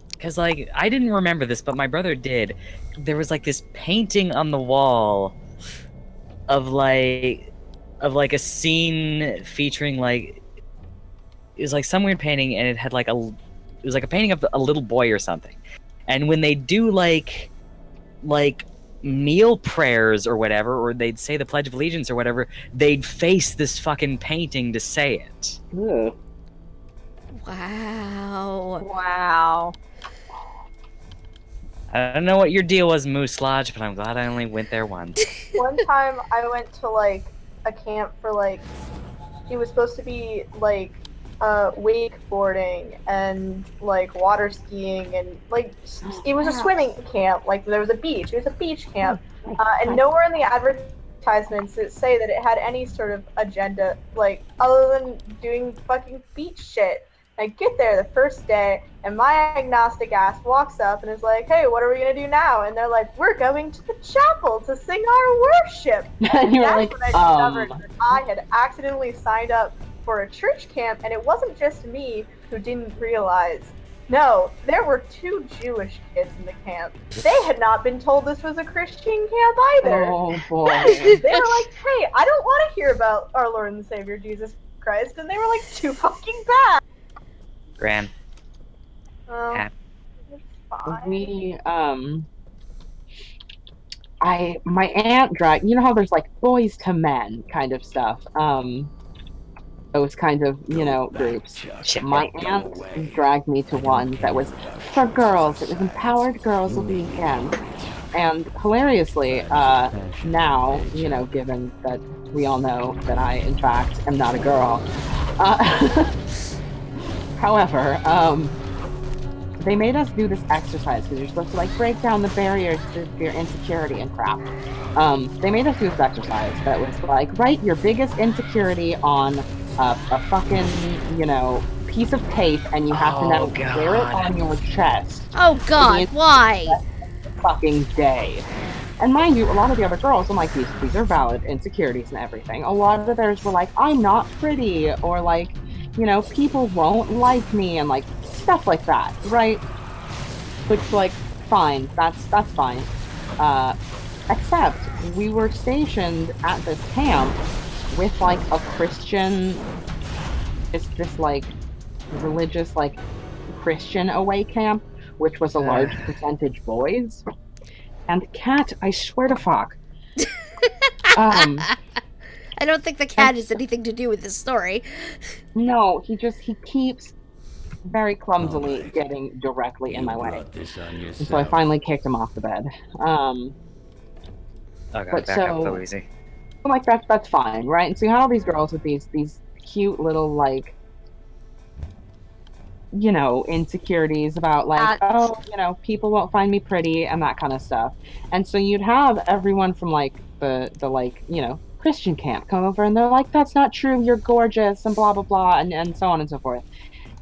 Speaker 2: Because, like, I didn't remember this, but my brother did. There was, like, this painting on the wall of, like, a scene featuring, like, it was, like, some weird painting, and it had, like, it was, like, a painting of a little boy or something. And when they do, like, meal prayers or whatever, or they'd say the Pledge of Allegiance or whatever, they'd face this fucking painting to say it.
Speaker 4: Ugh.
Speaker 3: Wow.
Speaker 1: Wow.
Speaker 2: I don't know what your deal was, Moose Lodge, but I'm glad I only went there once.
Speaker 5: One time I went to like a camp for like it was supposed to be like wakeboarding and like water skiing and like it was a swimming camp. Like there was a beach. It was a beach camp, and nowhere in the advertisements did it say that it had any sort of agenda like other than doing fucking beach shit. I get there the first day, and my agnostic ass walks up and is like, hey, what are we going to do now? And they're like, we're going to the chapel to sing our worship.
Speaker 4: And you're
Speaker 5: that's
Speaker 4: like,
Speaker 5: when I discovered that I had accidentally signed up for a church camp, and it wasn't just me who didn't realize. No, there were 2 Jewish kids in the camp. They had not been told this was a Christian camp either.
Speaker 4: oh boy.
Speaker 5: They were like, hey, I don't want to hear about our Lord and Savior Jesus Christ. And they were like, too fucking bad.
Speaker 2: Gran.
Speaker 5: It's fine.
Speaker 4: We my aunt dragged, you know how there's like boys to men kind of stuff, those kind of, you know, groups. My aunt dragged me to one that was for girls. It was Empowered Girls Weekend. And hilariously, now, you know, given that we all know that I, in fact, am not a girl, however, they made us do this exercise because you're supposed to like break down the barriers to your insecurity and crap. They made us do this exercise that was like, write your biggest insecurity on a fucking, you know, piece of tape, and you have to now wear it on your chest.
Speaker 3: Oh god, why?
Speaker 4: Fucking day. And mind you, a lot of the other girls, I'm like, these are valid insecurities and everything. A lot of theirs were like, I'm not pretty, or like, you know, people won't like me, and like stuff like that, right? Which, like, fine, that's fine. Except we were stationed at this camp with like a Christian, this like religious like Christian away camp, which was a large percentage boys. And Cat, I swear to fuck.
Speaker 3: I don't think the cat has anything to do with this story.
Speaker 4: No, he keeps very clumsily
Speaker 6: Alright.
Speaker 4: getting directly in
Speaker 6: You
Speaker 4: my way.
Speaker 6: brought this on
Speaker 4: And so I
Speaker 6: yourself.
Speaker 4: finally kicked him off the bed.
Speaker 2: Oh god,
Speaker 4: But
Speaker 2: back up,
Speaker 4: so
Speaker 2: Louise.
Speaker 4: like that's fine, right? And so you had all these girls with these cute little like insecurities about like, oh, people won't find me pretty and that kind of stuff. And so you'd have everyone from like the like, Christian camp come over and they're like, that's not true, you're gorgeous and blah blah blah and so on and so forth.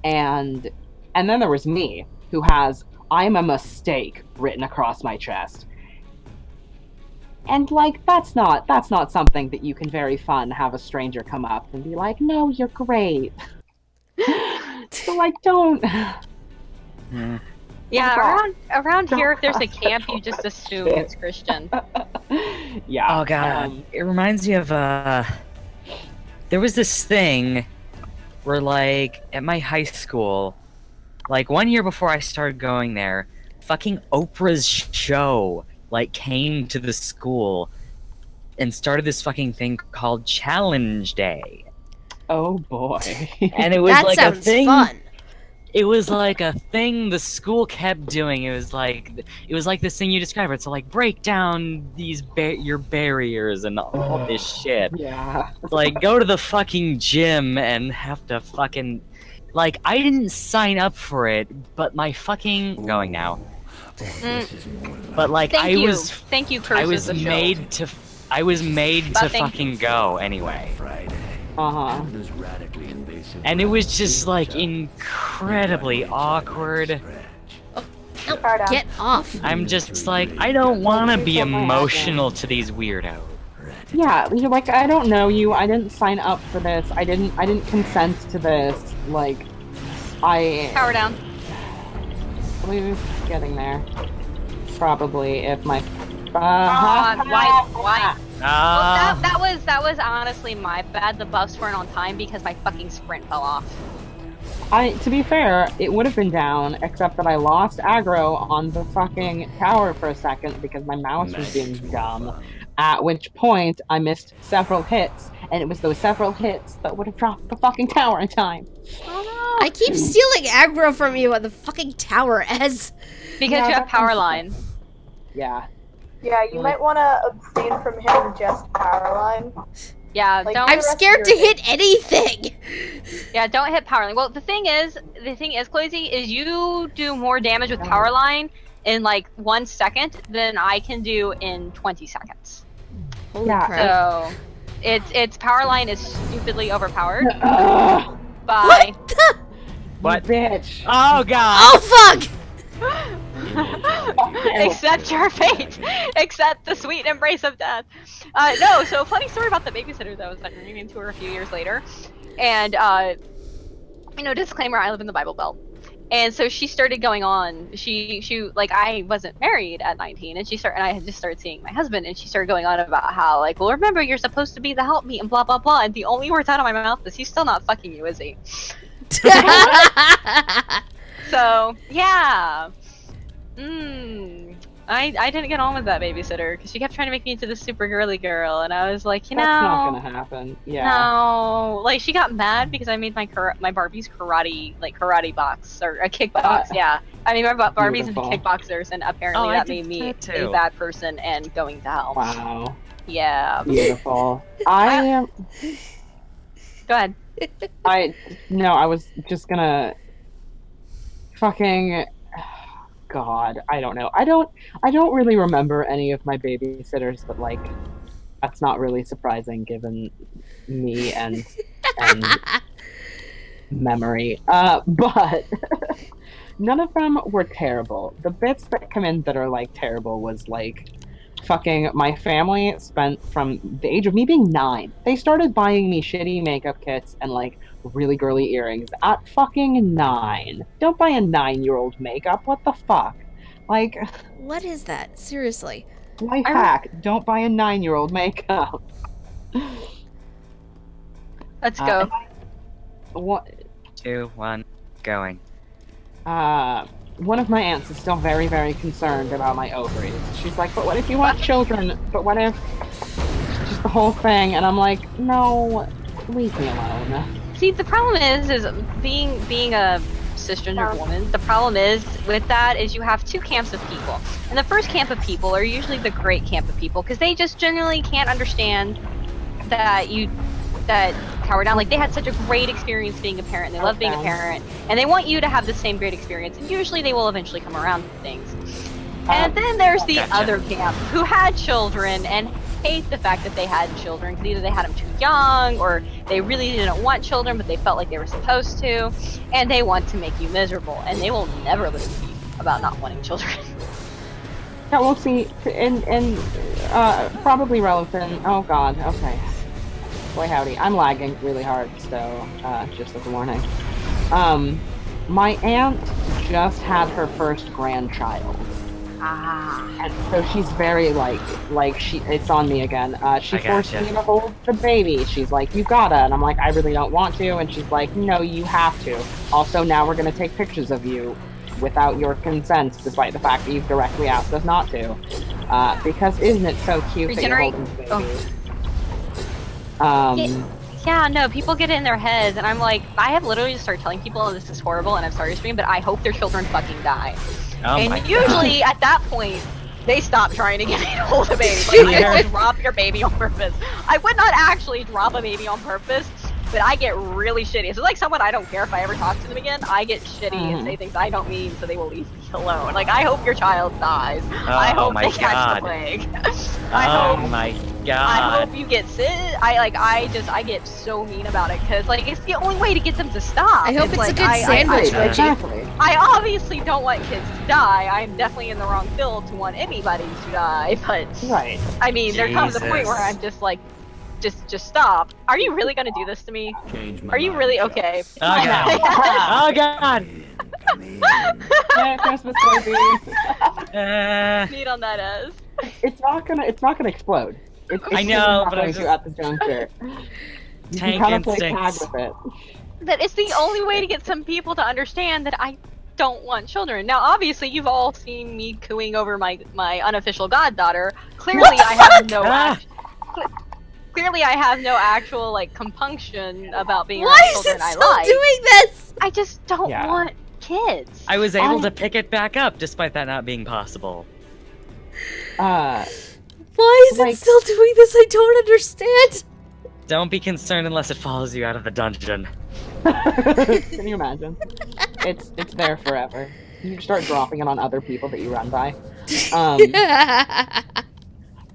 Speaker 4: And then there was me who has I'm a mistake written across my chest. And like that's not something that you can very fun have a stranger come up and be like, no, you're great. So like don't.
Speaker 1: Yeah, around here, if there's a camp, you just assume
Speaker 4: Shit.
Speaker 1: it's Christian.
Speaker 4: Yeah.
Speaker 2: Oh god, it reminds me of there was this thing where like at my high school, like 1 year before I started going there, fucking Oprah's show like came to the school and started this fucking thing called Challenge Day.
Speaker 4: Oh boy.
Speaker 2: And it was
Speaker 3: That
Speaker 2: like
Speaker 3: sounds
Speaker 2: a thing.
Speaker 3: fun.
Speaker 2: It was like a thing the school kept doing. It was like this thing you described. It's like break down these your barriers and all this shit.
Speaker 4: Yeah.
Speaker 2: It's like go to the fucking gym and have to fucking like I didn't sign up for it, but my fucking going now.
Speaker 6: This is more like
Speaker 2: But like
Speaker 1: Thank you,
Speaker 2: I
Speaker 1: Curses the show.
Speaker 2: I was made
Speaker 1: But
Speaker 2: to
Speaker 1: thank
Speaker 2: fucking go anyway.
Speaker 6: Friday.
Speaker 4: Uh-huh.
Speaker 6: Canada's radically invasive
Speaker 2: And it was
Speaker 6: round
Speaker 2: just like
Speaker 6: feature.
Speaker 2: incredibly
Speaker 6: You got an itch
Speaker 2: awkward.
Speaker 6: I'd like to scratch.
Speaker 5: Far down.
Speaker 3: Get off.
Speaker 2: I'm just like I don't want to be emotional to these weirdos.
Speaker 4: Yeah, you're like, I don't know you. I didn't sign up for this. I didn't consent to this. Like
Speaker 1: Power down.
Speaker 4: Blue's getting there. Probably if my
Speaker 1: Why?
Speaker 2: Ah.
Speaker 1: Well, that was honestly my bad. The buffs weren't on time because my fucking sprint fell off.
Speaker 4: To be fair, it would have been down, except that I lost aggro on the fucking tower for a second because my mouse was being dumb. At which point, I missed several hits, and it was those several hits that would have dropped the fucking tower in time.
Speaker 1: Oh no!
Speaker 3: I keep stealing aggro from you at the fucking tower, Ez.
Speaker 1: Because
Speaker 4: Yeah,
Speaker 1: you have
Speaker 4: that
Speaker 1: power
Speaker 4: sounds-
Speaker 1: line.
Speaker 4: Yeah.
Speaker 5: Yeah, you might want to abstain from hitting just power line.
Speaker 1: Yeah,
Speaker 5: Like,
Speaker 1: don't.
Speaker 3: I'm
Speaker 5: rest of
Speaker 3: scared
Speaker 5: your
Speaker 3: to
Speaker 5: day.
Speaker 3: hit anything.
Speaker 1: Yeah, don't hit power line. Well, the thing is, Crazy, is you do more damage with power line in like 1 second than I can do in 20 seconds.
Speaker 3: Holy
Speaker 4: Yeah,
Speaker 3: crap.
Speaker 1: So, its power line is stupidly overpowered
Speaker 4: Ugh,
Speaker 1: by.
Speaker 3: What the?
Speaker 2: What?
Speaker 4: bitch.
Speaker 2: Oh god.
Speaker 3: Oh, fuck!
Speaker 1: Accept your fate. Accept the sweet embrace of death. No, so funny story about the babysitter that was like running into her a few years later, and disclaimer: I live in the Bible Belt, and so she started going on. She like I wasn't married at 19, and I had just started seeing my husband, and she started going on about how like, well, remember you're supposed to be the helpmeet and blah blah blah, and the only words out of my mouth is he's still not fucking you, is he? So yeah. I didn't get on with that babysitter because she kept trying to make me into this super girly girl, and I was like,
Speaker 4: That's not gonna happen. Yeah.
Speaker 1: no. Like she got mad because I made my Barbie's karate box or a kickbox. Yeah, I mean my Barbie's into
Speaker 4: Beautiful.
Speaker 1: kickboxers, and apparently
Speaker 2: Oh, I
Speaker 1: that
Speaker 2: did
Speaker 1: made me
Speaker 2: that too.
Speaker 1: a bad person and going to hell.
Speaker 4: Wow.
Speaker 1: Yeah.
Speaker 4: Beautiful. I
Speaker 1: Go ahead.
Speaker 4: I was just gonna fucking God, I don't know. I don't really remember any of my babysitters, but like that's not really surprising given me and memory. But none of them were terrible. The bits that come in that are like terrible was like fucking my family spent from the age of me being 9. They started buying me shitty makeup kits and like really girly earrings at fucking 9. Don't buy a 9-year-old makeup. What the fuck? Like,
Speaker 3: What is that? Seriously.
Speaker 4: Life hack: don't buy a 9-year-old makeup.
Speaker 1: Let's go.
Speaker 4: What?
Speaker 2: 2, 1, going.
Speaker 4: One of my aunts is still very, very concerned about my ovaries. She's like, but what if you want children? But what if... Just the whole thing. And I'm like, no, leave me alone.
Speaker 1: See, the problem is being a cisgendered woman, the problem is with that is you have two camps of people. And the first camp of people are usually the great camp of people, because they just generally can't understand that how we're down. Like, they had such a great experience being a parent, they love being a parent, and they want you to have the same great experience, and usually they will eventually come around to things. And then there's the other camp who had children and hate the fact that they had children, because either they had them too young or they really didn't want children but they felt like they were supposed to, and they want to make you miserable, and they will never listen to you about not wanting children.
Speaker 4: Yeah, we'll see. And probably relevant. Oh god, okay. Boy howdy, I'm lagging really hard, so just as a warning. My aunt just had her first grandchild. And so she's very like it's on me again. She forced me to hold the baby. She's like, you gotta, and I'm like, I really don't want to, and she's like, no, you have to. Also, now we're gonna take pictures of you without your consent, despite the fact that you've directly asked us not to. Because isn't it so cute that you're holding the baby?
Speaker 1: Yeah, no, people get it in their heads, and I'm like, I have literally just started telling people, oh, this is horrible, and I'm sorry to scream, but I hope their children fucking die.
Speaker 2: Oh
Speaker 1: and usually, at that point, they stop trying to get me to hold a baby. Like, I will drop your baby on purpose. I would not actually drop a baby on purpose, but I get really shitty. It's like someone I don't care if I ever talk to them again. I get shitty and say things I don't mean, so they will leave me alone. Like, I hope your child dies. I hope they catch the plague. I hope you get sick. I get so mean about it, because like it's the only way to get them to stop.
Speaker 3: I hope it's
Speaker 1: like,
Speaker 3: a good sandwich, Reggie.
Speaker 1: I obviously don't want kids to die. I'm definitely in the wrong field to want anybody to die, but I mean, there comes a point where I'm just like, just stop. Are you really gonna do this to me? Are you really okay?
Speaker 2: Oh god! Oh god!
Speaker 4: Yeah, Christmas baby.
Speaker 1: Need on that as.
Speaker 4: It's not gonna explode.
Speaker 2: I know, but I'm just
Speaker 4: at the juncture. You
Speaker 2: tank
Speaker 4: can kind of play tag
Speaker 2: instincts.
Speaker 4: with it.
Speaker 1: That it's the only way to get some people to understand that I don't want children. Now, obviously, you've all seen me cooing over my unofficial goddaughter. Clearly, I have no. Clearly, I have no actual like compunction about being around children I like.
Speaker 3: Why is it still doing this?
Speaker 1: I just don't want kids.
Speaker 2: I was able to pick it back up despite that not being possible.
Speaker 3: Why is it still doing this? I don't understand.
Speaker 2: Don't be concerned unless it follows you out of the dungeon.
Speaker 4: Can you imagine? It's there forever. You start dropping it on other people that you run by.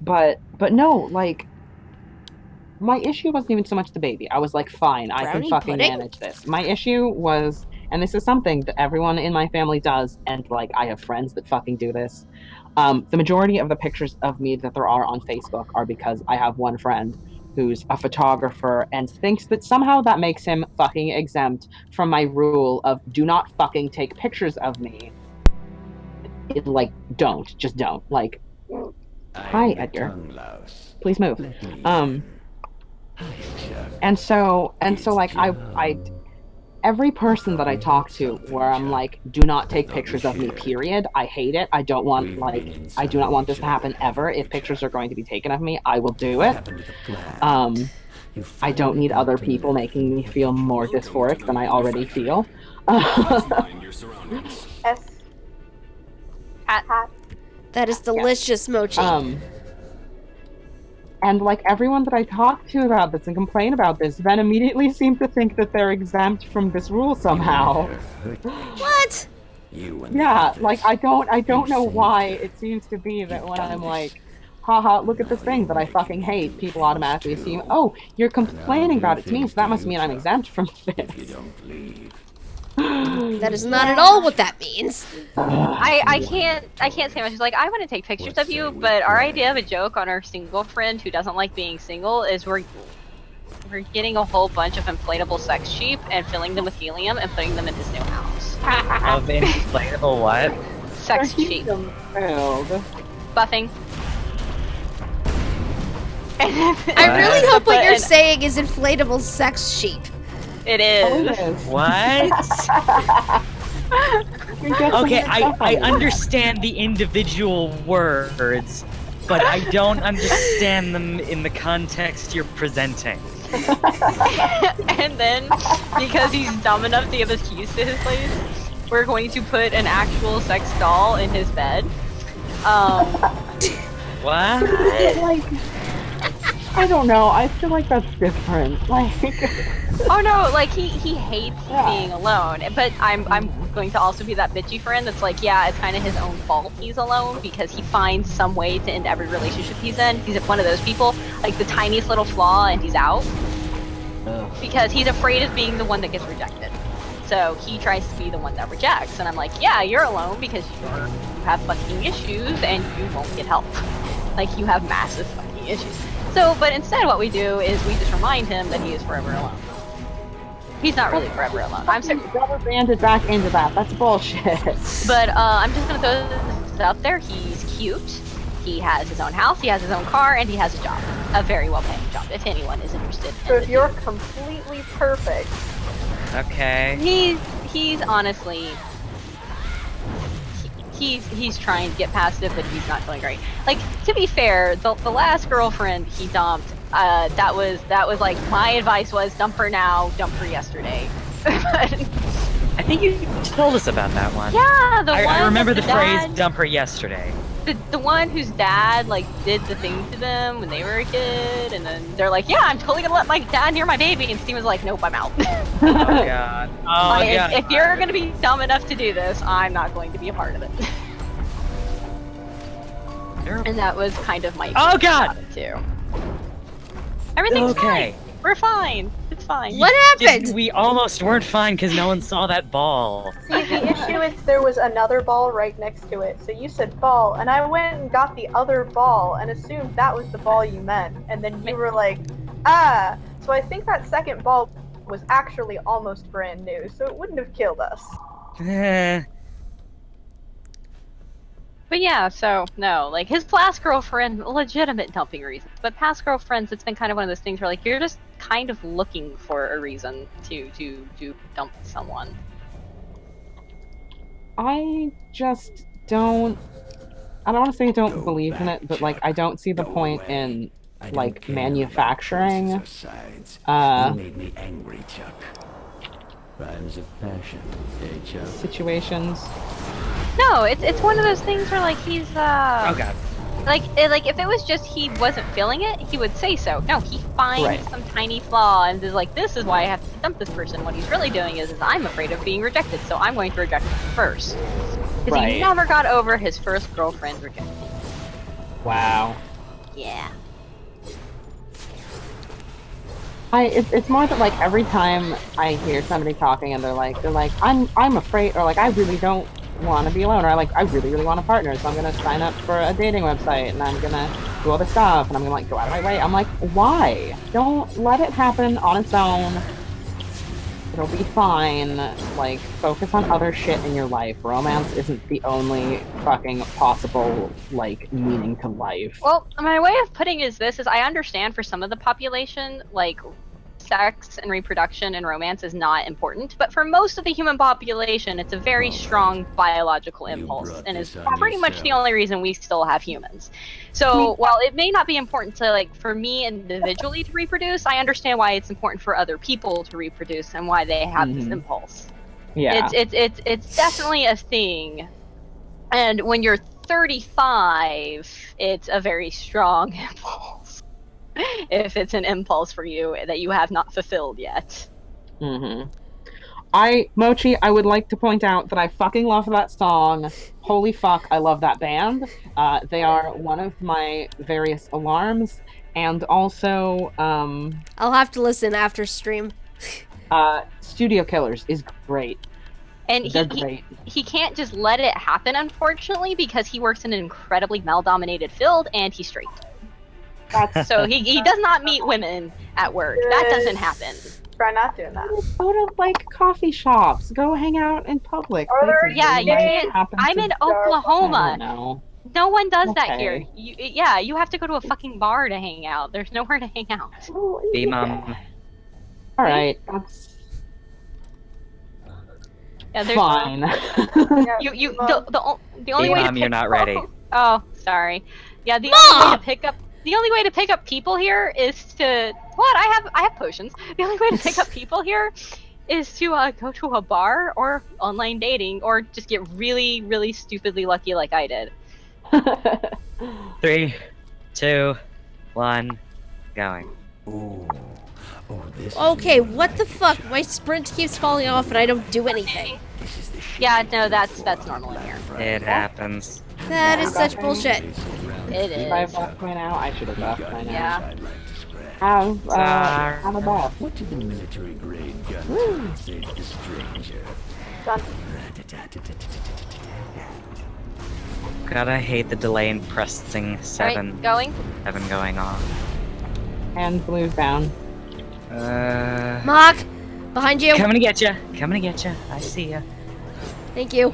Speaker 4: But no, like, my issue wasn't even so much the baby. I was like, fine, I can fucking manage this. My issue was, and this is something that everyone in my family does, and like, I have friends that fucking do this. The majority of the pictures of me that there are on Facebook are because I have one friend who's a photographer and thinks that somehow that makes him fucking exempt from my rule of do not fucking take pictures of me. Like, just don't. Like, hi, Edgar. Please move. And so like I every person that I talk to where I'm like, do not take pictures of me, period. I hate it. I do not want this to happen ever. If pictures are going to be taken of me, I will do it. I don't need other people making me feel more dysphoric than I already feel.
Speaker 3: That is delicious, Mochi.
Speaker 4: And like everyone that I talk to about this and complain about this, then immediately seem to think that they're exempt from this rule somehow.
Speaker 3: What?
Speaker 4: Yeah, like I don't know why it seems to be that when I'm like, haha, look at this thing that I fucking hate, people automatically assume, oh, you're complaining about it to me, so that must mean I'm exempt from this.
Speaker 3: That is not at all what that means.
Speaker 1: I can't say much. Like, I want to take pictures of you, but our idea of a joke on our single friend who doesn't like being single is we're getting a whole bunch of inflatable sex sheep and filling them with helium and putting them in his new house.
Speaker 2: Of inflatable what?
Speaker 1: Sex sheep. Buffing.
Speaker 3: I really hope what you're
Speaker 1: And
Speaker 3: saying is inflatable sex sheep.
Speaker 1: it
Speaker 4: Oh,
Speaker 1: is.
Speaker 4: it is.
Speaker 2: What?
Speaker 4: We get some
Speaker 2: Okay,
Speaker 4: weird stuff
Speaker 2: I
Speaker 4: on it.
Speaker 2: understand the individual words, but I don't understand them in the context you're presenting.
Speaker 1: And then, because he's dumb enough to give us keys to his place, we're going to put an actual sex doll in his bed.
Speaker 2: What?
Speaker 4: Like, I don't know. I feel like that's different. Like,
Speaker 1: Oh no, like he hates
Speaker 4: Yeah.
Speaker 1: being alone. But I'm going to also be that bitchy friend that's like, yeah, it's kind of his own fault he's alone because he finds some way to end every relationship he's in. He's one of those people, like the tiniest little flaw and he's out. Because he's afraid of being the one that gets rejected. So he tries to be the one that rejects. And I'm like, yeah, you're alone because you have fucking issues and you won't get help. Like, you have massive fucking issues. So, but instead what we do is we just remind him that he is forever alone. He's not really forever alone. I'm sorry.
Speaker 4: rubber banded back into that. That's bullshit.
Speaker 1: But I'm just gonna throw this out there. He's cute. He has his own house, he has his own car, and he has a job. A very well-paying job, if anyone is interested.
Speaker 5: So if you're completely perfect,
Speaker 2: Okay.
Speaker 1: He's honestly he's trying to get past it, but he's not feeling great. Like, to be fair, the last girlfriend he dumped, that was like, my advice was dump her now, dump her yesterday.
Speaker 2: I think you told us about that one.
Speaker 1: Yeah, the one
Speaker 2: I remember
Speaker 1: that
Speaker 2: the phrase
Speaker 1: dad-
Speaker 2: "dump her yesterday."
Speaker 1: the one whose dad like did the thing to them when they were a kid, and then they're like, yeah, I'm totally gonna let my dad near my baby, and Steven's like, nope, I'm out.
Speaker 2: Oh god. Oh
Speaker 1: Like,
Speaker 2: god.
Speaker 1: if you're gonna be dumb enough to do this, I'm not going to be a part of it. And that was kind of my
Speaker 2: Oh god.
Speaker 1: about it too. Everything's
Speaker 2: Okay.
Speaker 1: fine. We're fine. It's fine.
Speaker 3: What happened?
Speaker 2: We almost weren't fine because no one saw that ball.
Speaker 5: see, the issue is there was another ball right next to it. So you said ball, and I went and got the other ball and assumed that was the ball you meant. And then you were like, ah. So I think that second ball was actually almost brand new, so it wouldn't have killed us.
Speaker 1: But yeah, so no, like his last girlfriend, legitimate dumping reasons. But past girlfriends, it's been kind of one of those things where like you're just kind of looking for a reason to dump someone.
Speaker 4: I just don't. I don't want to say I don't believe in it, but like I don't see the point in like manufacturing.
Speaker 6: You
Speaker 4: Uh,
Speaker 6: made me angry, Chuck. Crimes of passion, Chuck?
Speaker 4: situations.
Speaker 1: No, it's one of those things where like he's
Speaker 2: Oh god.
Speaker 1: like if it was just he wasn't feeling it, he would say so. No, he finds
Speaker 4: Right.
Speaker 1: some tiny flaw and is like, this is why I have to dump this person. What he's really doing is I'm afraid of being rejected, so I'm going to reject him first. Because
Speaker 4: Right.
Speaker 1: he never got over his first girlfriend rejecting him.
Speaker 4: Wow.
Speaker 1: Yeah.
Speaker 4: It's more that like every time I hear somebody talking and they're like I'm afraid, or like I really don't want to be alone, or like I really want a partner, so I'm gonna sign up for a dating website and I'm gonna do all this stuff and I'm gonna like go out of my way. I'm like, why? Don't let it happen on its own. It'll be fine. Like, focus on other shit in your life. Romance isn't the only fucking possible like meaning to life.
Speaker 1: Well, my way of putting is this: is I understand for some of the population, like sex and reproduction and romance is not important, but for most of the human population, it's a very strong biological impulse,
Speaker 6: brought
Speaker 1: and is
Speaker 6: this on
Speaker 1: pretty much the
Speaker 6: yourself.
Speaker 1: only reason we still have humans. So while it may not be important to like for me individually to reproduce, I understand why it's important for other people to reproduce and why they have this
Speaker 4: Mhm.
Speaker 1: impulse.
Speaker 4: Yeah.
Speaker 1: It's definitely a thing. And when you're 35, it's a very strong impulse. If it's an impulse for you that you have not fulfilled yet.
Speaker 4: Mm-hmm. Mochi, I would like to point out that I fucking love that song. Holy fuck, I love that band. They are one of my various alarms, and also,
Speaker 3: I'll have to listen after stream.
Speaker 4: Studio Killers is great.
Speaker 1: And
Speaker 4: They're great.
Speaker 1: he can't just let it happen, unfortunately, because he works in an incredibly male-dominated field and he's straight. So he does not meet women at work. That doesn't happen.
Speaker 5: Try not doing that.
Speaker 4: Go to like coffee shops. Go hang out in public.
Speaker 5: Are there-
Speaker 4: places
Speaker 1: Yeah,
Speaker 4: where
Speaker 1: you
Speaker 4: might
Speaker 1: can't.
Speaker 4: happen
Speaker 1: I'm
Speaker 4: to-
Speaker 1: in
Speaker 4: I
Speaker 1: Oklahoma.
Speaker 4: don't know.
Speaker 1: No one does that here.
Speaker 4: Okay.
Speaker 1: Yeah, you have to go to a fucking bar to hang out. There's nowhere to hang out.
Speaker 2: B mom.
Speaker 4: All right, that's
Speaker 1: Yeah, there's
Speaker 4: fine.
Speaker 1: the only
Speaker 2: B
Speaker 1: way to
Speaker 2: mom, you're
Speaker 1: pick.
Speaker 2: not ready.
Speaker 1: Oh, sorry. Yeah, the only way to
Speaker 3: Mom!
Speaker 1: pick up people here is to what? I have potions. The only way to pick up people here is to go to a bar or online dating or just get really, really stupidly lucky like I did.
Speaker 2: 3, 2, 1, going.
Speaker 6: Oh, this is
Speaker 3: Okay,
Speaker 6: more
Speaker 3: what the
Speaker 6: like it,
Speaker 3: fuck?
Speaker 6: child.
Speaker 3: My sprint keeps falling off and I don't do anything.
Speaker 6: This is the shit
Speaker 1: Yeah,
Speaker 6: you
Speaker 1: no,
Speaker 6: do
Speaker 1: that's
Speaker 6: for
Speaker 1: normal in here.
Speaker 2: It happens.
Speaker 3: That is such
Speaker 4: Nothing.
Speaker 3: bullshit.
Speaker 1: It
Speaker 4: If I
Speaker 1: is.
Speaker 4: have left by now, I should have left by now.
Speaker 1: Yeah.
Speaker 6: I'd like to scratch.
Speaker 4: Have a bath.
Speaker 6: What did the military grade gun say to the stranger?
Speaker 5: Done.
Speaker 2: God, I hate the delay in pressing
Speaker 1: All
Speaker 2: 7.
Speaker 1: right, going.
Speaker 2: 7 going on.
Speaker 4: And blue's down.
Speaker 3: Mock! Behind you!
Speaker 2: Coming to get you. Coming to get you. I see ya.
Speaker 3: Thank you.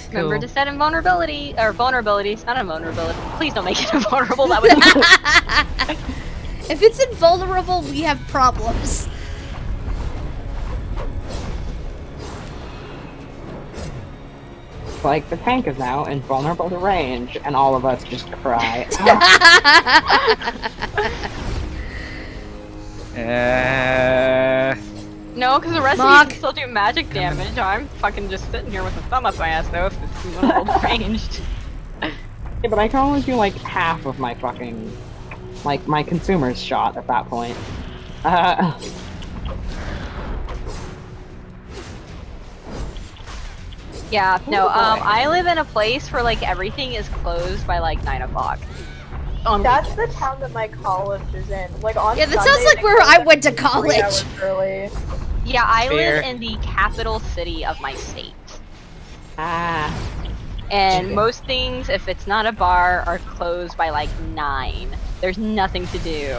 Speaker 1: Remember
Speaker 2: Cool.
Speaker 1: to set invulnerability or vulnerabilities, not invulnerability. Please don't make it invulnerable. That would.
Speaker 3: If it's invulnerable, we have problems.
Speaker 4: Like, the tank is now invulnerable to range, and all of us just cry.
Speaker 1: No, because the rest of
Speaker 3: Mock.
Speaker 1: you can still do magic damage. I'm fucking just sitting here with a thumb up my ass though if it's invulnerable to ranged.
Speaker 4: Yeah, but I can only do like half of my fucking, like, my consumer's shot at that point.
Speaker 1: Yeah, no,
Speaker 4: boy.
Speaker 1: I live in a place where like everything is closed by like 9 o'clock. On
Speaker 5: That's
Speaker 1: weekends.
Speaker 5: the town that my college is in. Like on
Speaker 3: Yeah, that
Speaker 5: Sunday,
Speaker 3: sounds like
Speaker 5: they
Speaker 3: where
Speaker 5: close
Speaker 3: I
Speaker 5: at
Speaker 3: went to
Speaker 5: 3
Speaker 3: college.
Speaker 5: hours early.
Speaker 1: Yeah, I
Speaker 2: Fair.
Speaker 1: live in the capital city of my state.
Speaker 4: Ah.
Speaker 1: And most things, if it's not a bar, are closed by like 9. There's nothing to do.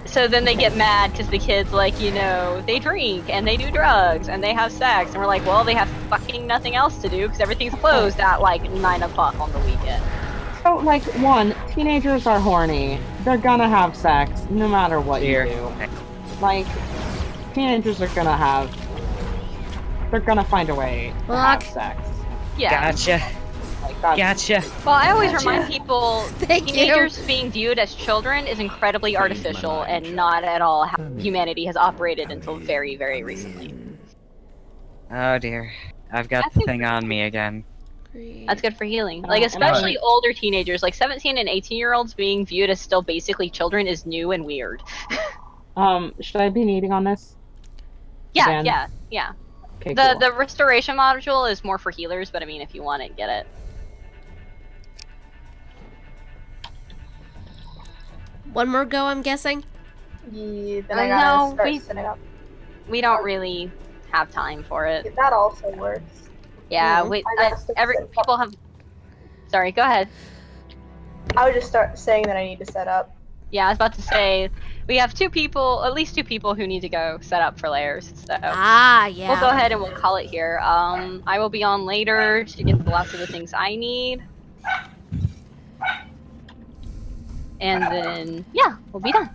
Speaker 1: So then they get mad because the kids, like, you know, they drink and they do drugs and they have sex. And we're like, well, they have fucking nothing else to do because everything's closed at like 9 o'clock on the weekend.
Speaker 4: So, like, one, teenagers are horny. They're gonna have sex, no matter what
Speaker 2: Here.
Speaker 4: you do. Like, teenagers are gonna have... They're gonna find a way to have
Speaker 3: Fuck.
Speaker 4: sex.
Speaker 1: Yeah.
Speaker 2: Gotcha.
Speaker 4: Like, that's...
Speaker 2: Gotcha.
Speaker 1: Well, I always
Speaker 2: Gotcha.
Speaker 1: remind people
Speaker 3: Thank you.
Speaker 1: teenagers being viewed as children is incredibly artificial and not at all how humanity has operated until very, very recently.
Speaker 2: Oh dear. I've got
Speaker 1: That's
Speaker 2: the thing on me again.
Speaker 1: That's good for healing. Like,
Speaker 4: and
Speaker 1: especially older teenagers, like 17 and 18-year-olds being viewed as still basically children is new and weird.
Speaker 4: Should I be needing on this?
Speaker 1: Yeah,
Speaker 4: Again?
Speaker 1: yeah.
Speaker 4: Okay,
Speaker 1: The
Speaker 4: cool.
Speaker 1: the restoration module is more for healers, but I mean, if you want it, get it.
Speaker 3: One more go, I'm guessing.
Speaker 5: Yeah, then I gotta
Speaker 1: No,
Speaker 5: start
Speaker 1: we-
Speaker 5: setting up.
Speaker 1: We don't really have time for it.
Speaker 5: That also works.
Speaker 1: Yeah,
Speaker 3: Mhm.
Speaker 1: wait.
Speaker 5: I gotta start
Speaker 1: Every
Speaker 5: setting up.
Speaker 1: people have. Sorry, go ahead.
Speaker 5: I would just start saying that I need to set up.
Speaker 1: Yeah, I was about to say we have at least two people who need to go set up for layers. So
Speaker 3: Ah, yeah.
Speaker 1: we'll go ahead and we'll call it here. I will be on later to get the last of the things I need, and then yeah, we'll be done.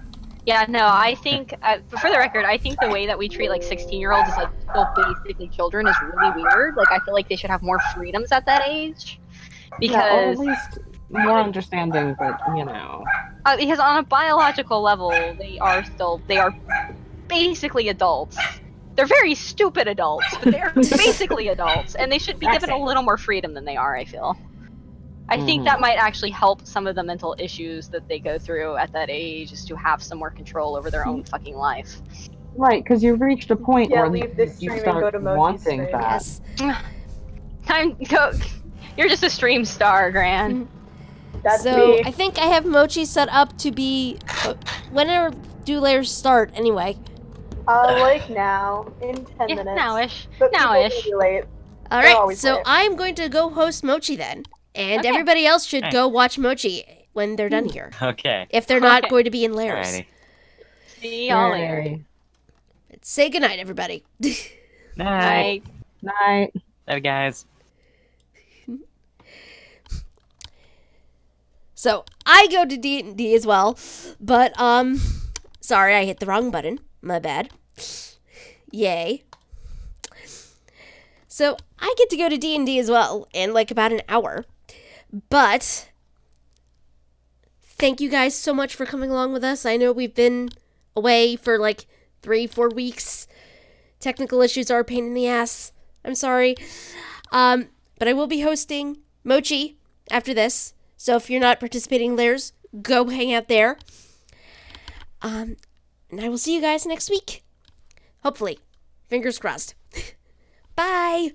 Speaker 1: Yeah, no, I think for the record, I think the way that we treat like 16-year-olds as like still basically children is really weird. Like I feel like they should have more freedoms at that age
Speaker 4: Yeah, or at
Speaker 1: because.
Speaker 4: least more understanding that, you know...
Speaker 1: Because on a biological level, they are basically adults. They're very stupid adults, but they're basically adults, and they should be given a little more freedom than they are, I feel. I think that might actually help some of the mental issues that they go through at that age, is to have some more control over their own fucking life.
Speaker 4: Right, because you've reached a point
Speaker 5: Yeah,
Speaker 4: where
Speaker 5: leave this
Speaker 4: you
Speaker 5: stream and go
Speaker 4: start
Speaker 5: to Moji's
Speaker 4: wanting
Speaker 5: stream.
Speaker 4: that.
Speaker 3: Yes.
Speaker 1: Time go. You're just a stream star, Gran.
Speaker 5: That's
Speaker 3: So
Speaker 5: me.
Speaker 3: I think I have Mochi set up to be. When do layers start anyway?
Speaker 5: Like now, in 10
Speaker 1: Yeah,
Speaker 5: minutes.
Speaker 1: nowish.
Speaker 5: But people will
Speaker 1: Nowish.
Speaker 5: be late.
Speaker 3: All
Speaker 5: They're
Speaker 3: right,
Speaker 5: always
Speaker 3: so
Speaker 5: late.
Speaker 3: I'm going to go host Mochi then, and
Speaker 1: Okay.
Speaker 3: everybody else should
Speaker 2: Nice.
Speaker 3: go watch Mochi when they're done here,
Speaker 2: Okay.
Speaker 3: if they're not
Speaker 1: Okay.
Speaker 3: going to be in layers.
Speaker 2: Alrighty.
Speaker 1: See y'all later.
Speaker 4: Yay.
Speaker 3: Say goodnight, everybody.
Speaker 2: Night.
Speaker 1: Night.
Speaker 4: Night.
Speaker 2: Love you guys.
Speaker 3: So I go to D&D as well, but sorry, I hit the wrong button. My bad. Yay. So I get to go to D&D as well in like about an hour. But thank you guys so much for coming along with us. I know we've been away for like 3-4 weeks. Technical issues are a pain in the ass. I'm sorry. But I will be hosting Mochi after this. So if you're not participating there, go hang out there. And I will see you guys next week. Hopefully. Fingers crossed. Bye.